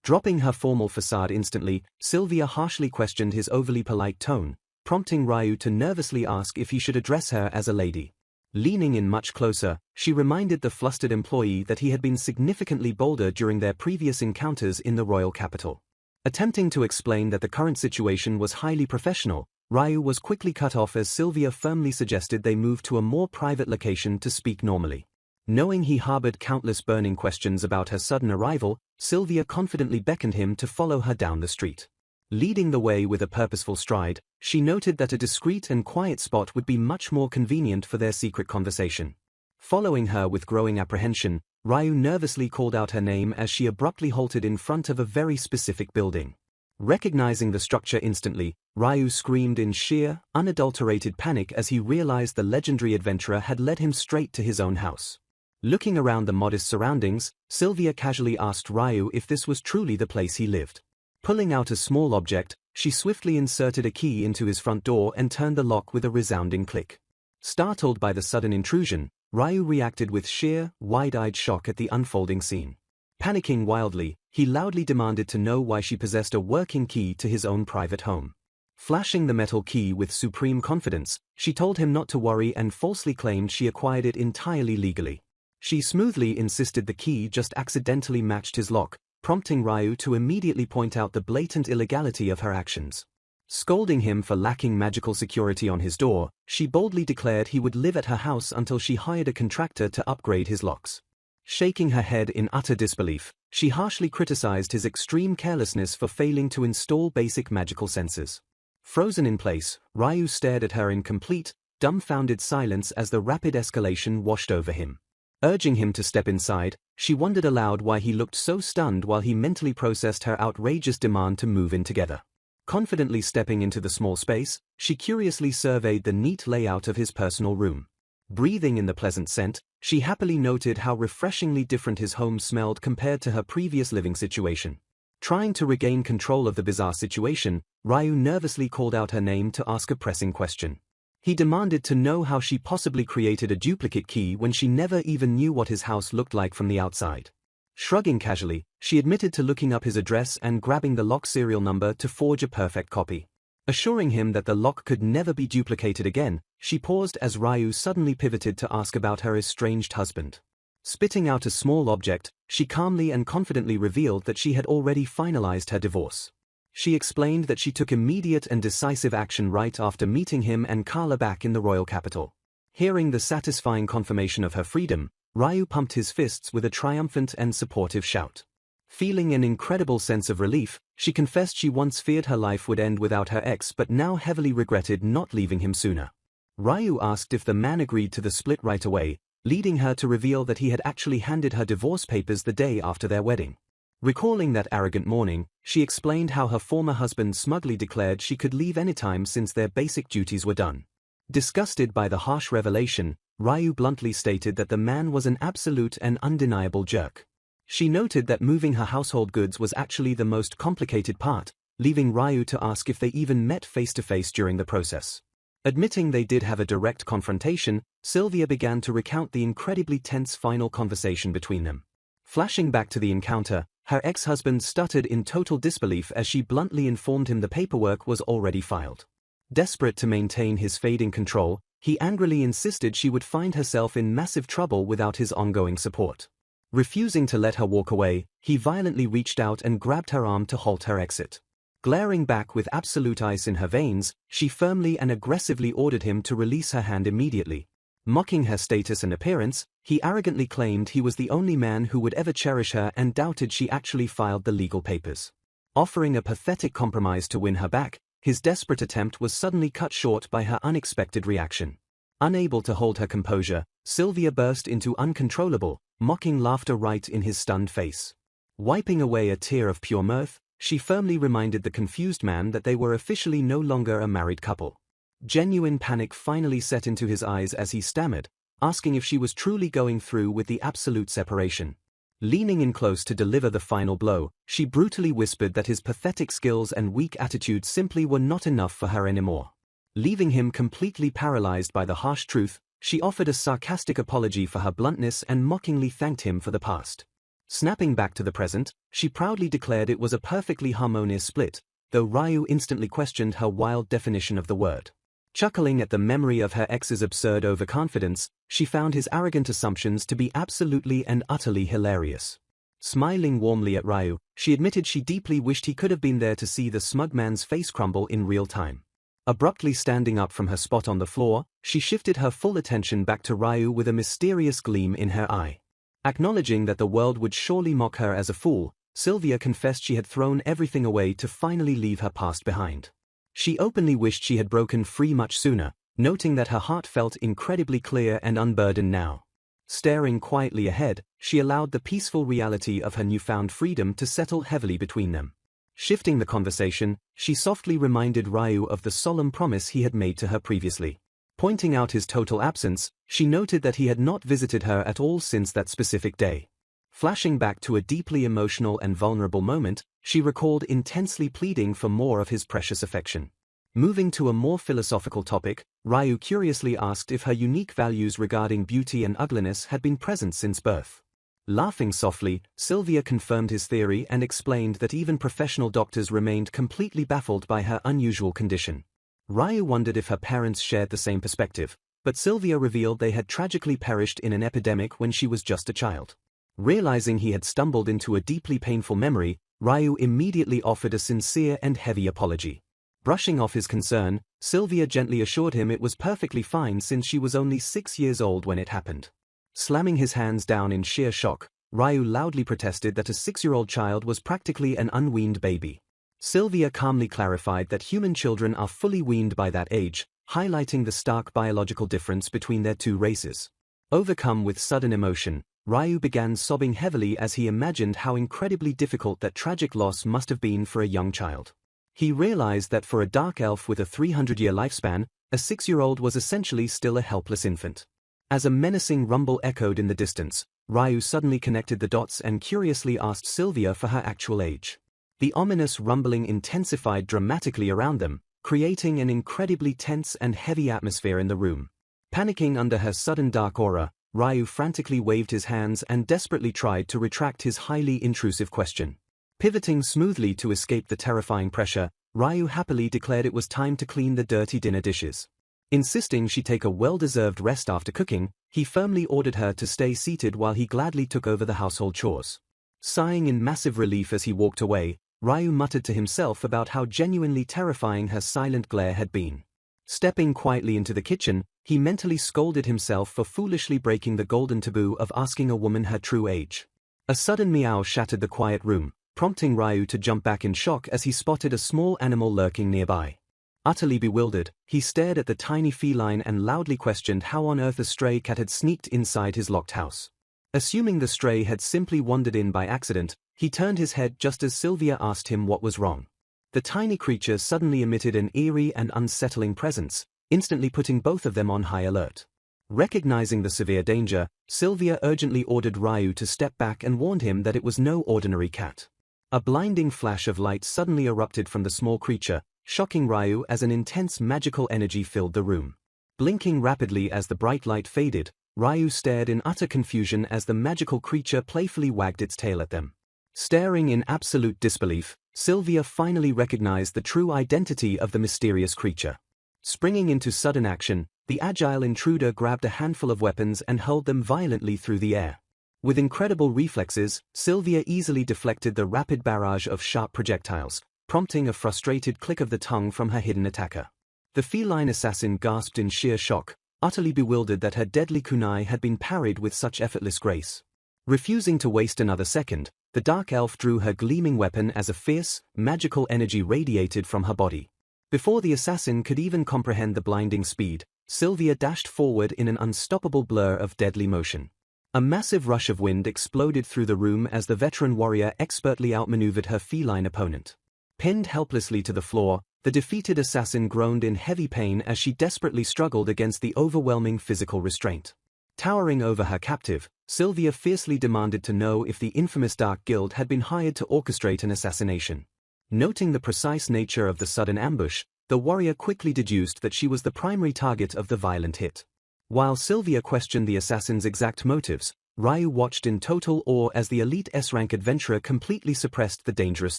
Dropping her formal facade instantly, Sylvia harshly questioned his overly polite tone, prompting Ryu to nervously ask if he should address her as a lady. Leaning in much closer, she reminded the flustered employee that he had been significantly bolder during their previous encounters in the royal capital. Attempting to explain that the current situation was highly professional, Ryu was quickly cut off as Sylvia firmly suggested they move to a more private location to speak normally. Knowing he harbored countless burning questions about her sudden arrival, Sylvia confidently beckoned him to follow her down the street. Leading the way with a purposeful stride, she noted that a discreet and quiet spot would be much more convenient for their secret conversation. Following her with growing apprehension, Ryu nervously called out her name as she abruptly halted in front of a very specific building. Recognizing the structure instantly, Ryu screamed in sheer, unadulterated panic as he realized the legendary adventurer had led him straight to his own house. Looking around the modest surroundings, Sylvia casually asked Ryu if this was truly the place he lived. Pulling out a small object, she swiftly inserted a key into his front door and turned the lock with a resounding click. Startled by the sudden intrusion, Ryu reacted with sheer, wide-eyed shock at the unfolding scene. Panicking wildly, he loudly demanded to know why she possessed a working key to his own private home. Flashing the metal key with supreme confidence, she told him not to worry and falsely claimed she acquired it entirely legally. She smoothly insisted the key just accidentally matched his lock, prompting Ryu to immediately point out the blatant illegality of her actions. Scolding him for lacking magical security on his door, she boldly declared he would live at her house until she hired a contractor to upgrade his locks. Shaking her head in utter disbelief, she harshly criticized his extreme carelessness for failing to install basic magical sensors. Frozen in place, Ryu stared at her in complete, dumbfounded silence as the rapid escalation washed over him. Urging him to step inside, she wondered aloud why he looked so stunned while he mentally processed her outrageous demand to move in together. Confidently stepping into the small space, she curiously surveyed the neat layout of his personal room. Breathing in the pleasant scent, she happily noted how refreshingly different his home smelled compared to her previous living situation. Trying to regain control of the bizarre situation, Ryu nervously called out her name to ask a pressing question. He demanded to know how she possibly created a duplicate key when she never even knew what his house looked like from the outside. Shrugging casually, she admitted to looking up his address and grabbing the lock serial number to forge a perfect copy. Assuring him that the lock could never be duplicated again, she paused as Ryu suddenly pivoted to ask about her estranged husband. Spitting out a small object, she calmly and confidently revealed that she had already finalized her divorce. She explained that she took immediate and decisive action right after meeting him and Carla back in the royal capital. Hearing the satisfying confirmation of her freedom, Ryu pumped his fists with a triumphant and supportive shout. Feeling an incredible sense of relief, she confessed she once feared her life would end without her ex but now heavily regretted not leaving him sooner. Ryu asked if the man agreed to the split right away, leading her to reveal that he had actually handed her divorce papers the day after their wedding. Recalling that arrogant morning, she explained how her former husband smugly declared she could leave anytime since their basic duties were done. Disgusted by the harsh revelation, Ryu bluntly stated that the man was an absolute and undeniable jerk. She noted that moving her household goods was actually the most complicated part, leaving Ryu to ask if they even met face-to-face during the process. Admitting they did have a direct confrontation, Sylvia began to recount the incredibly tense final conversation between them. Flashing back to the encounter, her ex-husband stuttered in total disbelief as she bluntly informed him the paperwork was already filed. Desperate to maintain his fading control, he angrily insisted she would find herself in massive trouble without his ongoing support. Refusing to let her walk away, he violently reached out and grabbed her arm to halt her exit. Glaring back with absolute ice in her veins, she firmly and aggressively ordered him to release her hand immediately. Mocking her status and appearance, he arrogantly claimed he was the only man who would ever cherish her and doubted she actually filed the legal papers. Offering a pathetic compromise to win her back, his desperate attempt was suddenly cut short by her unexpected reaction. Unable to hold her composure, Sylvia burst into uncontrollable, mocking laughter right in his stunned face. Wiping away a tear of pure mirth, she firmly reminded the confused man that they were officially no longer a married couple. Genuine panic finally set into his eyes as he stammered, asking if she was truly going through with the absolute separation. Leaning in close to deliver the final blow, she brutally whispered that his pathetic skills and weak attitude simply were not enough for her anymore. Leaving him completely paralyzed by the harsh truth, she offered a sarcastic apology for her bluntness and mockingly thanked him for the past. Snapping back to the present, she proudly declared it was a perfectly harmonious split, though Ryu instantly questioned her wild definition of the word. Chuckling at the memory of her ex's absurd overconfidence, she found his arrogant assumptions to be absolutely and utterly hilarious. Smiling warmly at Ryu, she admitted she deeply wished he could have been there to see the smug man's face crumble in real time. Abruptly standing up from her spot on the floor, she shifted her full attention back to Ryu with a mysterious gleam in her eye. Acknowledging that the world would surely mock her as a fool, Sylvia confessed she had thrown everything away to finally leave her past behind. She openly wished she had broken free much sooner, noting that her heart felt incredibly clear and unburdened now. Staring quietly ahead, she allowed the peaceful reality of her newfound freedom to settle heavily between them. Shifting the conversation, she softly reminded Ryu of the solemn promise he had made to her previously. Pointing out his total absence, she noted that he had not visited her at all since that specific day. Flashing back to a deeply emotional and vulnerable moment, she recalled intensely pleading for more of his precious affection. Moving to a more philosophical topic, Ryu curiously asked if her unique values regarding beauty and ugliness had been present since birth. Laughing softly, Sylvia confirmed his theory and explained that even professional doctors remained completely baffled by her unusual condition. Ryu wondered if her parents shared the same perspective, but Sylvia revealed they had tragically perished in an epidemic when she was just a child. Realizing he had stumbled into a deeply painful memory, Ryu immediately offered a sincere and heavy apology. Brushing off his concern, Sylvia gently assured him it was perfectly fine since she was only 6 years old when it happened. Slamming his hands down in sheer shock, Ryu loudly protested that a 6-year-old child was practically an unweaned baby. Sylvia calmly clarified that human children are fully weaned by that age, highlighting the stark biological difference between their two races. Overcome with sudden emotion, Ryu began sobbing heavily as he imagined how incredibly difficult that tragic loss must have been for a young child. He realized that for a dark elf with a 300-year lifespan, a 6-year-old was essentially still a helpless infant. As a menacing rumble echoed in the distance, Ryu suddenly connected the dots and curiously asked Sylvia for her actual age. The ominous rumbling intensified dramatically around them, creating an incredibly tense and heavy atmosphere in the room. Panicking under her sudden dark aura, Ryu frantically waved his hands and desperately tried to retract his highly intrusive question. Pivoting smoothly to escape the terrifying pressure, Ryu happily declared it was time to clean the dirty dinner dishes. Insisting she take a well-deserved rest after cooking, he firmly ordered her to stay seated while he gladly took over the household chores. Sighing in massive relief as he walked away, Ryu muttered to himself about how genuinely terrifying her silent glare had been. Stepping quietly into the kitchen, he mentally scolded himself for foolishly breaking the golden taboo of asking a woman her true age. A sudden meow shattered the quiet room, prompting Ryu to jump back in shock as he spotted a small animal lurking nearby. Utterly bewildered, he stared at the tiny feline and loudly questioned how on earth a stray cat had sneaked inside his locked house. Assuming the stray had simply wandered in by accident, he turned his head just as Sylvia asked him what was wrong. The tiny creature suddenly emitted an eerie and unsettling presence, instantly putting both of them on high alert. Recognizing the severe danger, Sylvia urgently ordered Ryu to step back and warned him that it was no ordinary cat. A blinding flash of light suddenly erupted from the small creature, shocking Ryu as an intense magical energy filled the room. Blinking rapidly as the bright light faded, Ryu stared in utter confusion as the magical creature playfully wagged its tail at them. Staring in absolute disbelief, Sylvia finally recognized the true identity of the mysterious creature. Springing into sudden action, the agile intruder grabbed a handful of weapons and hurled them violently through the air. With incredible reflexes, Sylvia easily deflected the rapid barrage of sharp projectiles, prompting a frustrated click of the tongue from her hidden attacker. The feline assassin gasped in sheer shock, utterly bewildered that her deadly kunai had been parried with such effortless grace. Refusing to waste another second, the dark elf drew her gleaming weapon as a fierce, magical energy radiated from her body. Before the assassin could even comprehend the blinding speed, Sylvia dashed forward in an unstoppable blur of deadly motion. A massive rush of wind exploded through the room as the veteran warrior expertly outmaneuvered her feline opponent. Pinned helplessly to the floor, the defeated assassin groaned in heavy pain as she desperately struggled against the overwhelming physical restraint. Towering over her captive, Sylvia fiercely demanded to know if the infamous Dark Guild had been hired to orchestrate an assassination. Noting the precise nature of the sudden ambush, the warrior quickly deduced that she was the primary target of the violent hit. While Sylvia questioned the assassin's exact motives, Ryu watched in total awe as the elite S-rank adventurer completely suppressed the dangerous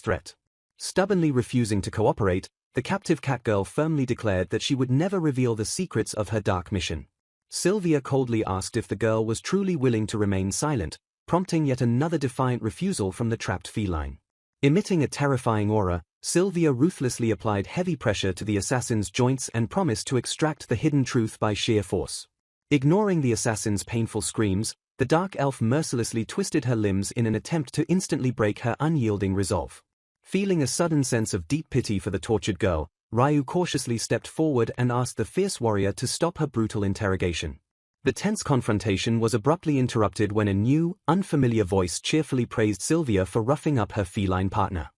threat. Stubbornly refusing to cooperate, the captive catgirl firmly declared that she would never reveal the secrets of her dark mission. Sylvia coldly asked if the girl was truly willing to remain silent, prompting yet another defiant refusal from the trapped feline. Emitting a terrifying aura, Sylvia ruthlessly applied heavy pressure to the assassin's joints and promised to extract the hidden truth by sheer force. Ignoring the assassin's painful screams, the dark elf mercilessly twisted her limbs in an attempt to instantly break her unyielding resolve. Feeling a sudden sense of deep pity for the tortured girl, Ryu cautiously stepped forward and asked the fierce warrior to stop her brutal interrogation. The tense confrontation was abruptly interrupted when a new, unfamiliar voice cheerfully praised Sylvia for roughing up her feline partner.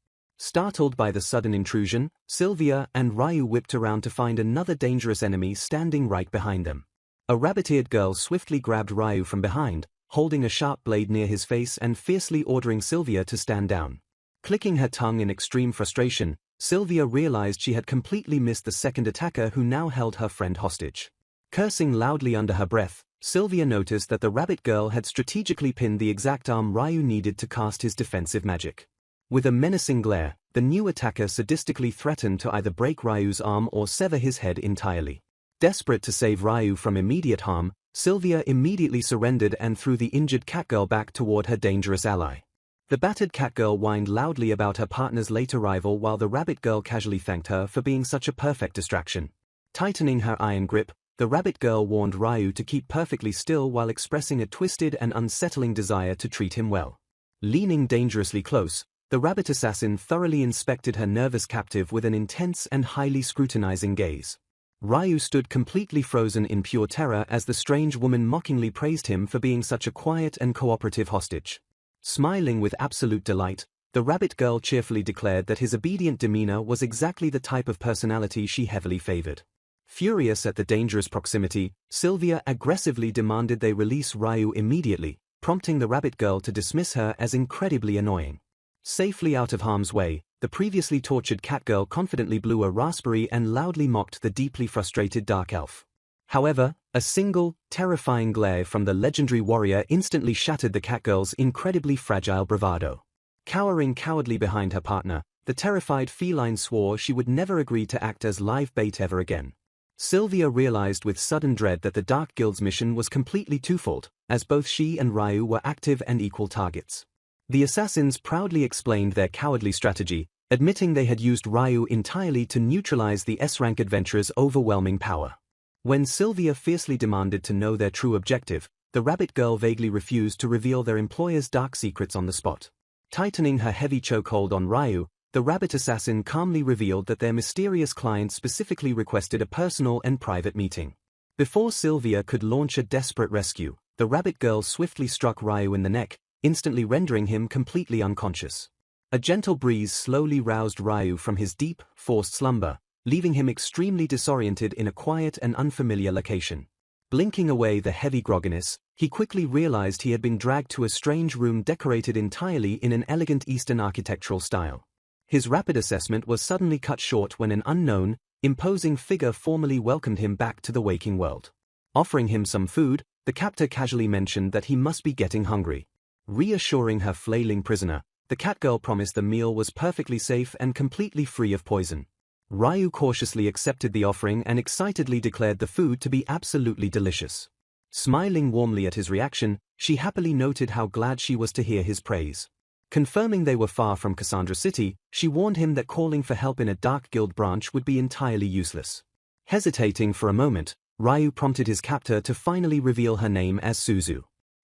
Startled by the sudden intrusion, Sylvia and Ryu whipped around to find another dangerous enemy standing right behind them. A rabbit-eared girl swiftly grabbed Ryu from behind, holding a sharp blade near his face and fiercely ordering Sylvia to stand down. Clicking her tongue in extreme frustration, Sylvia realized she had completely missed the second attacker who now held her friend hostage. Cursing loudly under her breath, Sylvia noticed that the rabbit girl had strategically pinned the exact arm Ryu needed to cast his defensive magic. With a menacing glare, the new attacker sadistically threatened to either break Ryu's arm or sever his head entirely. Desperate to save Ryu from immediate harm, Sylvia immediately surrendered and threw the injured catgirl back toward her dangerous ally. The battered catgirl whined loudly about her partner's late arrival while the rabbit girl casually thanked her for being such a perfect distraction. Tightening her iron grip, the rabbit girl warned Ryu to keep perfectly still while expressing a twisted and unsettling desire to treat him well. Leaning dangerously close, the rabbit assassin thoroughly inspected her nervous captive with an intense and highly scrutinizing gaze. Ryu stood completely frozen in pure terror as the strange woman mockingly praised him for being such a quiet and cooperative hostage. Smiling with absolute delight, the rabbit girl cheerfully declared that his obedient demeanor was exactly the type of personality she heavily favored. Furious at the dangerous proximity, Sylvia aggressively demanded they release Ryu immediately, prompting the rabbit girl to dismiss her as incredibly annoying. Safely out of harm's way, the previously tortured catgirl confidently blew a raspberry and loudly mocked the deeply frustrated dark elf. However, a single, terrifying glare from the legendary warrior instantly shattered the catgirl's incredibly fragile bravado. Cowering cowardly behind her partner, the terrified feline swore she would never agree to act as live bait ever again. Sylvia realized with sudden dread that the Dark Guild's mission was completely twofold, as both she and Ryu were active and equal targets. The assassins proudly explained their cowardly strategy, admitting they had used Ryu entirely to neutralize the S-rank adventurer's overwhelming power. When Sylvia fiercely demanded to know their true objective, the rabbit girl vaguely refused to reveal their employer's dark secrets on the spot. Tightening her heavy chokehold on Ryu, the rabbit assassin calmly revealed that their mysterious client specifically requested a personal and private meeting. Before Sylvia could launch a desperate rescue, the rabbit girl swiftly struck Ryu in the neck, instantly rendering him completely unconscious. A gentle breeze slowly roused Ryu from his deep, forced slumber, leaving him extremely disoriented in a quiet and unfamiliar location. Blinking away the heavy grogginess, he quickly realized he had been dragged to a strange room decorated entirely in an elegant Eastern architectural style. His rapid assessment was suddenly cut short when an unknown, imposing figure formally welcomed him back to the waking world. Offering him some food, the captor casually mentioned that he must be getting hungry. Reassuring her flailing prisoner, the catgirl promised the meal was perfectly safe and completely free of poison. Ryu cautiously accepted the offering and excitedly declared the food to be absolutely delicious. Smiling warmly at his reaction, she happily noted how glad she was to hear his praise. Confirming they were far from Cassandra City, she warned him that calling for help in a Dark Guild branch would be entirely useless. Hesitating for a moment, Ryu prompted his captor to finally reveal her name as Suzu.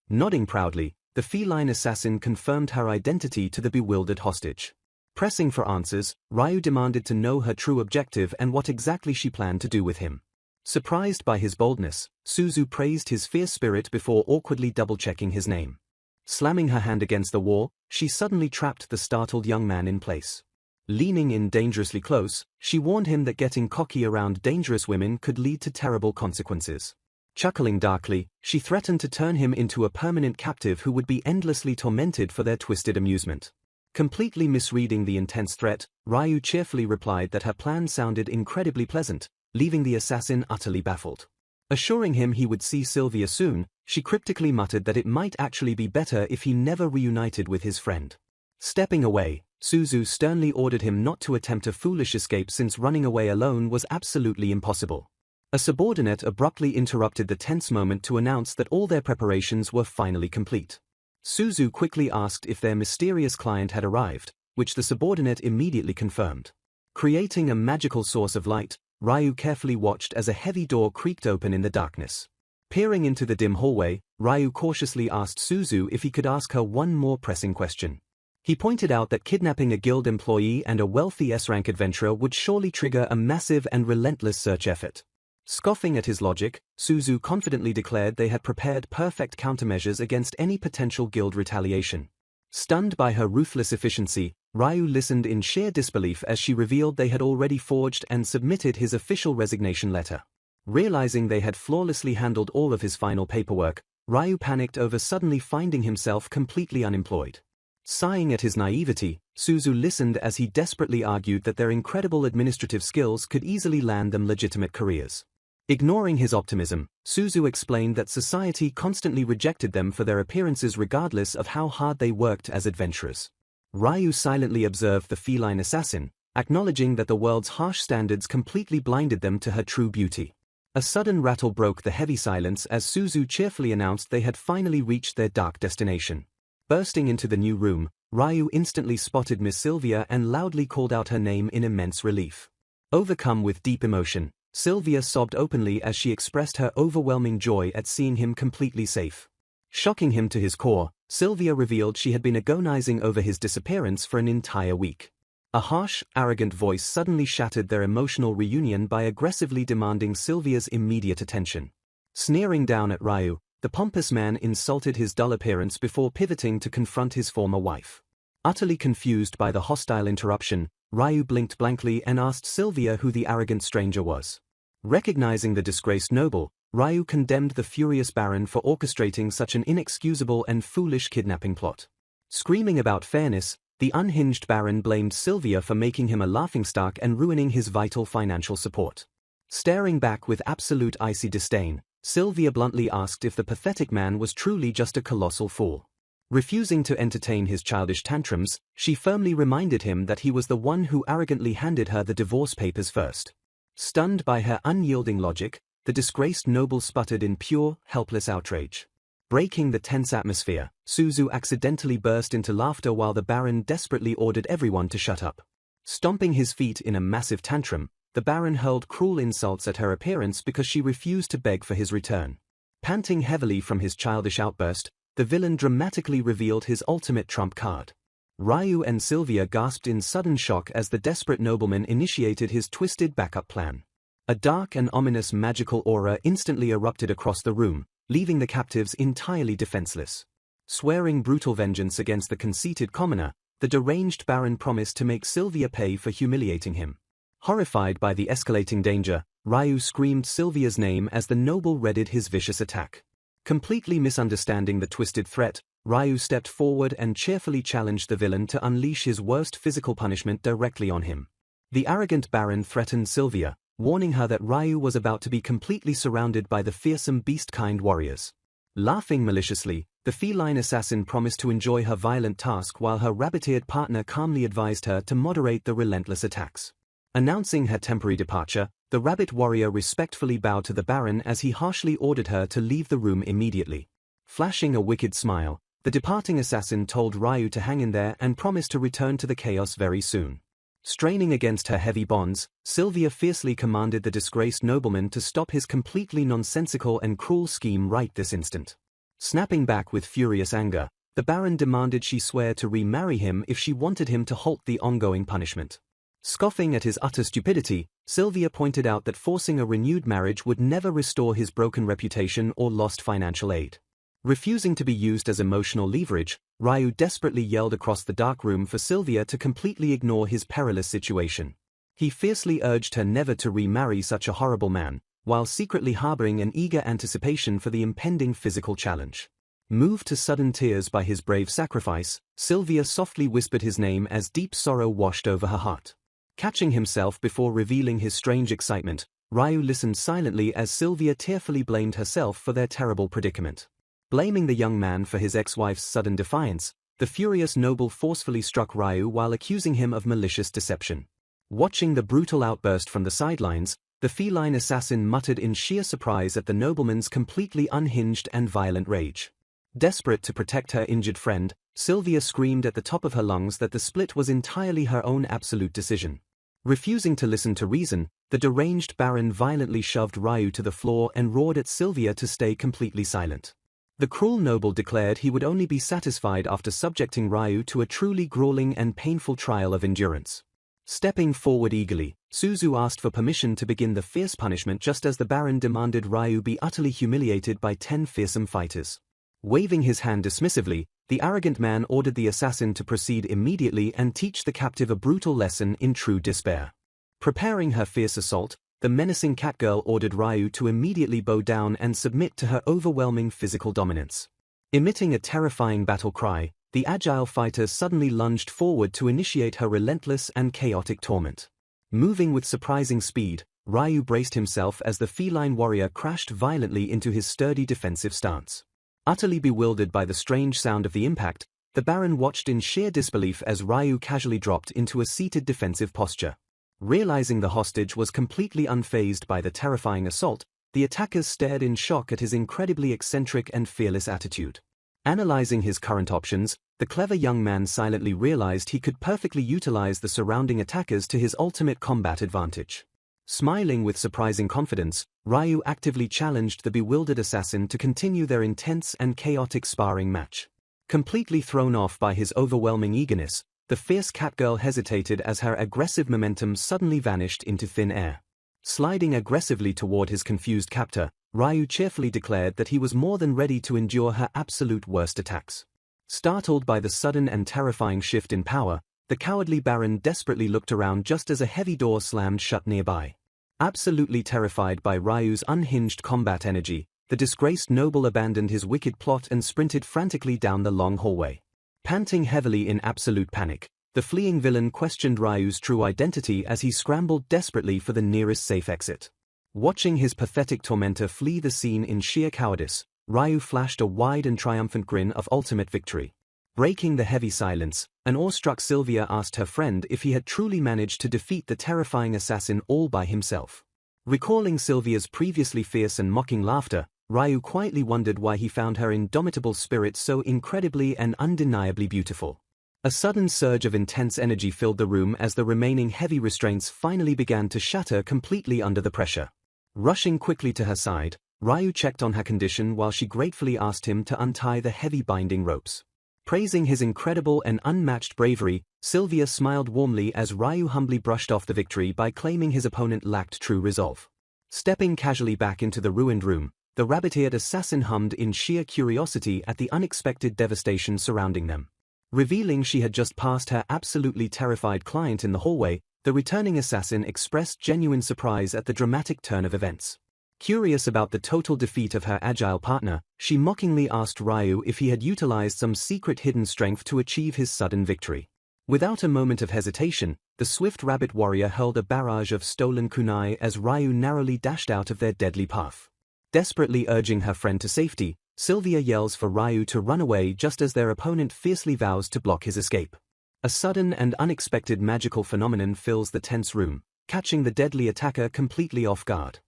Nodding proudly, the feline assassin confirmed her identity to the bewildered hostage. Pressing for answers, Ryu demanded to know her true objective and what exactly she planned to do with him. Surprised by his boldness, Suzu praised his fierce spirit before awkwardly double-checking his name. Slamming her hand against the wall, she suddenly trapped the startled young man in place. Leaning in dangerously close, she warned him that getting cocky around dangerous women could lead to terrible consequences. Chuckling darkly, she threatened to turn him into a permanent captive who would be endlessly tormented for their twisted amusement. Completely misreading the intense threat, Ryu cheerfully replied that her plan sounded incredibly pleasant, leaving the assassin utterly baffled. Assuring him he would see Sylvia soon, she cryptically muttered that it might actually be better if he never reunited with his friend. Stepping away, Suzu sternly ordered him not to attempt a foolish escape since running away alone was absolutely impossible. A subordinate abruptly interrupted the tense moment to announce that all their preparations were finally complete. Suzu quickly asked if their mysterious client had arrived, which the subordinate immediately confirmed. Creating a magical source of light, Ryu carefully watched as a heavy door creaked open in the darkness. Peering into the dim hallway, Ryu cautiously asked Suzu if he could ask her one more pressing question. He pointed out that kidnapping a guild employee and a wealthy S-rank adventurer would surely trigger a massive and relentless search effort. Scoffing at his logic, Suzu confidently declared they had prepared perfect countermeasures against any potential guild retaliation. Stunned by her ruthless efficiency, Ryu listened in sheer disbelief as she revealed they had already forged and submitted his official resignation letter. Realizing they had flawlessly handled all of his final paperwork, Ryu panicked over suddenly finding himself completely unemployed. Sighing at his naivety, Suzu listened as he desperately argued that their incredible administrative skills could easily land them legitimate careers. Ignoring his optimism, Suzu explained that society constantly rejected them for their appearances regardless of how hard they worked as adventurers. Ryu silently observed the feline assassin, acknowledging that the world's harsh standards completely blinded them to her true beauty. A sudden rattle broke the heavy silence as Suzu cheerfully announced they had finally reached their dark destination. Bursting into the new room, Ryu instantly spotted Miss Sylvia and loudly called out her name in immense relief. Overcome with deep emotion, Sylvia sobbed openly as she expressed her overwhelming joy at seeing him completely safe. Shocking him to his core, Sylvia revealed she had been agonizing over his disappearance for an entire week. A harsh, arrogant voice suddenly shattered their emotional reunion by aggressively demanding Sylvia's immediate attention. Sneering down at Ryu, the pompous man insulted his dull appearance before pivoting to confront his former wife. Utterly confused by the hostile interruption, Ryu blinked blankly and asked Sylvia who the arrogant stranger was. Recognizing the disgraced noble, Ryu condemned the furious Baron for orchestrating such an inexcusable and foolish kidnapping plot. Screaming about fairness, the unhinged Baron blamed Sylvia for making him a laughingstock and ruining his vital financial support. Staring back with absolute icy disdain, Sylvia bluntly asked if the pathetic man was truly just a colossal fool. Refusing to entertain his childish tantrums, she firmly reminded him that he was the one who arrogantly handed her the divorce papers first. Stunned by her unyielding logic, the disgraced noble sputtered in pure, helpless outrage. Breaking the tense atmosphere, Suzu accidentally burst into laughter while the Baron desperately ordered everyone to shut up. Stomping his feet in a massive tantrum, the Baron hurled cruel insults at her appearance because she refused to beg for his return. Panting heavily from his childish outburst, the villain dramatically revealed his ultimate trump card. Ryu and Sylvia gasped in sudden shock as the desperate nobleman initiated his twisted backup plan. A dark and ominous magical aura instantly erupted across the room, leaving the captives entirely defenseless. Swearing brutal vengeance against the conceited commoner, the deranged Baron promised to make Sylvia pay for humiliating him. Horrified by the escalating danger, Ryu screamed Sylvia's name as the noble readied his vicious attack. Completely misunderstanding the twisted threat, Ryu stepped forward and cheerfully challenged the villain to unleash his worst physical punishment directly on him. The arrogant Baron threatened Sylvia, warning her that Ryu was about to be completely surrounded by the fearsome beast-kind warriors. Laughing maliciously, the feline assassin promised to enjoy her violent task while her rabbit-eared partner calmly advised her to moderate the relentless attacks. Announcing her temporary departure, the rabbit warrior respectfully bowed to the Baron as he harshly ordered her to leave the room immediately. Flashing a wicked smile, the departing assassin told Ryu to hang in there and promised to return to the chaos very soon. Straining against her heavy bonds, Sylvia fiercely commanded the disgraced nobleman to stop his completely nonsensical and cruel scheme right this instant. Snapping back with furious anger, the Baron demanded she swear to remarry him if she wanted him to halt the ongoing punishment. Scoffing at his utter stupidity, Sylvia pointed out that forcing a renewed marriage would never restore his broken reputation or lost financial aid. Refusing to be used as emotional leverage, Ryu desperately yelled across the dark room for Sylvia to completely ignore his perilous situation. He fiercely urged her never to remarry such a horrible man, while secretly harboring an eager anticipation for the impending physical challenge. Moved to sudden tears by his brave sacrifice, Sylvia softly whispered his name as deep sorrow washed over her heart. Catching himself before revealing his strange excitement, Ryu listened silently as Sylvia tearfully blamed herself for their terrible predicament. Blaming the young man for his ex-wife's sudden defiance, the furious noble forcefully struck Ryu while accusing him of malicious deception. Watching the brutal outburst from the sidelines, the feline assassin muttered in sheer surprise at the nobleman's completely unhinged and violent rage. Desperate to protect her injured friend, Sylvia screamed at the top of her lungs that the split was entirely her own absolute decision. Refusing to listen to reason, the deranged Baron violently shoved Ryu to the floor and roared at Sylvia to stay completely silent. The cruel noble declared he would only be satisfied after subjecting Ryu to a truly grueling and painful trial of endurance. Stepping forward eagerly, Suzu asked for permission to begin the fierce punishment just as the Baron demanded Ryu be utterly humiliated by 10 fearsome fighters. Waving his hand dismissively, The arrogant man ordered the assassin to proceed immediately and teach the captive a brutal lesson in true despair. Preparing her fierce assault, the menacing catgirl ordered Ryu to immediately bow down and submit to her overwhelming physical dominance. Emitting a terrifying battle cry, the agile fighter suddenly lunged forward to initiate her relentless and chaotic torment. Moving with surprising speed, Ryu braced himself as the feline warrior crashed violently into his sturdy defensive stance. Utterly bewildered by the strange sound of the impact, the Baron watched in sheer disbelief as Ryu casually dropped into a seated defensive posture. Realizing the hostage was completely unfazed by the terrifying assault, the attackers stared in shock at his incredibly eccentric and fearless attitude. Analyzing his current options, the clever young man silently realized he could perfectly utilize the surrounding attackers to his ultimate combat advantage. Smiling with surprising confidence, Ryu actively challenged the bewildered assassin to continue their intense and chaotic sparring match. Completely thrown off by his overwhelming eagerness, the fierce catgirl hesitated as her aggressive momentum suddenly vanished into thin air. Sliding aggressively toward his confused captor, Ryu cheerfully declared that he was more than ready to endure her absolute worst attacks. Startled by the sudden and terrifying shift in power, the cowardly Baron desperately looked around just as a heavy door slammed shut nearby. Absolutely terrified by Ryu's unhinged combat energy, the disgraced noble abandoned his wicked plot and sprinted frantically down the long hallway. Panting heavily in absolute panic, the fleeing villain questioned Ryu's true identity as he scrambled desperately for the nearest safe exit. Watching his pathetic tormentor flee the scene in sheer cowardice, Ryu flashed a wide and triumphant grin of ultimate victory. Breaking the heavy silence, an awestruck Sylvia asked her friend if he had truly managed to defeat the terrifying assassin all by himself. Recalling Sylvia's previously fierce and mocking laughter, Ryu quietly wondered why he found her indomitable spirit so incredibly and undeniably beautiful. A sudden surge of intense energy filled the room as the remaining heavy restraints finally began to shatter completely under the pressure. Rushing quickly to her side, Ryu checked on her condition while she gratefully asked him to untie the heavy binding ropes. Praising his incredible and unmatched bravery, Sylvia smiled warmly as Ryu humbly brushed off the victory by claiming his opponent lacked true resolve. Stepping casually back into the ruined room, the rabbit-eared assassin hummed in sheer curiosity at the unexpected devastation surrounding them. Revealing she had just passed her absolutely terrified client in the hallway, the returning assassin expressed genuine surprise at the dramatic turn of events. Curious about the total defeat of her agile partner, she mockingly asked Ryu if he had utilized some secret hidden strength to achieve his sudden victory. Without a moment of hesitation, the swift rabbit warrior hurled a barrage of stolen kunai as Ryu narrowly dashed out of their deadly path. Desperately urging her friend to safety, Sylvia yells for Ryu to run away just as their opponent fiercely vows to block his escape. A sudden and unexpected magical phenomenon fills the tense room, catching the deadly attacker completely off guard.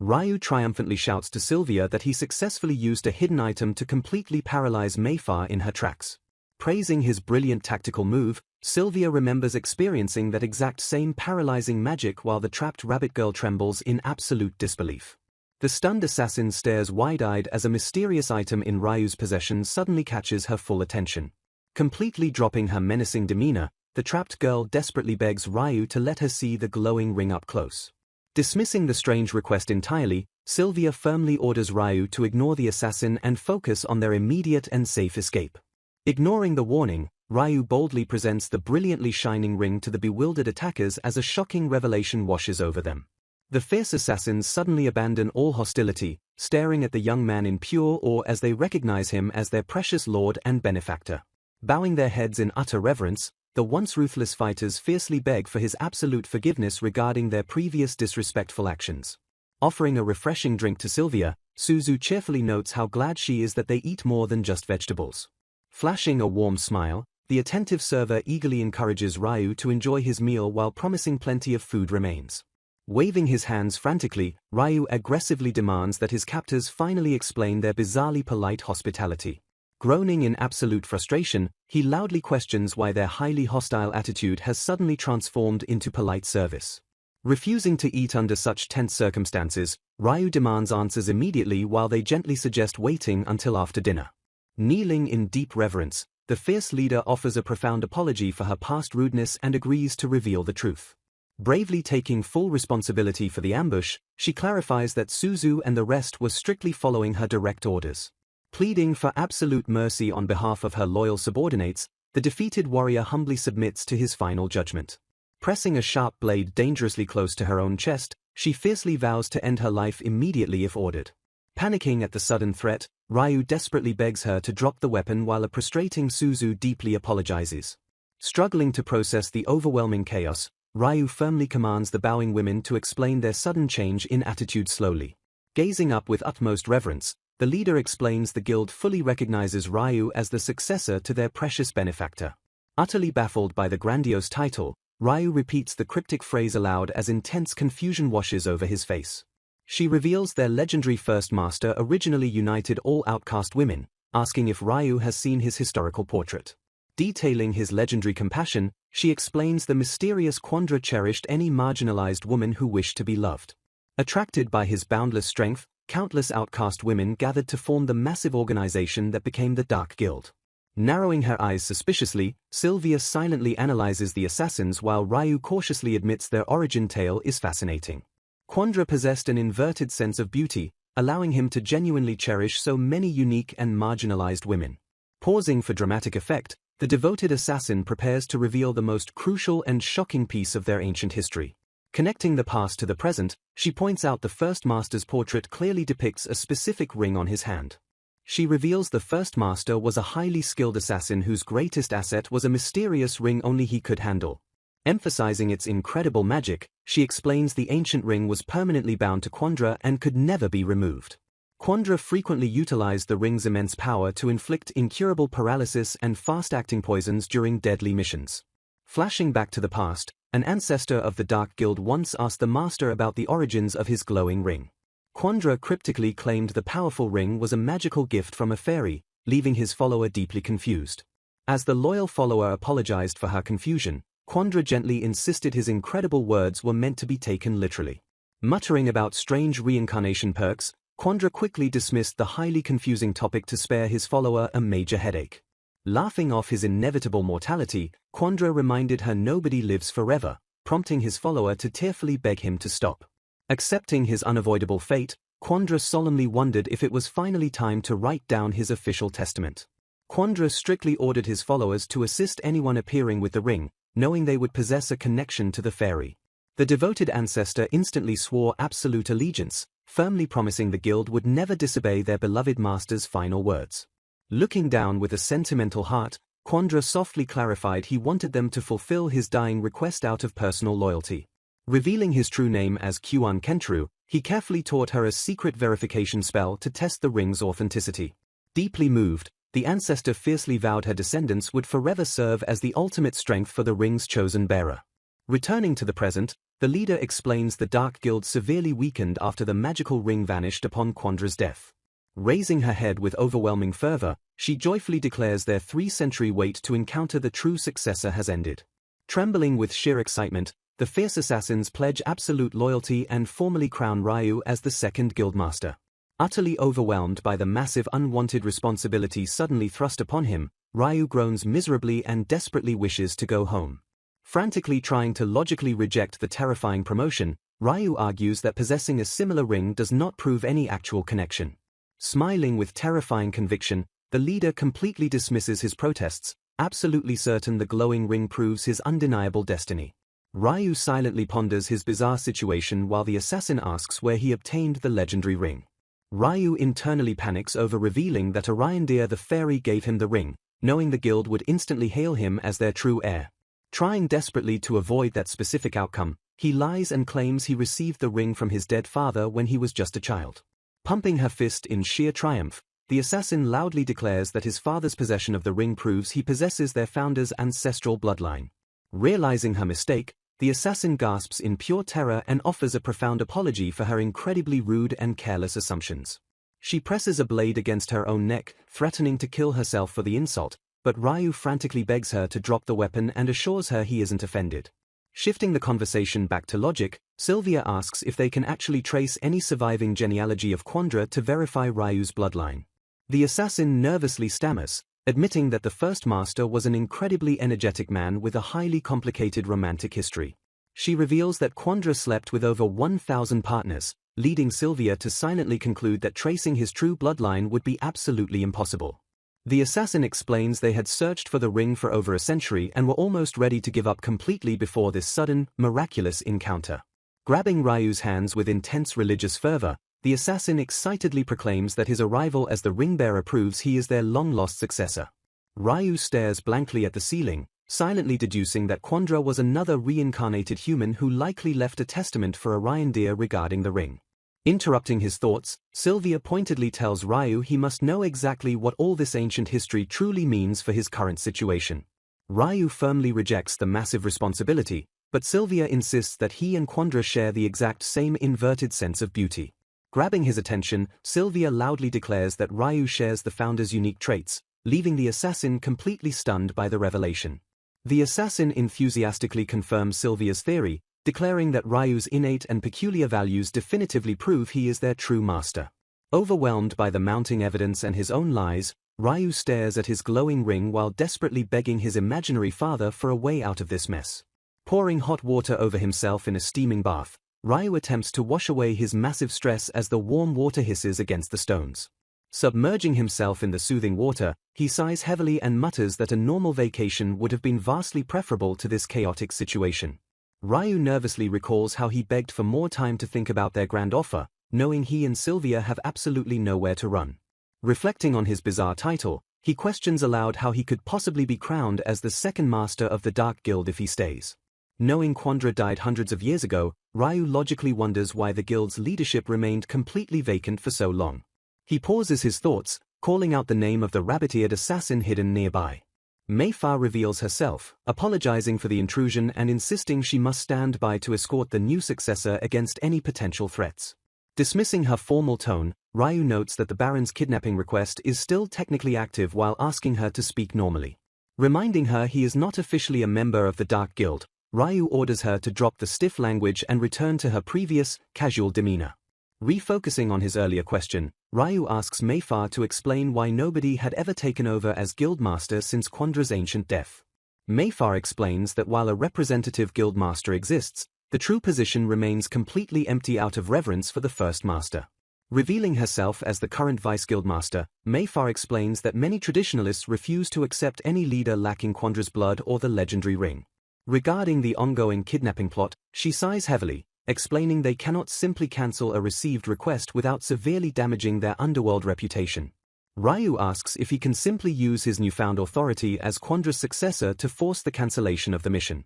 Ryu triumphantly shouts to Sylvia that he successfully used a hidden item to completely paralyze Mayfair in her tracks. Praising his brilliant tactical move, Sylvia remembers experiencing that exact same paralyzing magic while the trapped rabbit girl trembles in absolute disbelief. The stunned assassin stares wide-eyed as a mysterious item in Ryu's possession suddenly catches her full attention. Completely dropping her menacing demeanor, the trapped girl desperately begs Ryu to let her see the glowing ring up close. Dismissing the strange request entirely, Sylvia firmly orders Ryu to ignore the assassin and focus on their immediate and safe escape. Ignoring the warning, Ryu boldly presents the brilliantly shining ring to the bewildered attackers as a shocking revelation washes over them. The fierce assassins suddenly abandon all hostility, staring at the young man in pure awe as they recognize him as their precious lord and benefactor. Bowing their heads in utter reverence, the once ruthless fighters fiercely beg for his absolute forgiveness regarding their previous disrespectful actions. Offering a refreshing drink to Sylvia, Suzu cheerfully notes how glad she is that they eat more than just vegetables. Flashing a warm smile, the attentive server eagerly encourages Ryu to enjoy his meal while promising plenty of food remains. Waving his hands frantically, Ryu aggressively demands that his captors finally explain their bizarrely polite hospitality. Groaning in absolute frustration, he loudly questions why their highly hostile attitude has suddenly transformed into polite service. Refusing to eat under such tense circumstances, Ryu demands answers immediately while they gently suggest waiting until after dinner. Kneeling in deep reverence, the fierce leader offers a profound apology for her past rudeness and agrees to reveal the truth. Bravely taking full responsibility for the ambush, she clarifies that Suzu and the rest were strictly following her direct orders. Pleading for absolute mercy on behalf of her loyal subordinates, the defeated warrior humbly submits to his final judgment. Pressing a sharp blade dangerously close to her own chest, she fiercely vows to end her life immediately if ordered. Panicking at the sudden threat, Ryu desperately begs her to drop the weapon while a prostrating Suzu deeply apologizes. Struggling to process the overwhelming chaos, Ryu firmly commands the bowing women to explain their sudden change in attitude slowly. Gazing up with utmost reverence, the leader explains the guild fully recognizes Ryu as the successor to their precious benefactor. Utterly baffled by the grandiose title, Ryu repeats the cryptic phrase aloud as intense confusion washes over his face. She reveals their legendary first master originally united all outcast women, asking if Ryu has seen his historical portrait. Detailing his legendary compassion, she explains the mysterious quandra cherished any marginalized woman who wished to be loved. Attracted by his boundless strength, countless outcast women gathered to form the massive organization that became the Dark Guild. Narrowing her eyes suspiciously, Sylvia silently analyzes the assassins while Ryu cautiously admits their origin tale is fascinating. Quandra possessed an inverted sense of beauty, allowing him to genuinely cherish so many unique and marginalized women. Pausing for dramatic effect, the devoted assassin prepares to reveal the most crucial and shocking piece of their ancient history. Connecting the past to the present, she points out the first master's portrait clearly depicts a specific ring on his hand. She reveals the first master was a highly skilled assassin whose greatest asset was a mysterious ring only he could handle. Emphasizing its incredible magic, she explains the ancient ring was permanently bound to Quandra and could never be removed. Quandra frequently utilized the ring's immense power to inflict incurable paralysis and fast-acting poisons during deadly missions. Flashing back to the past, an ancestor of the Dark Guild once asked the master about the origins of his glowing ring. Quandra cryptically claimed the powerful ring was a magical gift from a fairy, leaving his follower deeply confused. As the loyal follower apologized for her confusion, Quandra gently insisted his incredible words were meant to be taken literally. Muttering about strange reincarnation perks, Quandra quickly dismissed the highly confusing topic to spare his follower a major headache. Laughing off his inevitable mortality, Quandra reminded her nobody lives forever, prompting his follower to tearfully beg him to stop. Accepting his unavoidable fate, Quandra solemnly wondered if it was finally time to write down his official testament. Quandra strictly ordered his followers to assist anyone appearing with the ring, knowing they would possess a connection to the fairy. The devoted ancestor instantly swore absolute allegiance, firmly promising the guild would never disobey their beloved master's final words. Looking down with a sentimental heart, Quandra softly clarified he wanted them to fulfill his dying request out of personal loyalty. Revealing his true name as Kyuan Kentru, he carefully taught her a secret verification spell to test the ring's authenticity. Deeply moved, the ancestor fiercely vowed her descendants would forever serve as the ultimate strength for the ring's chosen bearer. Returning to the present, the leader explains the Dark Guild severely weakened after the magical ring vanished upon Quandra's death. Raising her head with overwhelming fervor, she joyfully declares their 3-century wait to encounter the true successor has ended. Trembling with sheer excitement, the fierce assassins pledge absolute loyalty and formally crown Ryu as the second guildmaster. Utterly overwhelmed by the massive unwanted responsibility suddenly thrust upon him, Ryu groans miserably and desperately wishes to go home. Frantically trying to logically reject the terrifying promotion, Ryu argues that possessing a similar ring does not prove any actual connection. Smiling with terrifying conviction, the leader completely dismisses his protests, absolutely certain the glowing ring proves his undeniable destiny. Ryu silently ponders his bizarre situation while the assassin asks where he obtained the legendary ring. Ryu internally panics over revealing that Yandere the fairy gave him the ring, knowing the guild would instantly hail him as their true heir. Trying desperately to avoid that specific outcome, he lies and claims he received the ring from his dead father when he was just a child. Pumping her fist in sheer triumph, the assassin loudly declares that his father's possession of the ring proves he possesses their founder's ancestral bloodline. Realizing her mistake, the assassin gasps in pure terror and offers a profound apology for her incredibly rude and careless assumptions. She presses a blade against her own neck, threatening to kill herself for the insult, but Ryu frantically begs her to drop the weapon and assures her he isn't offended. Shifting the conversation back to logic, Sylvia asks if they can actually trace any surviving genealogy of Quandra to verify Ryu's bloodline. The assassin nervously stammers, admitting that the first master was an incredibly energetic man with a highly complicated romantic history. She reveals that Quandra slept with over 1,000 partners, leading Sylvia to silently conclude that tracing his true bloodline would be absolutely impossible. The assassin explains they had searched for the ring for over a century and were almost ready to give up completely before this sudden, miraculous encounter. Grabbing Ryu's hands with intense religious fervor, the assassin excitedly proclaims that his arrival as the ring-bearer proves he is their long-lost successor. Ryu stares blankly at the ceiling, silently deducing that Quandra was another reincarnated human who likely left a testament for Yandere regarding the ring. Interrupting his thoughts, Sylvia pointedly tells Ryu he must know exactly what all this ancient history truly means for his current situation. Ryu firmly rejects the massive responsibility, but Sylvia insists that he and Quandra share the exact same inverted sense of beauty. Grabbing his attention, Sylvia loudly declares that Ryu shares the founder's unique traits, leaving the assassin completely stunned by the revelation. The assassin enthusiastically confirms Sylvia's theory, declaring that Ryu's innate and peculiar values definitively prove he is their true master. Overwhelmed by the mounting evidence and his own lies, Ryu stares at his glowing ring while desperately begging his imaginary father for a way out of this mess. Pouring hot water over himself in a steaming bath, Ryu attempts to wash away his massive stress as the warm water hisses against the stones. Submerging himself in the soothing water, he sighs heavily and mutters that a normal vacation would have been vastly preferable to this chaotic situation. Ryu nervously recalls how he begged for more time to think about their grand offer, knowing he and Sylvia have absolutely nowhere to run. Reflecting on his bizarre title, he questions aloud how he could possibly be crowned as the second master of the Dark Guild if he stays. Knowing Quandra died hundreds of years ago, Ryu logically wonders why the guild's leadership remained completely vacant for so long. He pauses his thoughts, calling out the name of the rabbit-eared assassin hidden nearby. Mayfa reveals herself, apologizing for the intrusion and insisting she must stand by to escort the new successor against any potential threats. Dismissing her formal tone, Ryu notes that the Baron's kidnapping request is still technically active while asking her to speak normally. Reminding her he is not officially a member of the Dark Guild, Ryu orders her to drop the stiff language and return to her previous, casual demeanor. Refocusing on his earlier question, Ryu asks Mayfa to explain why nobody had ever taken over as guildmaster since Quandra's ancient death. Mayfa explains that while a representative guildmaster exists, the true position remains completely empty out of reverence for the first master. Revealing herself as the current vice-guildmaster, Mayfa explains that many traditionalists refuse to accept any leader lacking Quandra's blood or the legendary ring. Regarding the ongoing kidnapping plot, she sighs heavily, explaining they cannot simply cancel a received request without severely damaging their underworld reputation. Ryu asks if he can simply use his newfound authority as Quandra's successor to force the cancellation of the mission.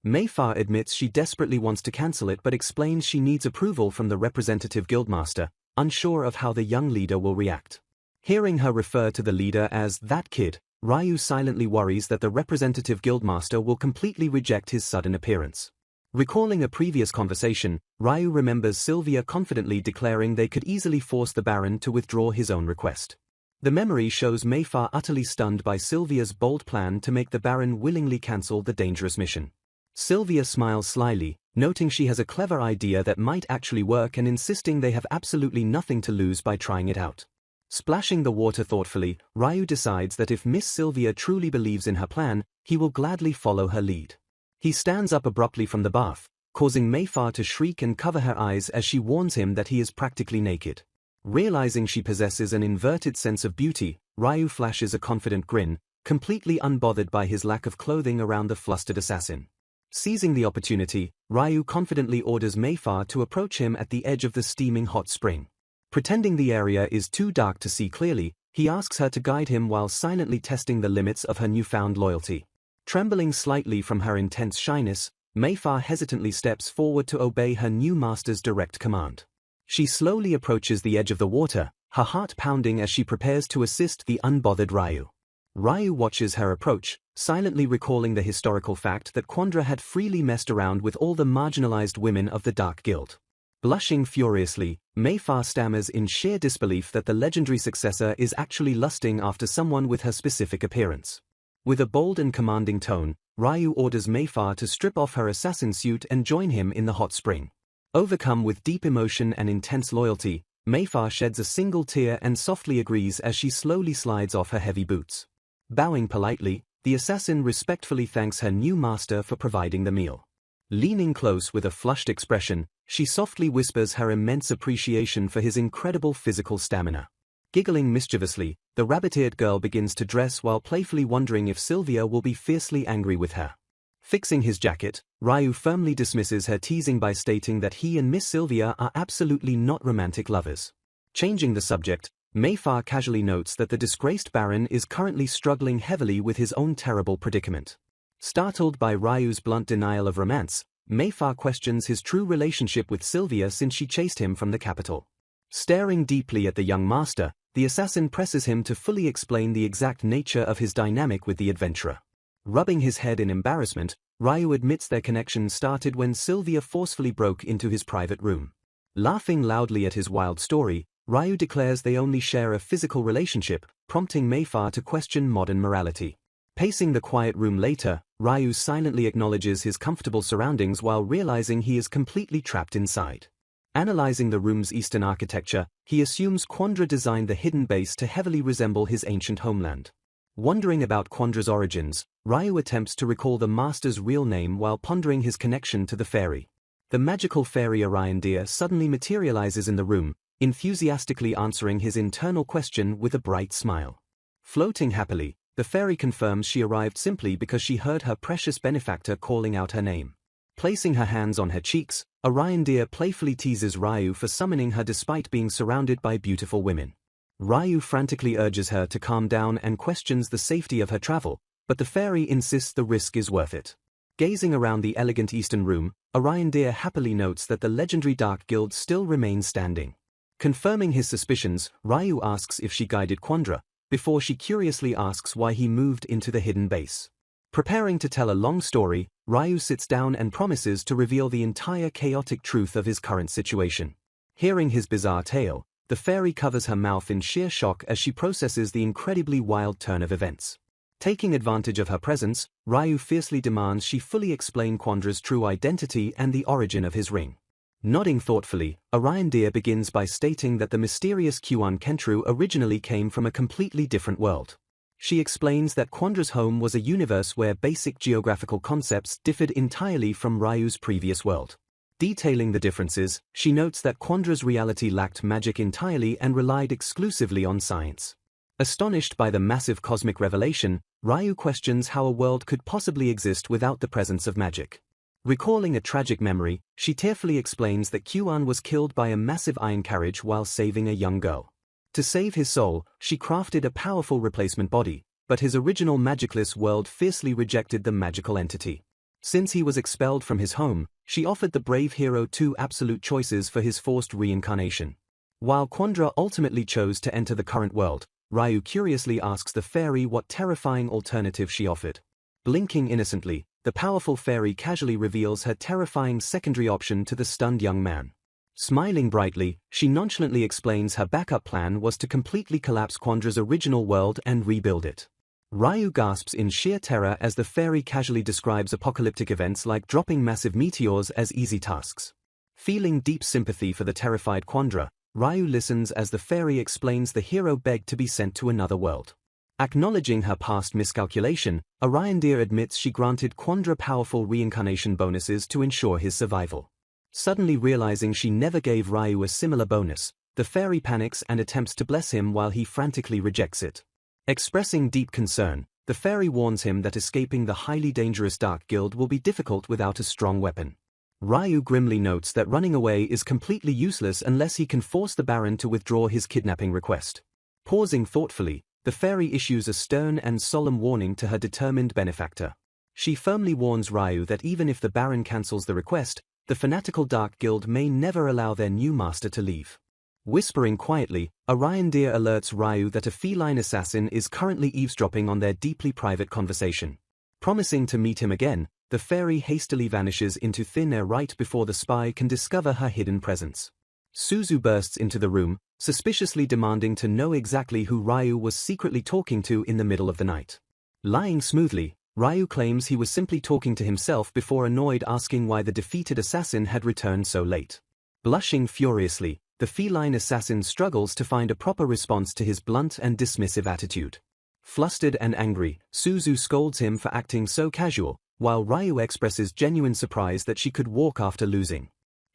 Mayfa admits she desperately wants to cancel it but explains she needs approval from the representative guildmaster, unsure of how the young leader will react. Hearing her refer to the leader as that kid, Ryu silently worries that the representative guildmaster will completely reject his sudden appearance. Recalling a previous conversation, Ryu remembers Sylvia confidently declaring they could easily force the Baron to withdraw his own request. The memory shows Mayfa utterly stunned by Sylvia's bold plan to make the Baron willingly cancel the dangerous mission. Sylvia smiles slyly, noting she has a clever idea that might actually work and insisting they have absolutely nothing to lose by trying it out. Splashing the water thoughtfully, Ryu decides that if Miss Sylvia truly believes in her plan, he will gladly follow her lead. He stands up abruptly from the bath, causing Mayfa to shriek and cover her eyes as she warns him that he is practically naked. Realizing she possesses an inverted sense of beauty, Ryu flashes a confident grin, completely unbothered by his lack of clothing around the flustered assassin. Seizing the opportunity, Ryu confidently orders Mayfa to approach him at the edge of the steaming hot spring. Pretending the area is too dark to see clearly, he asks her to guide him while silently testing the limits of her newfound loyalty. Trembling slightly from her intense shyness, Mayfa hesitantly steps forward to obey her new master's direct command. She slowly approaches the edge of the water, her heart pounding as she prepares to assist the unbothered Ryu. Ryu watches her approach, silently recalling the historical fact that Quandra had freely messed around with all the marginalized women of the Dark Guild. Blushing furiously, Mayfa stammers in sheer disbelief that the legendary successor is actually lusting after someone with her specific appearance. With a bold and commanding tone, Ryu orders Mayfa to strip off her assassin suit and join him in the hot spring. Overcome with deep emotion and intense loyalty, Mayfa sheds a single tear and softly agrees as she slowly slides off her heavy boots. Bowing politely, the assassin respectfully thanks her new master for providing the meal. Leaning close with a flushed expression, She softly whispers her immense appreciation for his incredible physical stamina. Giggling mischievously, the rabbit-eared girl begins to dress while playfully wondering if Sylvia will be fiercely angry with her. Fixing his jacket, Ryu firmly dismisses her teasing by stating that he and Miss Sylvia are absolutely not romantic lovers. Changing the subject, Mayfair casually notes that the disgraced Baron is currently struggling heavily with his own terrible predicament. Startled by Ryu's blunt denial of romance, Mayfair questions his true relationship with Sylvia since she chased him from the capital. Staring deeply at the young master, the assassin presses him to fully explain the exact nature of his dynamic with the adventurer. Rubbing his head in embarrassment, Ryu admits their connection started when Sylvia forcefully broke into his private room. Laughing loudly at his wild story, Ryu declares they only share a physical relationship, prompting Mayfair to question modern morality. Pacing the quiet room later, Ryu silently acknowledges his comfortable surroundings while realizing he is completely trapped inside. Analyzing the room's Eastern architecture, he assumes Quandra designed the hidden base to heavily resemble his ancient homeland. Wondering about Quandra's origins, Ryu attempts to recall the master's real name while pondering his connection to the fairy. The magical fairy Yandere suddenly materializes in the room, enthusiastically answering his internal question with a bright smile. Floating happily, the fairy confirms she arrived simply because she heard her precious benefactor calling out her name. Placing her hands on her cheeks, Yandere playfully teases Ryu for summoning her despite being surrounded by beautiful women. Ryu frantically urges her to calm down and questions the safety of her travel, but the fairy insists the risk is worth it. Gazing around the elegant Eastern room, Yandere happily notes that the legendary Dark Guild still remains standing. Confirming his suspicions, Ryu asks if she guided Quandra, before she curiously asks why he moved into the hidden base. Preparing to tell a long story, Ryu sits down and promises to reveal the entire chaotic truth of his current situation. Hearing his bizarre tale, the fairy covers her mouth in sheer shock as she processes the incredibly wild turn of events. Taking advantage of her presence, Ryu fiercely demands she fully explain Quandra's true identity and the origin of his ring. Nodding thoughtfully, Yandere begins by stating that the mysterious Kyuan Kentru originally came from a completely different world. She explains that Quandra's home was a universe where basic geographical concepts differed entirely from Ryu's previous world. Detailing the differences, she notes that Quandra's reality lacked magic entirely and relied exclusively on science. Astonished by the massive cosmic revelation, Ryu questions how a world could possibly exist without the presence of magic. Recalling a tragic memory, she tearfully explains that Kyuan was killed by a massive iron carriage while saving a young girl. To save his soul, she crafted a powerful replacement body, but his original magicless world fiercely rejected the magical entity. Since he was expelled from his home, she offered the brave hero two absolute choices for his forced reincarnation. While Quandra ultimately chose to enter the current world, Ryu curiously asks the fairy what terrifying alternative she offered. Blinking innocently, the powerful fairy casually reveals her terrifying secondary option to the stunned young man. Smiling brightly, she nonchalantly explains her backup plan was to completely collapse Quandra's original world and rebuild it. Ryu gasps in sheer terror as the fairy casually describes apocalyptic events like dropping massive meteors as easy tasks. Feeling deep sympathy for the terrified Quandra, Ryu listens as the fairy explains the hero begged to be sent to another world. Acknowledging her past miscalculation, Yandere admits she granted Quandra powerful reincarnation bonuses to ensure his survival. Suddenly realizing she never gave Ryu a similar bonus, the fairy panics and attempts to bless him while he frantically rejects it. Expressing deep concern, the fairy warns him that escaping the highly dangerous Dark Guild will be difficult without a strong weapon. Ryu grimly notes that running away is completely useless unless he can force the Baron to withdraw his kidnapping request. Pausing thoughtfully, the fairy issues a stern and solemn warning to her determined benefactor. She firmly warns Ryu that even if the Baron cancels the request, the fanatical Dark Guild may never allow their new master to leave. Whispering quietly, Yandere alerts Ryu that a feline assassin is currently eavesdropping on their deeply private conversation. Promising to meet him again, the fairy hastily vanishes into thin air right before the spy can discover her hidden presence. Suzu bursts into the room, suspiciously demanding to know exactly who Ryu was secretly talking to in the middle of the night. Lying smoothly, Ryu claims he was simply talking to himself before annoyed asking why the defeated assassin had returned so late. Blushing furiously, the feline assassin struggles to find a proper response to his blunt and dismissive attitude. Flustered and angry, Suzu scolds him for acting so casual, while Ryu expresses genuine surprise that she could walk after losing.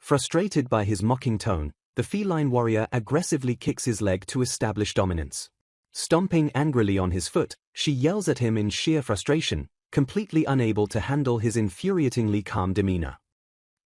Frustrated by his mocking tone, the feline warrior aggressively kicks his leg to establish dominance. Stomping angrily on his foot, she yells at him in sheer frustration, completely unable to handle his infuriatingly calm demeanor.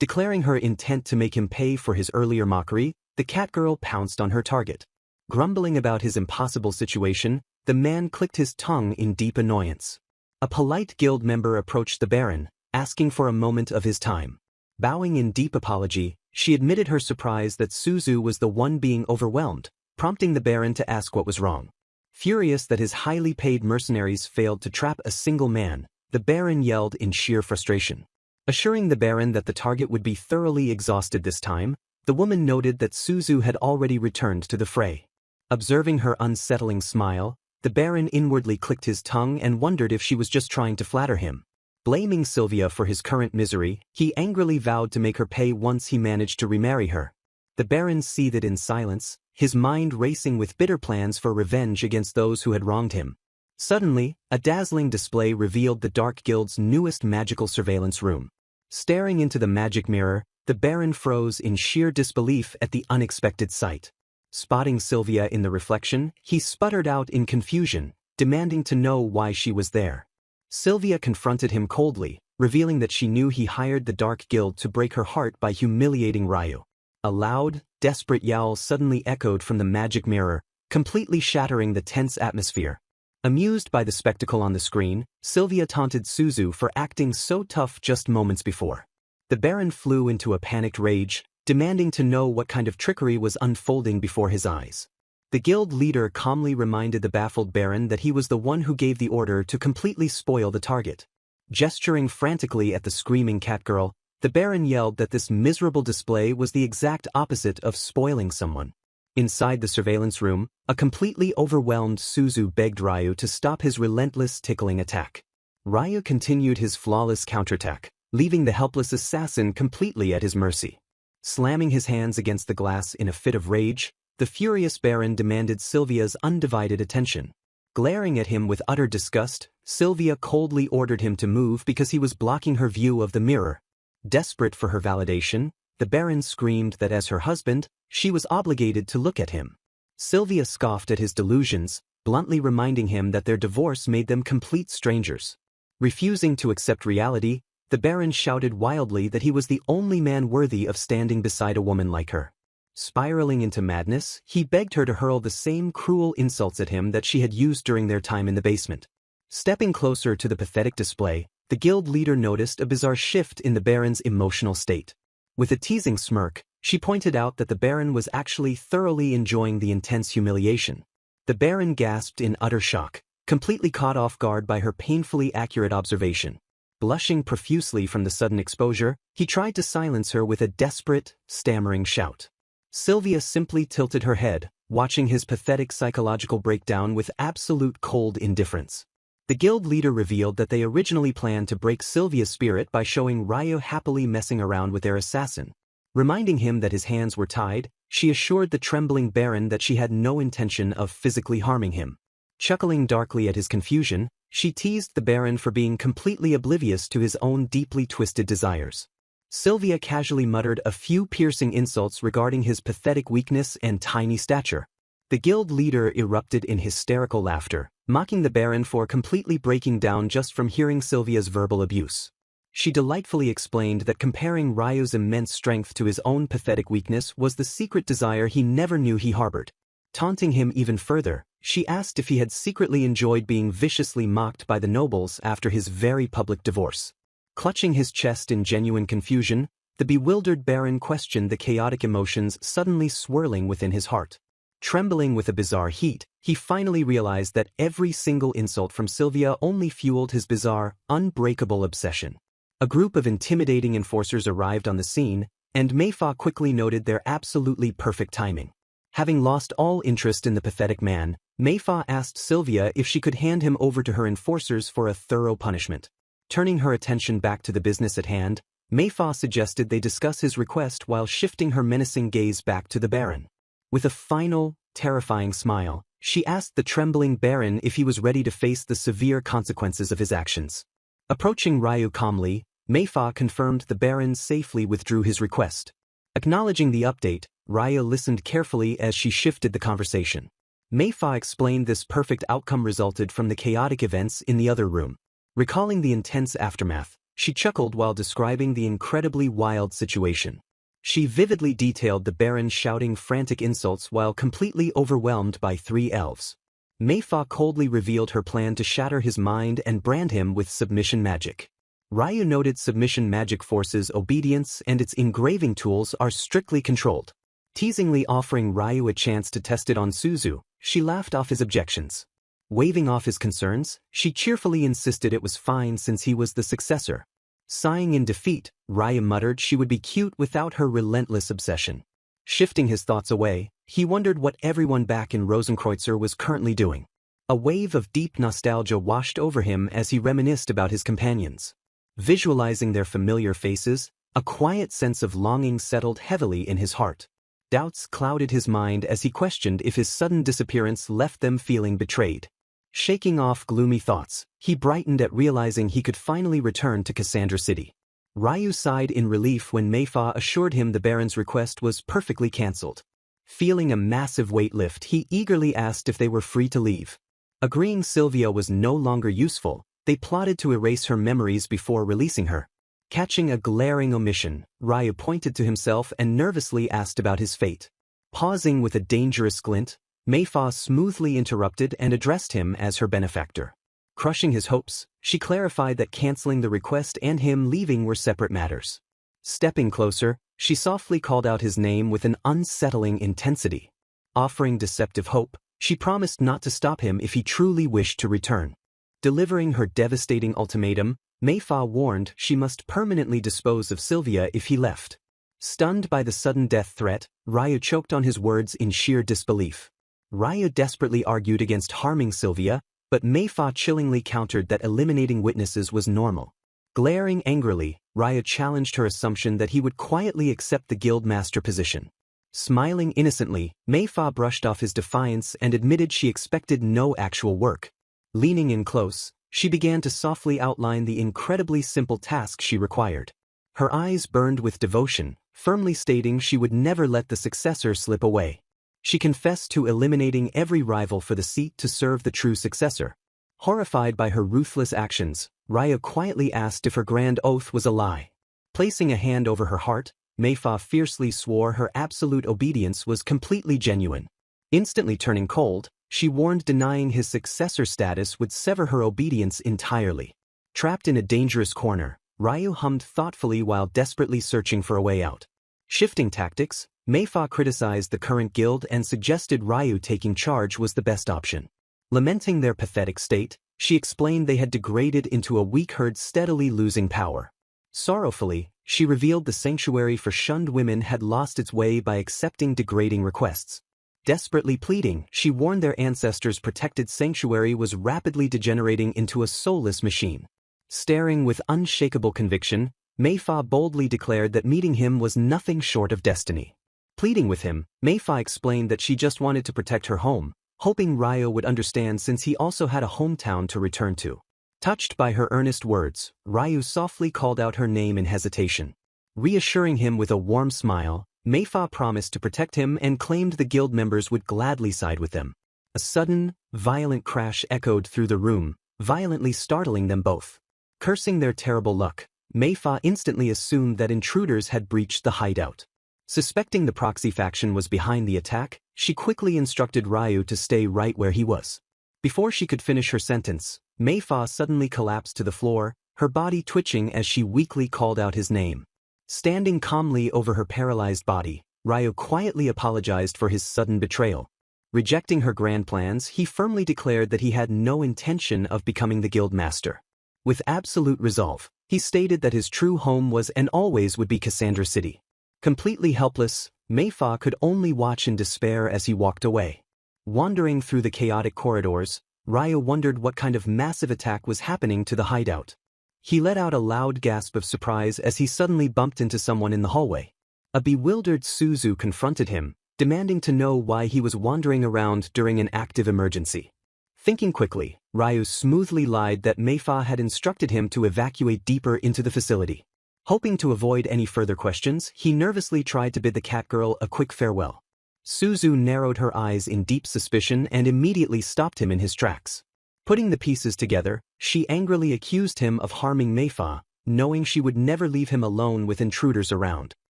Declaring her intent to make him pay for his earlier mockery, the catgirl pounced on her target. Grumbling about his impossible situation, the man clicked his tongue in deep annoyance. A polite guild member approached the Baron, asking for a moment of his time. Bowing in deep apology, she admitted her surprise that Suzu was the one being overwhelmed, prompting the Baron to ask what was wrong. Furious that his highly paid mercenaries failed to trap a single man, the Baron yelled in sheer frustration. Assuring the Baron that the target would be thoroughly exhausted this time, the woman noted that Suzu had already returned to the fray. Observing her unsettling smile, the Baron inwardly clicked his tongue and wondered if she was just trying to flatter him. Blaming Sylvia for his current misery, he angrily vowed to make her pay once he managed to remarry her. The Baron seethed in silence, his mind racing with bitter plans for revenge against those who had wronged him. Suddenly, a dazzling display revealed the Dark Guild's newest magical surveillance room. Staring into the magic mirror, the Baron froze in sheer disbelief at the unexpected sight. Spotting Sylvia in the reflection, he sputtered out in confusion, demanding to know why she was there. Sylvia confronted him coldly, revealing that she knew he hired the Dark Guild to break her heart by humiliating Ryu. A loud, desperate yowl suddenly echoed from the magic mirror, completely shattering the tense atmosphere. Amused by the spectacle on the screen, Sylvia taunted Suzu for acting so tough just moments before. The Baron flew into a panicked rage, demanding to know what kind of trickery was unfolding before his eyes. The guild leader calmly reminded the baffled Baron that he was the one who gave the order to completely spoil the target. Gesturing frantically at the screaming catgirl, the Baron yelled that this miserable display was the exact opposite of spoiling someone. Inside the surveillance room, a completely overwhelmed Suzu begged Ryu to stop his relentless tickling attack. Ryu continued his flawless counterattack, leaving the helpless assassin completely at his mercy. Slamming his hands against the glass in a fit of rage, the furious Baron demanded Sylvia's undivided attention. Glaring at him with utter disgust, Sylvia coldly ordered him to move because he was blocking her view of the mirror. Desperate for her validation, the Baron screamed that as her husband, she was obligated to look at him. Sylvia scoffed at his delusions, bluntly reminding him that their divorce made them complete strangers. Refusing to accept reality, the Baron shouted wildly that he was the only man worthy of standing beside a woman like her. Spiraling into madness, he begged her to hurl the same cruel insults at him that she had used during their time in the basement. Stepping closer to the pathetic display, the guild leader noticed a bizarre shift in the Baron's emotional state. With a teasing smirk, she pointed out that the Baron was actually thoroughly enjoying the intense humiliation. The Baron gasped in utter shock, completely caught off guard by her painfully accurate observation. Blushing profusely from the sudden exposure, he tried to silence her with a desperate, stammering shout. Sylvia simply tilted her head, watching his pathetic psychological breakdown with absolute cold indifference. The guild leader revealed that they originally planned to break Sylvia's spirit by showing Ryu happily messing around with their assassin. Reminding him that his hands were tied, she assured the trembling Baron that she had no intention of physically harming him. Chuckling darkly at his confusion, she teased the Baron for being completely oblivious to his own deeply twisted desires. Sylvia casually muttered a few piercing insults regarding his pathetic weakness and tiny stature. The guild leader erupted in hysterical laughter, mocking the Baron for completely breaking down just from hearing Sylvia's verbal abuse. She delightfully explained that comparing Ryu's immense strength to his own pathetic weakness was the secret desire he never knew he harbored. Taunting him even further, she asked if he had secretly enjoyed being viciously mocked by the nobles after his very public divorce. Clutching his chest in genuine confusion, the bewildered Baron questioned the chaotic emotions suddenly swirling within his heart. Trembling with a bizarre heat, he finally realized that every single insult from Sylvia only fueled his bizarre, unbreakable obsession. A group of intimidating enforcers arrived on the scene, and Meifa quickly noted their absolutely perfect timing. Having lost all interest in the pathetic man, Meifa asked Sylvia if she could hand him over to her enforcers for a thorough punishment. Turning her attention back to the business at hand, Meifa suggested they discuss his request while shifting her menacing gaze back to the Baron. With a final, terrifying smile, she asked the trembling Baron if he was ready to face the severe consequences of his actions. Approaching Ryu calmly, Meifa confirmed the Baron safely withdrew his request. Acknowledging the update, Raya listened carefully as she shifted the conversation. Meifa explained this perfect outcome resulted from the chaotic events in the other room. Recalling the intense aftermath, she chuckled while describing the incredibly wild situation. She vividly detailed the Baron shouting frantic insults while completely overwhelmed by 3 elves. Meifa coldly revealed her plan to shatter his mind and brand him with submission magic. Ryu noted submission magic forces obedience and its engraving tools are strictly controlled. Teasingly offering Ryu a chance to test it on Suzu, she laughed off his objections. Waving off his concerns, she cheerfully insisted it was fine since he was the successor. Sighing in defeat, Raya muttered she would be cute without her relentless obsession. Shifting his thoughts away, he wondered what everyone back in Rosenkreutzer was currently doing. A wave of deep nostalgia washed over him as he reminisced about his companions. Visualizing their familiar faces, a quiet sense of longing settled heavily in his heart. Doubts clouded his mind as he questioned if his sudden disappearance left them feeling betrayed. Shaking off gloomy thoughts, he brightened at realizing he could finally return to Cassandra City. Ryu sighed in relief when Meifa assured him the Baron's request was perfectly cancelled. Feeling a massive weight lift, he eagerly asked if they were free to leave. Agreeing Sylvia was no longer useful, they plotted to erase her memories before releasing her. Catching a glaring omission, Ryu pointed to himself and nervously asked about his fate. Pausing with a dangerous glint, Meifa smoothly interrupted and addressed him as her benefactor. Crushing his hopes, she clarified that canceling the request and him leaving were separate matters. Stepping closer, she softly called out his name with an unsettling intensity. Offering deceptive hope, she promised not to stop him if he truly wished to return. Delivering her devastating ultimatum, Meifa warned she must permanently dispose of Sylvia if he left. Stunned by the sudden death threat, Ryu choked on his words in sheer disbelief. Ryu desperately argued against harming Sylvia, but Meifa chillingly countered that eliminating witnesses was normal. Glaring angrily, Ryu challenged her assumption that he would quietly accept the guildmaster position. Smiling innocently, Meifa brushed off his defiance and admitted she expected no actual work. Leaning in close, she began to softly outline the incredibly simple task she required. Her eyes burned with devotion, firmly stating she would never let the successor slip away. She confessed to eliminating every rival for the seat to serve the true successor. Horrified by her ruthless actions, Raya quietly asked if her grand oath was a lie. Placing a hand over her heart, Meifa fiercely swore her absolute obedience was completely genuine. Instantly turning cold, she warned denying his successor status would sever her obedience entirely. Trapped in a dangerous corner, Ryu hummed thoughtfully while desperately searching for a way out. Shifting tactics, Meifa criticized the current guild and suggested Ryu taking charge was the best option. Lamenting their pathetic state, she explained they had degraded into a weak herd steadily losing power. Sorrowfully, she revealed the sanctuary for shunned women had lost its way by accepting degrading requests. Desperately pleading, she warned their ancestors' protected sanctuary was rapidly degenerating into a soulless machine. Staring with unshakable conviction, Meifa boldly declared that meeting him was nothing short of destiny. Pleading with him, Meifa explained that she just wanted to protect her home, hoping Ryo would understand since he also had a hometown to return to. Touched by her earnest words, Ryu softly called out her name in hesitation. Reassuring him with a warm smile, Meifa promised to protect him and claimed the guild members would gladly side with them. A sudden, violent crash echoed through the room, violently startling them both. Cursing their terrible luck, Meifa instantly assumed that intruders had breached the hideout. Suspecting the proxy faction was behind the attack, she quickly instructed Ryu to stay right where he was. Before she could finish her sentence, Meifa suddenly collapsed to the floor, her body twitching as she weakly called out his name. Standing calmly over her paralyzed body, Ryu quietly apologized for his sudden betrayal. Rejecting her grand plans, he firmly declared that he had no intention of becoming the guild master. With absolute resolve, he stated that his true home was and always would be Cassandra City. Completely helpless, Meifa could only watch in despair as he walked away. Wandering through the chaotic corridors, Ryu wondered what kind of massive attack was happening to the hideout. He let out a loud gasp of surprise as he suddenly bumped into someone in the hallway. A bewildered Suzu confronted him, demanding to know why he was wandering around during an active emergency. Thinking quickly, Ryu smoothly lied that Meifa had instructed him to evacuate deeper into the facility. Hoping to avoid any further questions, he nervously tried to bid the cat girl a quick farewell. Suzu narrowed her eyes in deep suspicion and immediately stopped him in his tracks. Putting the pieces together, she angrily accused him of harming Meifa, knowing she would never leave him alone with intruders around.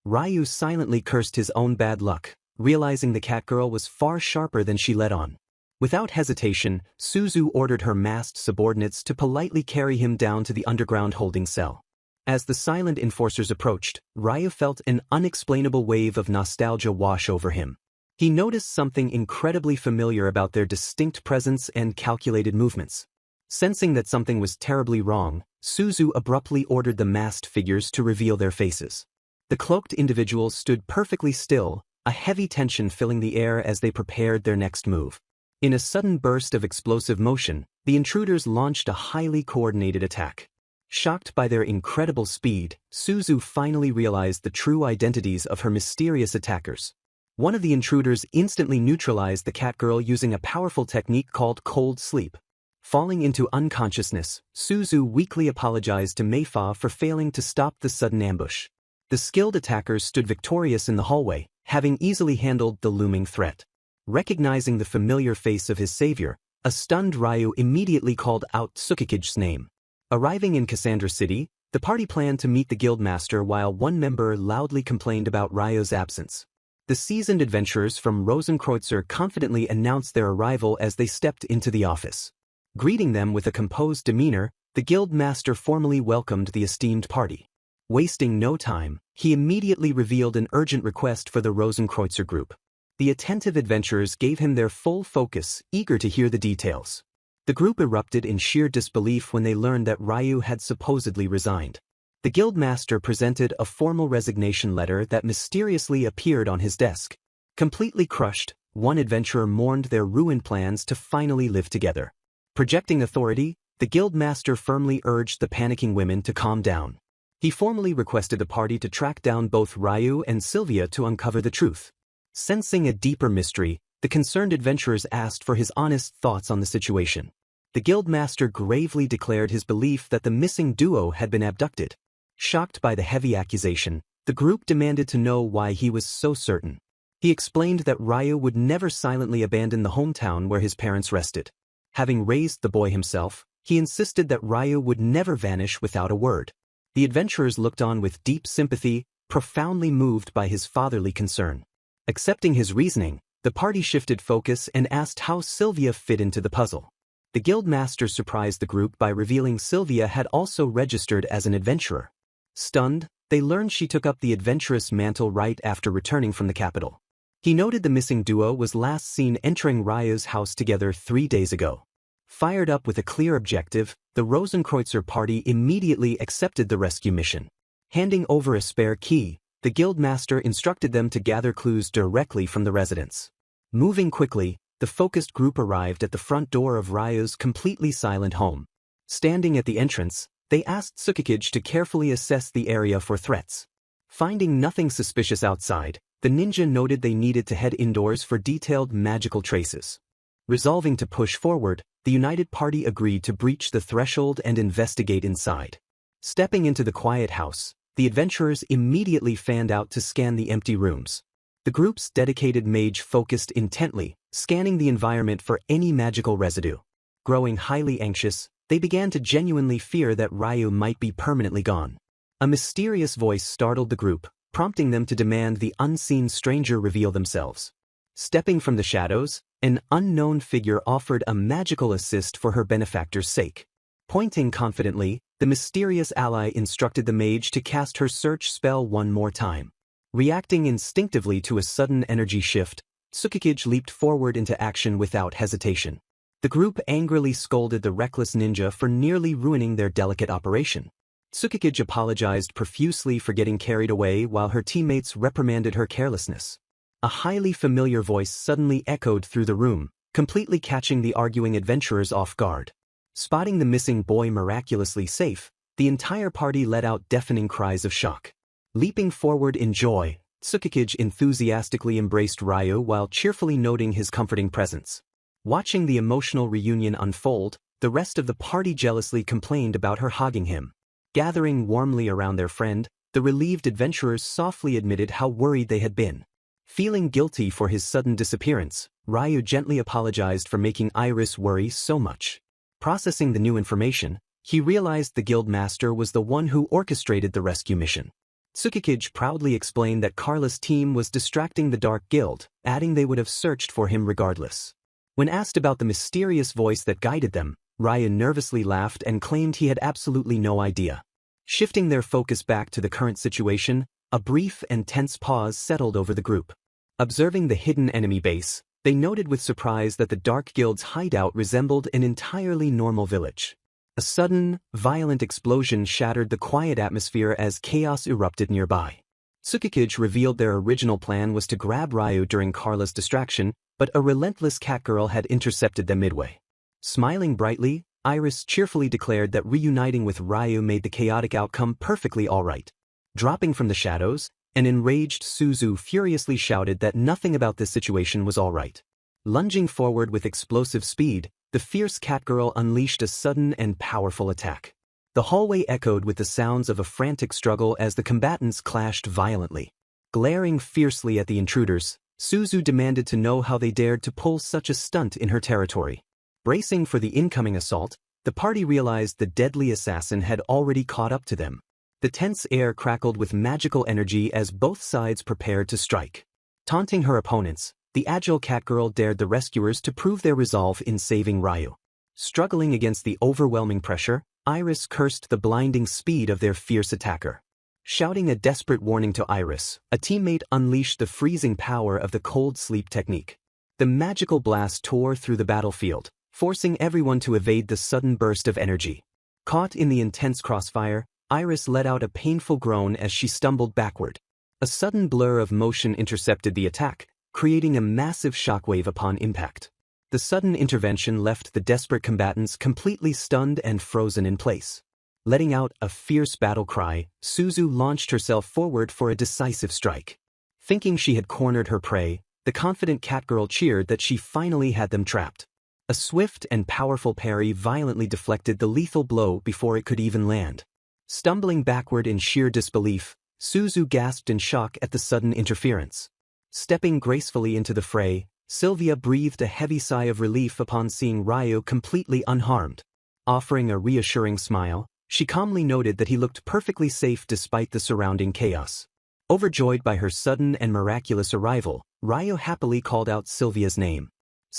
Ryu silently cursed his own bad luck, realizing the cat girl was far sharper than she let on. Without hesitation, Suzu ordered her masked subordinates to politely carry him down to the underground holding cell. As the silent enforcers approached, Ryu felt an unexplainable wave of nostalgia wash over him. He noticed something incredibly familiar about their distinct presence and calculated movements. Sensing that something was terribly wrong, Suzu abruptly ordered the masked figures to reveal their faces. The cloaked individuals stood perfectly still, a heavy tension filling the air as they prepared their next move. In a sudden burst of explosive motion, the intruders launched a highly coordinated attack. Shocked by their incredible speed, Suzu finally realized the true identities of her mysterious attackers. One of the intruders instantly neutralized the cat girl using a powerful technique called cold sleep. Falling into unconsciousness, Suzu weakly apologized to Meifa for failing to stop the sudden ambush. The skilled attackers stood victorious in the hallway, having easily handled the looming threat. Recognizing the familiar face of his savior, a stunned Ryu immediately called out Tsukikige's name. Arriving in Cassandra City, the party planned to meet the guildmaster while one member loudly complained about Ryu's absence. The seasoned adventurers from Rosenkreutzer confidently announced their arrival as they stepped into the office. Greeting them with a composed demeanor, the guildmaster formally welcomed the esteemed party. Wasting no time, he immediately revealed an urgent request for the Rosenkreutzer group. The attentive adventurers gave him their full focus, eager to hear the details. The group erupted in sheer disbelief when they learned that Ryu had supposedly resigned. The guildmaster presented a formal resignation letter that mysteriously appeared on his desk. Completely crushed, one adventurer mourned their ruined plans to finally live together. Projecting authority, the guildmaster firmly urged the panicking women to calm down. He formally requested the party to track down both Ryu and Sylvia to uncover the truth. Sensing a deeper mystery, the concerned adventurers asked for his honest thoughts on the situation. The guildmaster gravely declared his belief that the missing duo had been abducted. Shocked by the heavy accusation, the group demanded to know why he was so certain. He explained that Ryu would never silently abandon the hometown where his parents rested. Having raised the boy himself, he insisted that Ryu would never vanish without a word. The adventurers looked on with deep sympathy, profoundly moved by his fatherly concern. Accepting his reasoning, the party shifted focus and asked how Sylvia fit into the puzzle. The guildmaster surprised the group by revealing Sylvia had also registered as an adventurer. Stunned, they learned she took up the adventurous mantle right after returning from the capital. He noted the missing duo was last seen entering Ryu's house together 3 days ago. Fired up with a clear objective, the Rosenkreutzer party immediately accepted the rescue mission. Handing over a spare key, the guildmaster instructed them to gather clues directly from the residents. Moving quickly, the focused group arrived at the front door of Ryu's completely silent home. Standing at the entrance, they asked Tsukikige to carefully assess the area for threats. Finding nothing suspicious outside, the ninja noted they needed to head indoors for detailed magical traces. Resolving to push forward, the united party agreed to breach the threshold and investigate inside. Stepping into the quiet house, the adventurers immediately fanned out to scan the empty rooms. The group's dedicated mage focused intently, scanning the environment for any magical residue. Growing highly anxious, they began to genuinely fear that Ryu might be permanently gone. A mysterious voice startled the group, prompting them to demand the unseen stranger reveal themselves. Stepping from the shadows, an unknown figure offered a magical assist for her benefactor's sake. Pointing confidently, the mysterious ally instructed the mage to cast her search spell one more time. Reacting instinctively to a sudden energy shift, Tsukikige leaped forward into action without hesitation. The group angrily scolded the reckless ninja for nearly ruining their delicate operation. Tsukikige apologized profusely for getting carried away while her teammates reprimanded her carelessness. A highly familiar voice suddenly echoed through the room, completely catching the arguing adventurers off guard. Spotting the missing boy miraculously safe, the entire party let out deafening cries of shock. Leaping forward in joy, Tsukikige enthusiastically embraced Ryu while cheerfully noting his comforting presence. Watching the emotional reunion unfold, the rest of the party jealously complained about her hogging him. Gathering warmly around their friend, the relieved adventurers softly admitted how worried they had been. Feeling guilty for his sudden disappearance, Ryu gently apologized for making Iris worry so much. Processing the new information, he realized the guild master was the one who orchestrated the rescue mission. Tsukikage proudly explained that Carla's team was distracting the Dark Guild, adding they would have searched for him regardless. When asked about the mysterious voice that guided them, Ryu nervously laughed and claimed he had absolutely no idea. Shifting their focus back to the current situation, a brief and tense pause settled over the group. Observing the hidden enemy base, they noted with surprise that the Dark Guild's hideout resembled an entirely normal village. A sudden, violent explosion shattered the quiet atmosphere as chaos erupted nearby. Tsukikage revealed their original plan was to grab Ryu during Carla's distraction, but a relentless catgirl had intercepted them midway. Smiling brightly, Iris cheerfully declared that reuniting with Ryu made the chaotic outcome perfectly alright. Dropping from the shadows, an enraged Suzu furiously shouted that nothing about this situation was alright. Lunging forward with explosive speed, the fierce catgirl unleashed a sudden and powerful attack. The hallway echoed with the sounds of a frantic struggle as the combatants clashed violently. Glaring fiercely at the intruders, Suzu demanded to know how they dared to pull such a stunt in her territory. Bracing for the incoming assault, the party realized the deadly assassin had already caught up to them. The tense air crackled with magical energy as both sides prepared to strike. Taunting her opponents, the agile catgirl dared the rescuers to prove their resolve in saving Ryu. Struggling against the overwhelming pressure, Iris cursed the blinding speed of their fierce attacker. Shouting a desperate warning to Iris, a teammate unleashed the freezing power of the cold sleep technique. The magical blast tore through the battlefield, forcing everyone to evade the sudden burst of energy. Caught in the intense crossfire, Iris let out a painful groan as she stumbled backward. A sudden blur of motion intercepted the attack, creating a massive shockwave upon impact. The sudden intervention left the desperate combatants completely stunned and frozen in place. Letting out a fierce battle cry, Suzu launched herself forward for a decisive strike. Thinking she had cornered her prey, the confident catgirl cheered that she finally had them trapped. A swift and powerful parry violently deflected the lethal blow before it could even land. Stumbling backward in sheer disbelief, Suzu gasped in shock at the sudden interference. Stepping gracefully into the fray, Sylvia breathed a heavy sigh of relief upon seeing Ryu completely unharmed. Offering a reassuring smile, she calmly noted that he looked perfectly safe despite the surrounding chaos. Overjoyed by her sudden and miraculous arrival, Ryu happily called out Sylvia's name.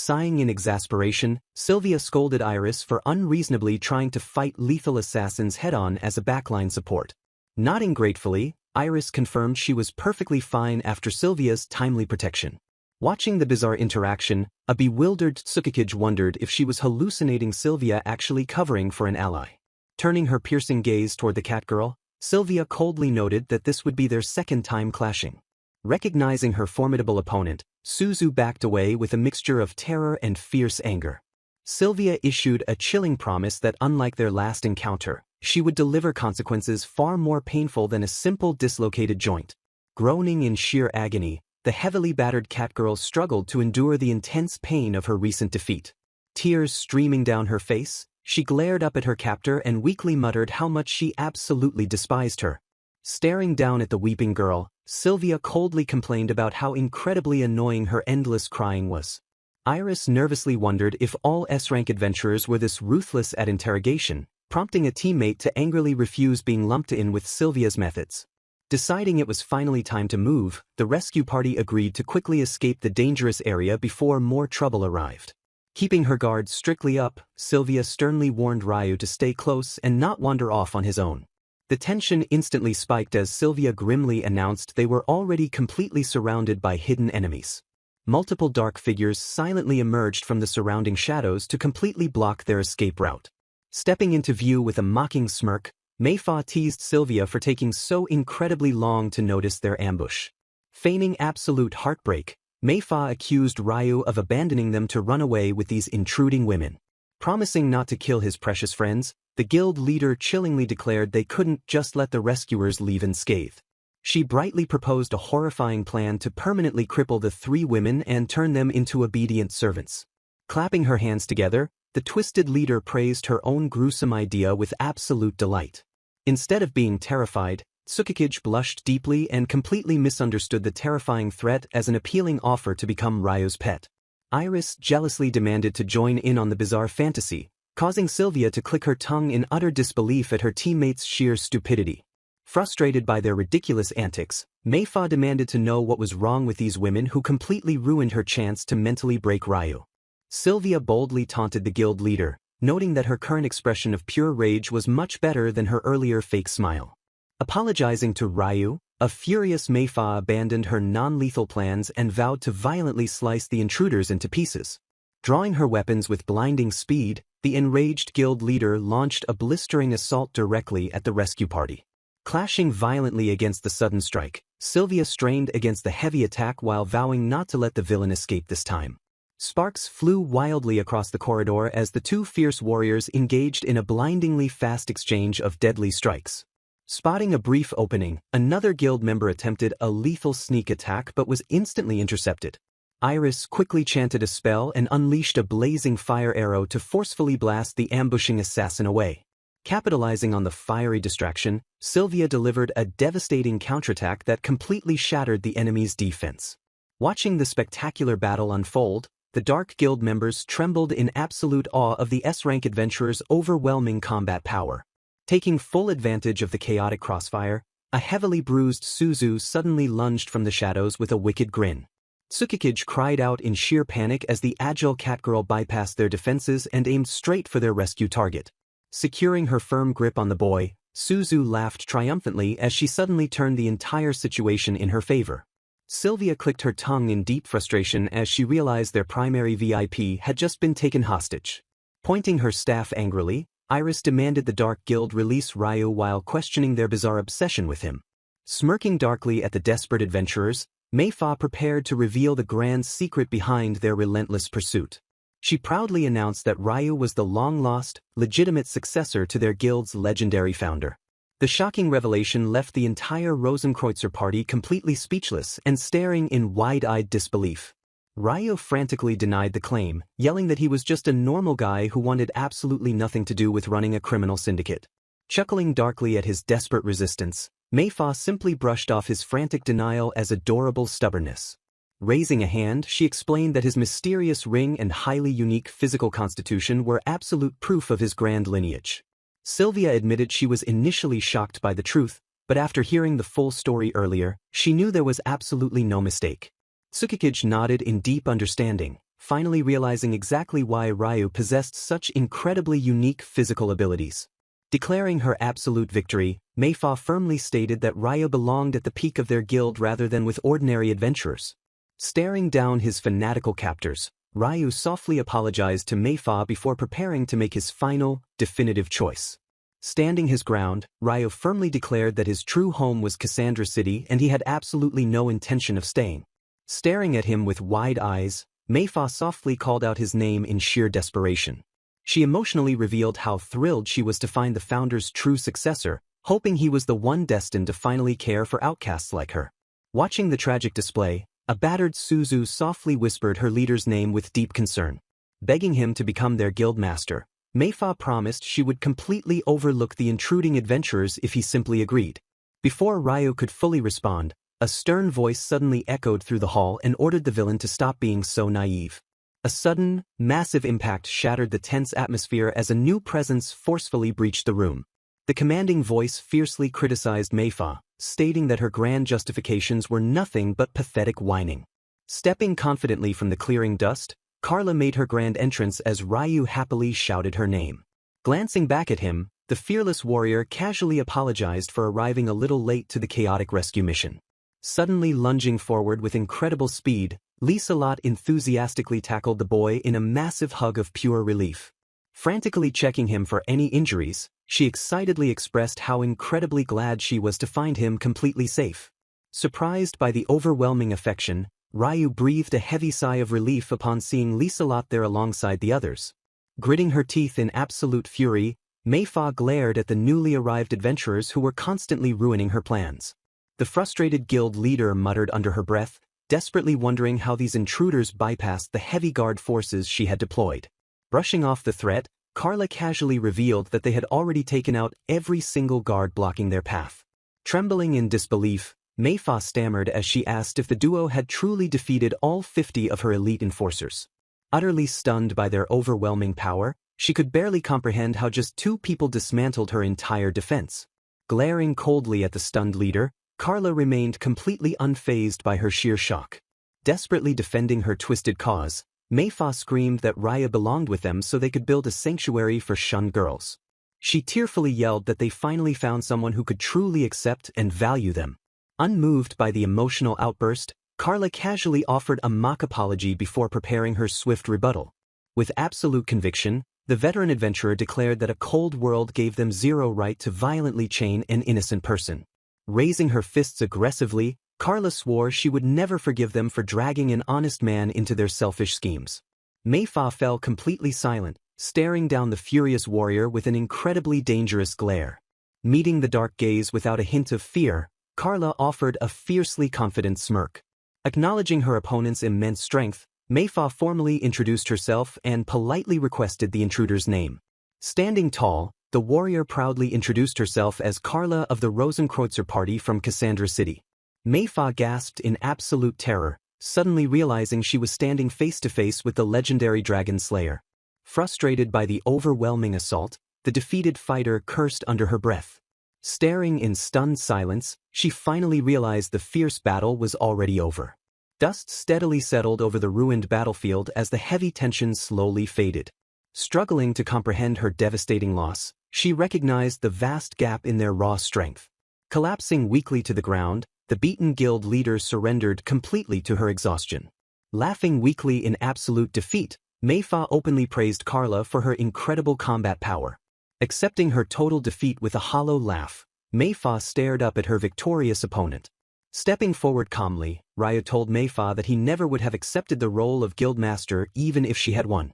Sighing in exasperation, Sylvia scolded Iris for unreasonably trying to fight lethal assassins head-on as a backline support. Nodding gratefully, Iris confirmed she was perfectly fine after Sylvia's timely protection. Watching the bizarre interaction, a bewildered Tsukikage wondered if she was hallucinating Sylvia actually covering for an ally. Turning her piercing gaze toward the catgirl, Sylvia coldly noted that this would be their second time clashing. Recognizing her formidable opponent, Suzu backed away with a mixture of terror and fierce anger. Sylvia issued a chilling promise that unlike their last encounter, she would deliver consequences far more painful than a simple dislocated joint. Groaning in sheer agony, the heavily battered catgirl struggled to endure the intense pain of her recent defeat. Tears streaming down her face, she glared up at her captor and weakly muttered how much she absolutely despised her. Staring down at the weeping girl, Sylvia coldly complained about how incredibly annoying her endless crying was. Iris nervously wondered if all S-rank adventurers were this ruthless at interrogation, prompting a teammate to angrily refuse being lumped in with Sylvia's methods. Deciding it was finally time to move, the rescue party agreed to quickly escape the dangerous area before more trouble arrived. Keeping her guard strictly up, Sylvia sternly warned Ryu to stay close and not wander off on his own. The tension instantly spiked as Sylvia grimly announced they were already completely surrounded by hidden enemies. Multiple dark figures silently emerged from the surrounding shadows to completely block their escape route. Stepping into view with a mocking smirk, Meifa teased Sylvia for taking so incredibly long to notice their ambush. Feigning absolute heartbreak, Meifa accused Ryu of abandoning them to run away with these intruding women. Promising not to kill his precious friends, the guild leader chillingly declared they couldn't just let the rescuers leave unscathed. She brightly proposed a horrifying plan to permanently cripple the three women and turn them into obedient servants. Clapping her hands together, the twisted leader praised her own gruesome idea with absolute delight. Instead of being terrified, Tsukikage blushed deeply and completely misunderstood the terrifying threat as an appealing offer to become Ryu's pet. Iris jealously demanded to join in on the bizarre fantasy, causing Sylvia to click her tongue in utter disbelief at her teammates' sheer stupidity. Frustrated by their ridiculous antics, Meifa demanded to know what was wrong with these women who completely ruined her chance to mentally break Ryu. Sylvia boldly taunted the guild leader, noting that her current expression of pure rage was much better than her earlier fake smile. Apologizing to Ryu, a furious Meifa abandoned her non-lethal plans and vowed to violently slice the intruders into pieces. Drawing her weapons with blinding speed, the enraged guild leader launched a blistering assault directly at the rescue party. Clashing violently against the sudden strike, Sylvia strained against the heavy attack while vowing not to let the villain escape this time. Sparks flew wildly across the corridor as the two fierce warriors engaged in a blindingly fast exchange of deadly strikes. Spotting a brief opening, another guild member attempted a lethal sneak attack but was instantly intercepted. Iris quickly chanted a spell and unleashed a blazing fire arrow to forcefully blast the ambushing assassin away. Capitalizing on the fiery distraction, Sylvia delivered a devastating counterattack that completely shattered the enemy's defense. Watching the spectacular battle unfold, the Dark Guild members trembled in absolute awe of the S-rank adventurer's overwhelming combat power. Taking full advantage of the chaotic crossfire, a heavily bruised Suzu suddenly lunged from the shadows with a wicked grin. Tsukikage cried out in sheer panic as the agile catgirl bypassed their defenses and aimed straight for their rescue target. Securing her firm grip on the boy, Suzu laughed triumphantly as she suddenly turned the entire situation in her favor. Sylvia clicked her tongue in deep frustration as she realized their primary VIP had just been taken hostage. Pointing her staff angrily, Iris demanded the Dark Guild release Ryu while questioning their bizarre obsession with him. Smirking darkly at the desperate adventurers, Meifa prepared to reveal the grand secret behind their relentless pursuit. She proudly announced that Ryu was the long-lost, legitimate successor to their guild's legendary founder. The shocking revelation left the entire Rosenkreutzer party completely speechless and staring in wide-eyed disbelief. Ryu frantically denied the claim, yelling that he was just a normal guy who wanted absolutely nothing to do with running a criminal syndicate. Chuckling darkly at his desperate resistance, Meifa simply brushed off his frantic denial as adorable stubbornness. Raising a hand, she explained that his mysterious ring and highly unique physical constitution were absolute proof of his grand lineage. Sylvia admitted she was initially shocked by the truth, but after hearing the full story earlier, she knew there was absolutely no mistake. Tsukikage nodded in deep understanding, finally realizing exactly why Ryu possessed such incredibly unique physical abilities. Declaring her absolute victory, Meifa firmly stated that Ryu belonged at the peak of their guild rather than with ordinary adventurers. Staring down his fanatical captors, Ryu softly apologized to Meifa before preparing to make his final, definitive choice. Standing his ground, Ryu firmly declared that his true home was Cassandra City and he had absolutely no intention of staying. Staring at him with wide eyes, Meifa softly called out his name in sheer desperation. She emotionally revealed how thrilled she was to find the founder's true successor, hoping he was the one destined to finally care for outcasts like her. Watching the tragic display, a battered Suzu softly whispered her leader's name with deep concern. Begging him to become their guild master, Meifa promised she would completely overlook the intruding adventurers if he simply agreed. Before Ryu could fully respond, a stern voice suddenly echoed through the hall and ordered the villain to stop being so naive. A sudden, massive impact shattered the tense atmosphere as a new presence forcefully breached the room. The commanding voice fiercely criticized Meifa, stating that her grand justifications were nothing but pathetic whining. Stepping confidently from the clearing dust, Carla made her grand entrance as Ryu happily shouted her name. Glancing back at him, the fearless warrior casually apologized for arriving a little late to the chaotic rescue mission. Suddenly lunging forward with incredible speed, Lieselot enthusiastically tackled the boy in a massive hug of pure relief. Frantically checking him for any injuries, she excitedly expressed how incredibly glad she was to find him completely safe. Surprised by the overwhelming affection, Ryu breathed a heavy sigh of relief upon seeing Lieselot there alongside the others. Gritting her teeth in absolute fury, Meifa glared at the newly arrived adventurers who were constantly ruining her plans. The frustrated guild leader muttered under her breath, desperately wondering how these intruders bypassed the heavy guard forces she had deployed. Brushing off the threat, Carla casually revealed that they had already taken out every single guard blocking their path. Trembling in disbelief, Manhwa stammered as she asked if the duo had truly defeated all 50 of her elite enforcers. Utterly stunned by their overwhelming power, she could barely comprehend how just 2 people dismantled her entire defense. Glaring coldly at the stunned leader, Carla remained completely unfazed by her sheer shock. Desperately defending her twisted cause, Manhwa screamed that Raya belonged with them so they could build a sanctuary for shunned girls. She tearfully yelled that they finally found someone who could truly accept and value them. Unmoved by the emotional outburst, Carla casually offered a mock apology before preparing her swift rebuttal. With absolute conviction, the veteran adventurer declared that a cold world gave them zero right to violently chain an innocent person. Raising her fists aggressively, Carla swore she would never forgive them for dragging an honest man into their selfish schemes. Manhwa fell completely silent, staring down the furious warrior with an incredibly dangerous glare. Meeting the dark gaze without a hint of fear, Carla offered a fiercely confident smirk. Acknowledging her opponent's immense strength, Manhwa formally introduced herself and politely requested the intruder's name. Standing tall, the warrior proudly introduced herself as Carla of the Rosenkreutzer party from Cassandra City. Manhwa gasped in absolute terror, suddenly realizing she was standing face to face with the legendary Dragon Slayer. Frustrated by the overwhelming assault, the defeated fighter cursed under her breath. Staring in stunned silence, she finally realized the fierce battle was already over. Dust steadily settled over the ruined battlefield as the heavy tension slowly faded. Struggling to comprehend her devastating loss, she recognized the vast gap in their raw strength. Collapsing weakly to the ground, the beaten guild leader surrendered completely to her exhaustion. Laughing weakly in absolute defeat, Manhwa openly praised Carla for her incredible combat power. Accepting her total defeat with a hollow laugh, Manhwa stared up at her victorious opponent. Stepping forward calmly, Raya told Manhwa that he never would have accepted the role of guildmaster even if she had won.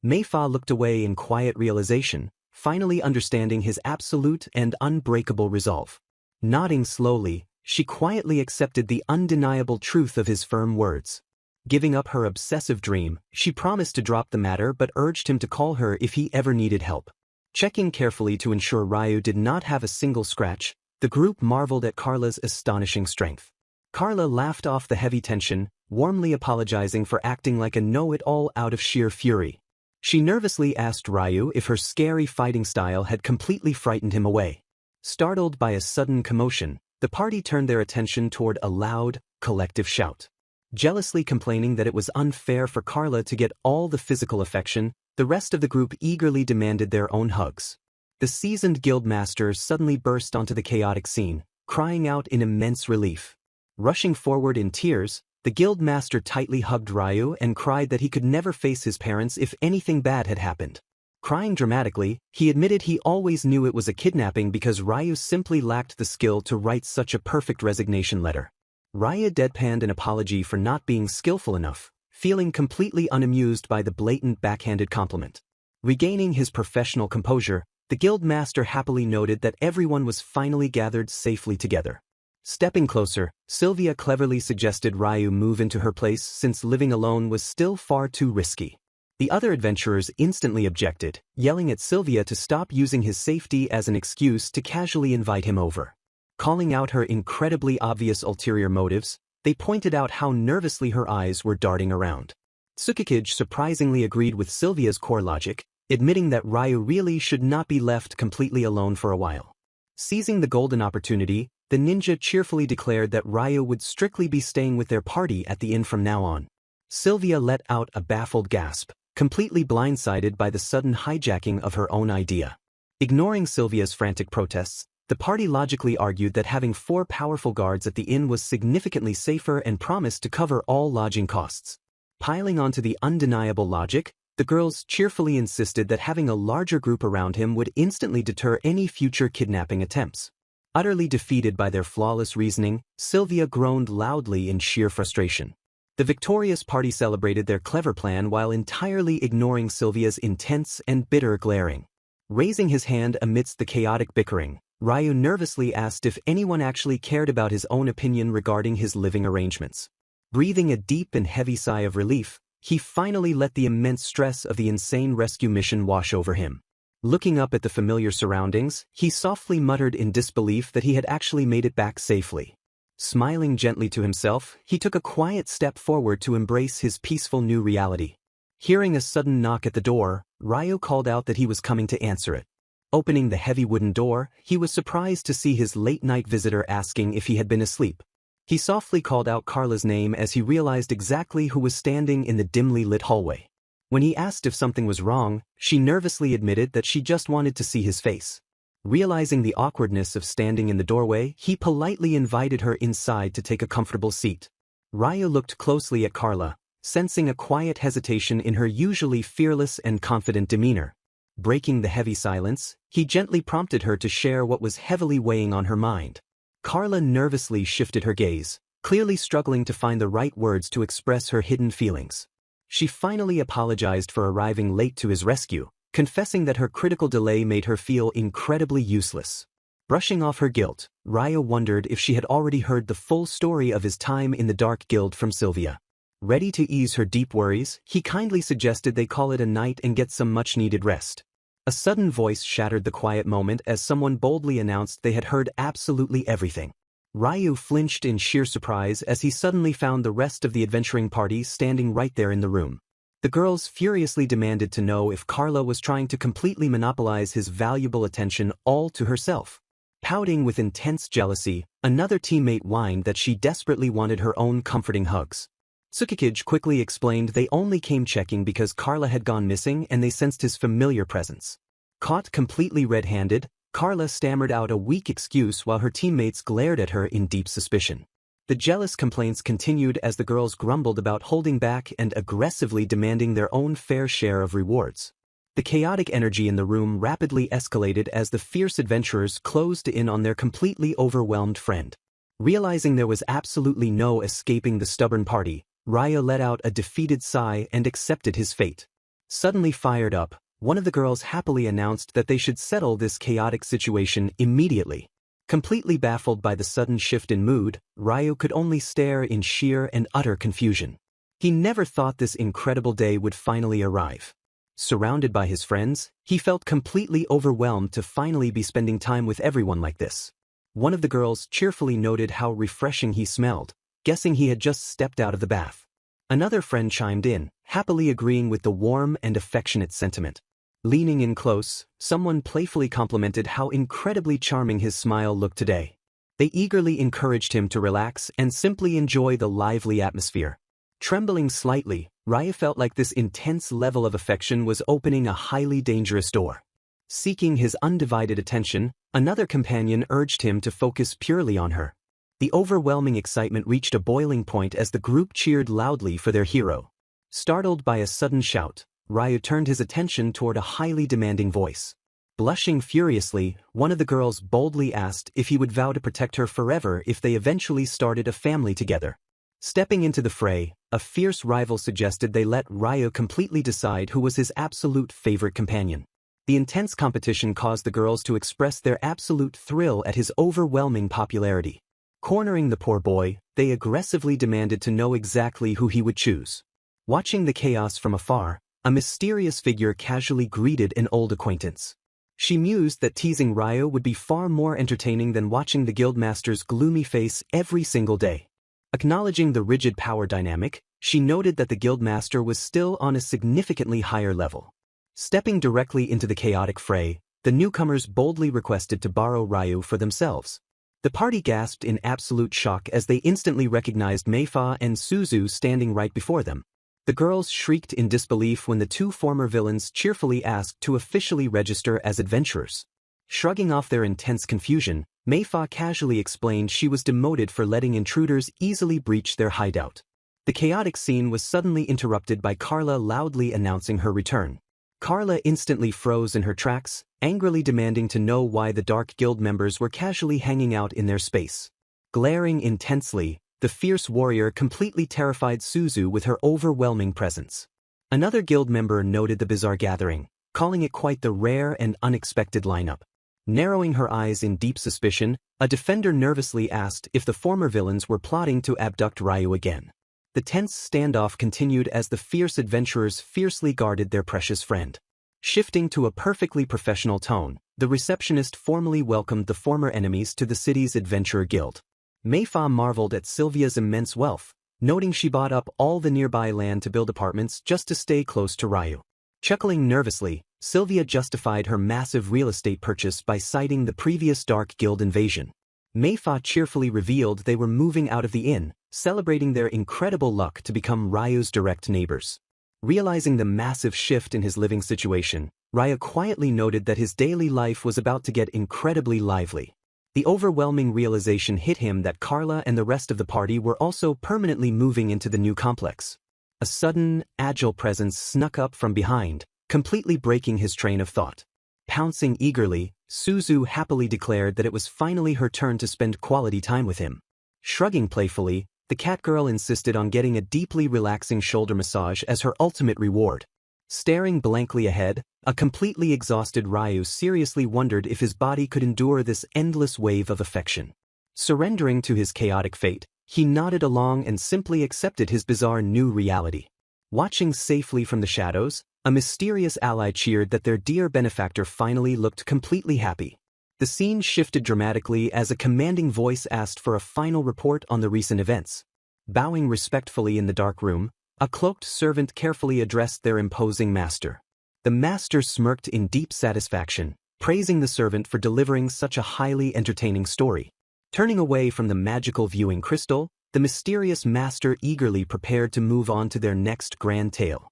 Manhwa looked away in quiet realization, finally understanding his absolute and unbreakable resolve. Nodding slowly, she quietly accepted the undeniable truth of his firm words. Giving up her obsessive dream, she promised to drop the matter but urged him to call her if he ever needed help. Checking carefully to ensure Ryu did not have a single scratch, the group marveled at Carla's astonishing strength. Carla laughed off the heavy tension, warmly apologizing for acting like a know-it-all out of sheer fury. She nervously asked Ryu if her scary fighting style had completely frightened him away. Startled by a sudden commotion, the party turned their attention toward a loud, collective shout. Jealously complaining that it was unfair for Carla to get all the physical affection, the rest of the group eagerly demanded their own hugs. The seasoned guildmaster suddenly burst onto the chaotic scene, crying out in immense relief. Rushing forward in tears, the guildmaster tightly hugged Ryu and cried that he could never face his parents if anything bad had happened. Crying dramatically, he admitted he always knew it was a kidnapping because Ryu simply lacked the skill to write such a perfect resignation letter. Ryu deadpanned an apology for not being skillful enough, feeling completely unamused by the blatant backhanded compliment. Regaining his professional composure, the guildmaster happily noted that everyone was finally gathered safely together. Stepping closer, Sylvia cleverly suggested Ryu move into her place since living alone was still far too risky. The other adventurers instantly objected, yelling at Sylvia to stop using his safety as an excuse to casually invite him over. Calling out her incredibly obvious ulterior motives, they pointed out how nervously her eyes were darting around. Tsukikage surprisingly agreed with Sylvia's core logic, admitting that Ryu really should not be left completely alone for a while. Seizing the golden opportunity, the ninja cheerfully declared that Ryu would strictly be staying with their party at the inn from now on. Sylvia let out a baffled gasp, completely blindsided by the sudden hijacking of her own idea. Ignoring Sylvia's frantic protests, the party logically argued that having 4 powerful guards at the inn was significantly safer and promised to cover all lodging costs. Piling onto the undeniable logic, the girls cheerfully insisted that having a larger group around him would instantly deter any future kidnapping attempts. Utterly defeated by their flawless reasoning, Sylvia groaned loudly in sheer frustration. The victorious party celebrated their clever plan while entirely ignoring Sylvia's intense and bitter glaring. Raising his hand amidst the chaotic bickering, Ryu nervously asked if anyone actually cared about his own opinion regarding his living arrangements. Breathing a deep and heavy sigh of relief, he finally let the immense stress of the insane rescue mission wash over him. Looking up at the familiar surroundings, he softly muttered in disbelief that he had actually made it back safely. Smiling gently to himself, he took a quiet step forward to embrace his peaceful new reality. Hearing a sudden knock at the door, Ryo called out that he was coming to answer it. Opening the heavy wooden door, he was surprised to see his late-night visitor asking if he had been asleep. He softly called out Carla's name as he realized exactly who was standing in the dimly lit hallway. When he asked if something was wrong, she nervously admitted that she just wanted to see his face. Realizing the awkwardness of standing in the doorway, he politely invited her inside to take a comfortable seat. Ryo looked closely at Carla, sensing a quiet hesitation in her usually fearless and confident demeanor. Breaking the heavy silence, he gently prompted her to share what was heavily weighing on her mind. Carla nervously shifted her gaze, clearly struggling to find the right words to express her hidden feelings. She finally apologized for arriving late to his rescue, confessing that her critical delay made her feel incredibly useless. Brushing off her guilt, Ryo wondered if she had already heard the full story of his time in the Dark Guild from Sylvia. Ready to ease her deep worries, he kindly suggested they call it a night and get some much-needed rest. A sudden voice shattered the quiet moment as someone boldly announced they had heard absolutely everything. Ryo flinched in sheer surprise as he suddenly found the rest of the adventuring party standing right there in the room. The girls furiously demanded to know if Carla was trying to completely monopolize his valuable attention all to herself. Pouting with intense jealousy, another teammate whined that she desperately wanted her own comforting hugs. Tsukikage quickly explained they only came checking because Carla had gone missing and they sensed his familiar presence. Caught completely red-handed, Carla stammered out a weak excuse while her teammates glared at her in deep suspicion. The jealous complaints continued as the girls grumbled about holding back and aggressively demanding their own fair share of rewards. The chaotic energy in the room rapidly escalated as the fierce adventurers closed in on their completely overwhelmed friend. Realizing there was absolutely no escaping the stubborn party, Ryo let out a defeated sigh and accepted his fate. Suddenly fired up, one of the girls happily announced that they should settle this chaotic situation immediately. Completely baffled by the sudden shift in mood, Ryo could only stare in sheer and utter confusion. He never thought this incredible day would finally arrive. Surrounded by his friends, he felt completely overwhelmed to finally be spending time with everyone like this. One of the girls cheerfully noted how refreshing he smelled, guessing he had just stepped out of the bath. Another friend chimed in, happily agreeing with the warm and affectionate sentiment. Leaning in close, someone playfully complimented how incredibly charming his smile looked today. They eagerly encouraged him to relax and simply enjoy the lively atmosphere. Trembling slightly, Ryo felt like this intense level of affection was opening a highly dangerous door. Seeking his undivided attention, another companion urged him to focus purely on her. The overwhelming excitement reached a boiling point as the group cheered loudly for their hero. Startled by a sudden shout, Ryo turned his attention toward a highly demanding voice. Blushing furiously, one of the girls boldly asked if he would vow to protect her forever if they eventually started a family together. Stepping into the fray, a fierce rival suggested they let Ryo completely decide who was his absolute favorite companion. The intense competition caused the girls to express their absolute thrill at his overwhelming popularity. Cornering the poor boy, they aggressively demanded to know exactly who he would choose. Watching the chaos from afar, a mysterious figure casually greeted an old acquaintance. She mused that teasing Ryo would be far more entertaining than watching the guildmaster's gloomy face every single day. Acknowledging the rigid power dynamic, she noted that the guildmaster was still on a significantly higher level. Stepping directly into the chaotic fray, the newcomers boldly requested to borrow Ryo for themselves. The party gasped in absolute shock as they instantly recognized Meifa and Suzu standing right before them. The girls shrieked in disbelief when the two former villains cheerfully asked to officially register as adventurers. Shrugging off their intense confusion, Meifa casually explained she was demoted for letting intruders easily breach their hideout. The chaotic scene was suddenly interrupted by Carla loudly announcing her return. Carla instantly froze in her tracks, angrily demanding to know why the Dark Guild members were casually hanging out in their space. Glaring intensely, the fierce warrior completely terrified Suzu with her overwhelming presence. Another guild member noted the bizarre gathering, calling it quite the rare and unexpected lineup. Narrowing her eyes in deep suspicion, a defender nervously asked if the former villains were plotting to abduct Ryo again. The tense standoff continued as the fierce adventurers fiercely guarded their precious friend. Shifting to a perfectly professional tone, the receptionist formally welcomed the former enemies to the city's adventurer guild. Mayfa marveled at Sylvia's immense wealth, noting she bought up all the nearby land to build apartments just to stay close to Ryu. Chuckling nervously, Sylvia justified her massive real estate purchase by citing the previous Dark Guild invasion. Mayfa cheerfully revealed they were moving out of the inn, celebrating their incredible luck to become Ryu's direct neighbors. Realizing the massive shift in his living situation, Ryu quietly noted that his daily life was about to get incredibly lively. The overwhelming realization hit him that Carla and the rest of the party were also permanently moving into the new complex. A sudden, agile presence snuck up from behind, completely breaking his train of thought. Pouncing eagerly, Suzu happily declared that it was finally her turn to spend quality time with him. Shrugging playfully, the catgirl insisted on getting a deeply relaxing shoulder massage as her ultimate reward. Staring blankly ahead, a completely exhausted Ryu seriously wondered if his body could endure this endless wave of affection. Surrendering to his chaotic fate, he nodded along and simply accepted his bizarre new reality. Watching safely from the shadows, a mysterious ally cheered that their dear benefactor finally looked completely happy. The scene shifted dramatically as a commanding voice asked for a final report on the recent events. Bowing respectfully in the dark room, a cloaked servant carefully addressed their imposing master. The master smirked in deep satisfaction, praising the servant for delivering such a highly entertaining story. Turning away from the magical viewing crystal, the mysterious master eagerly prepared to move on to their next grand tale.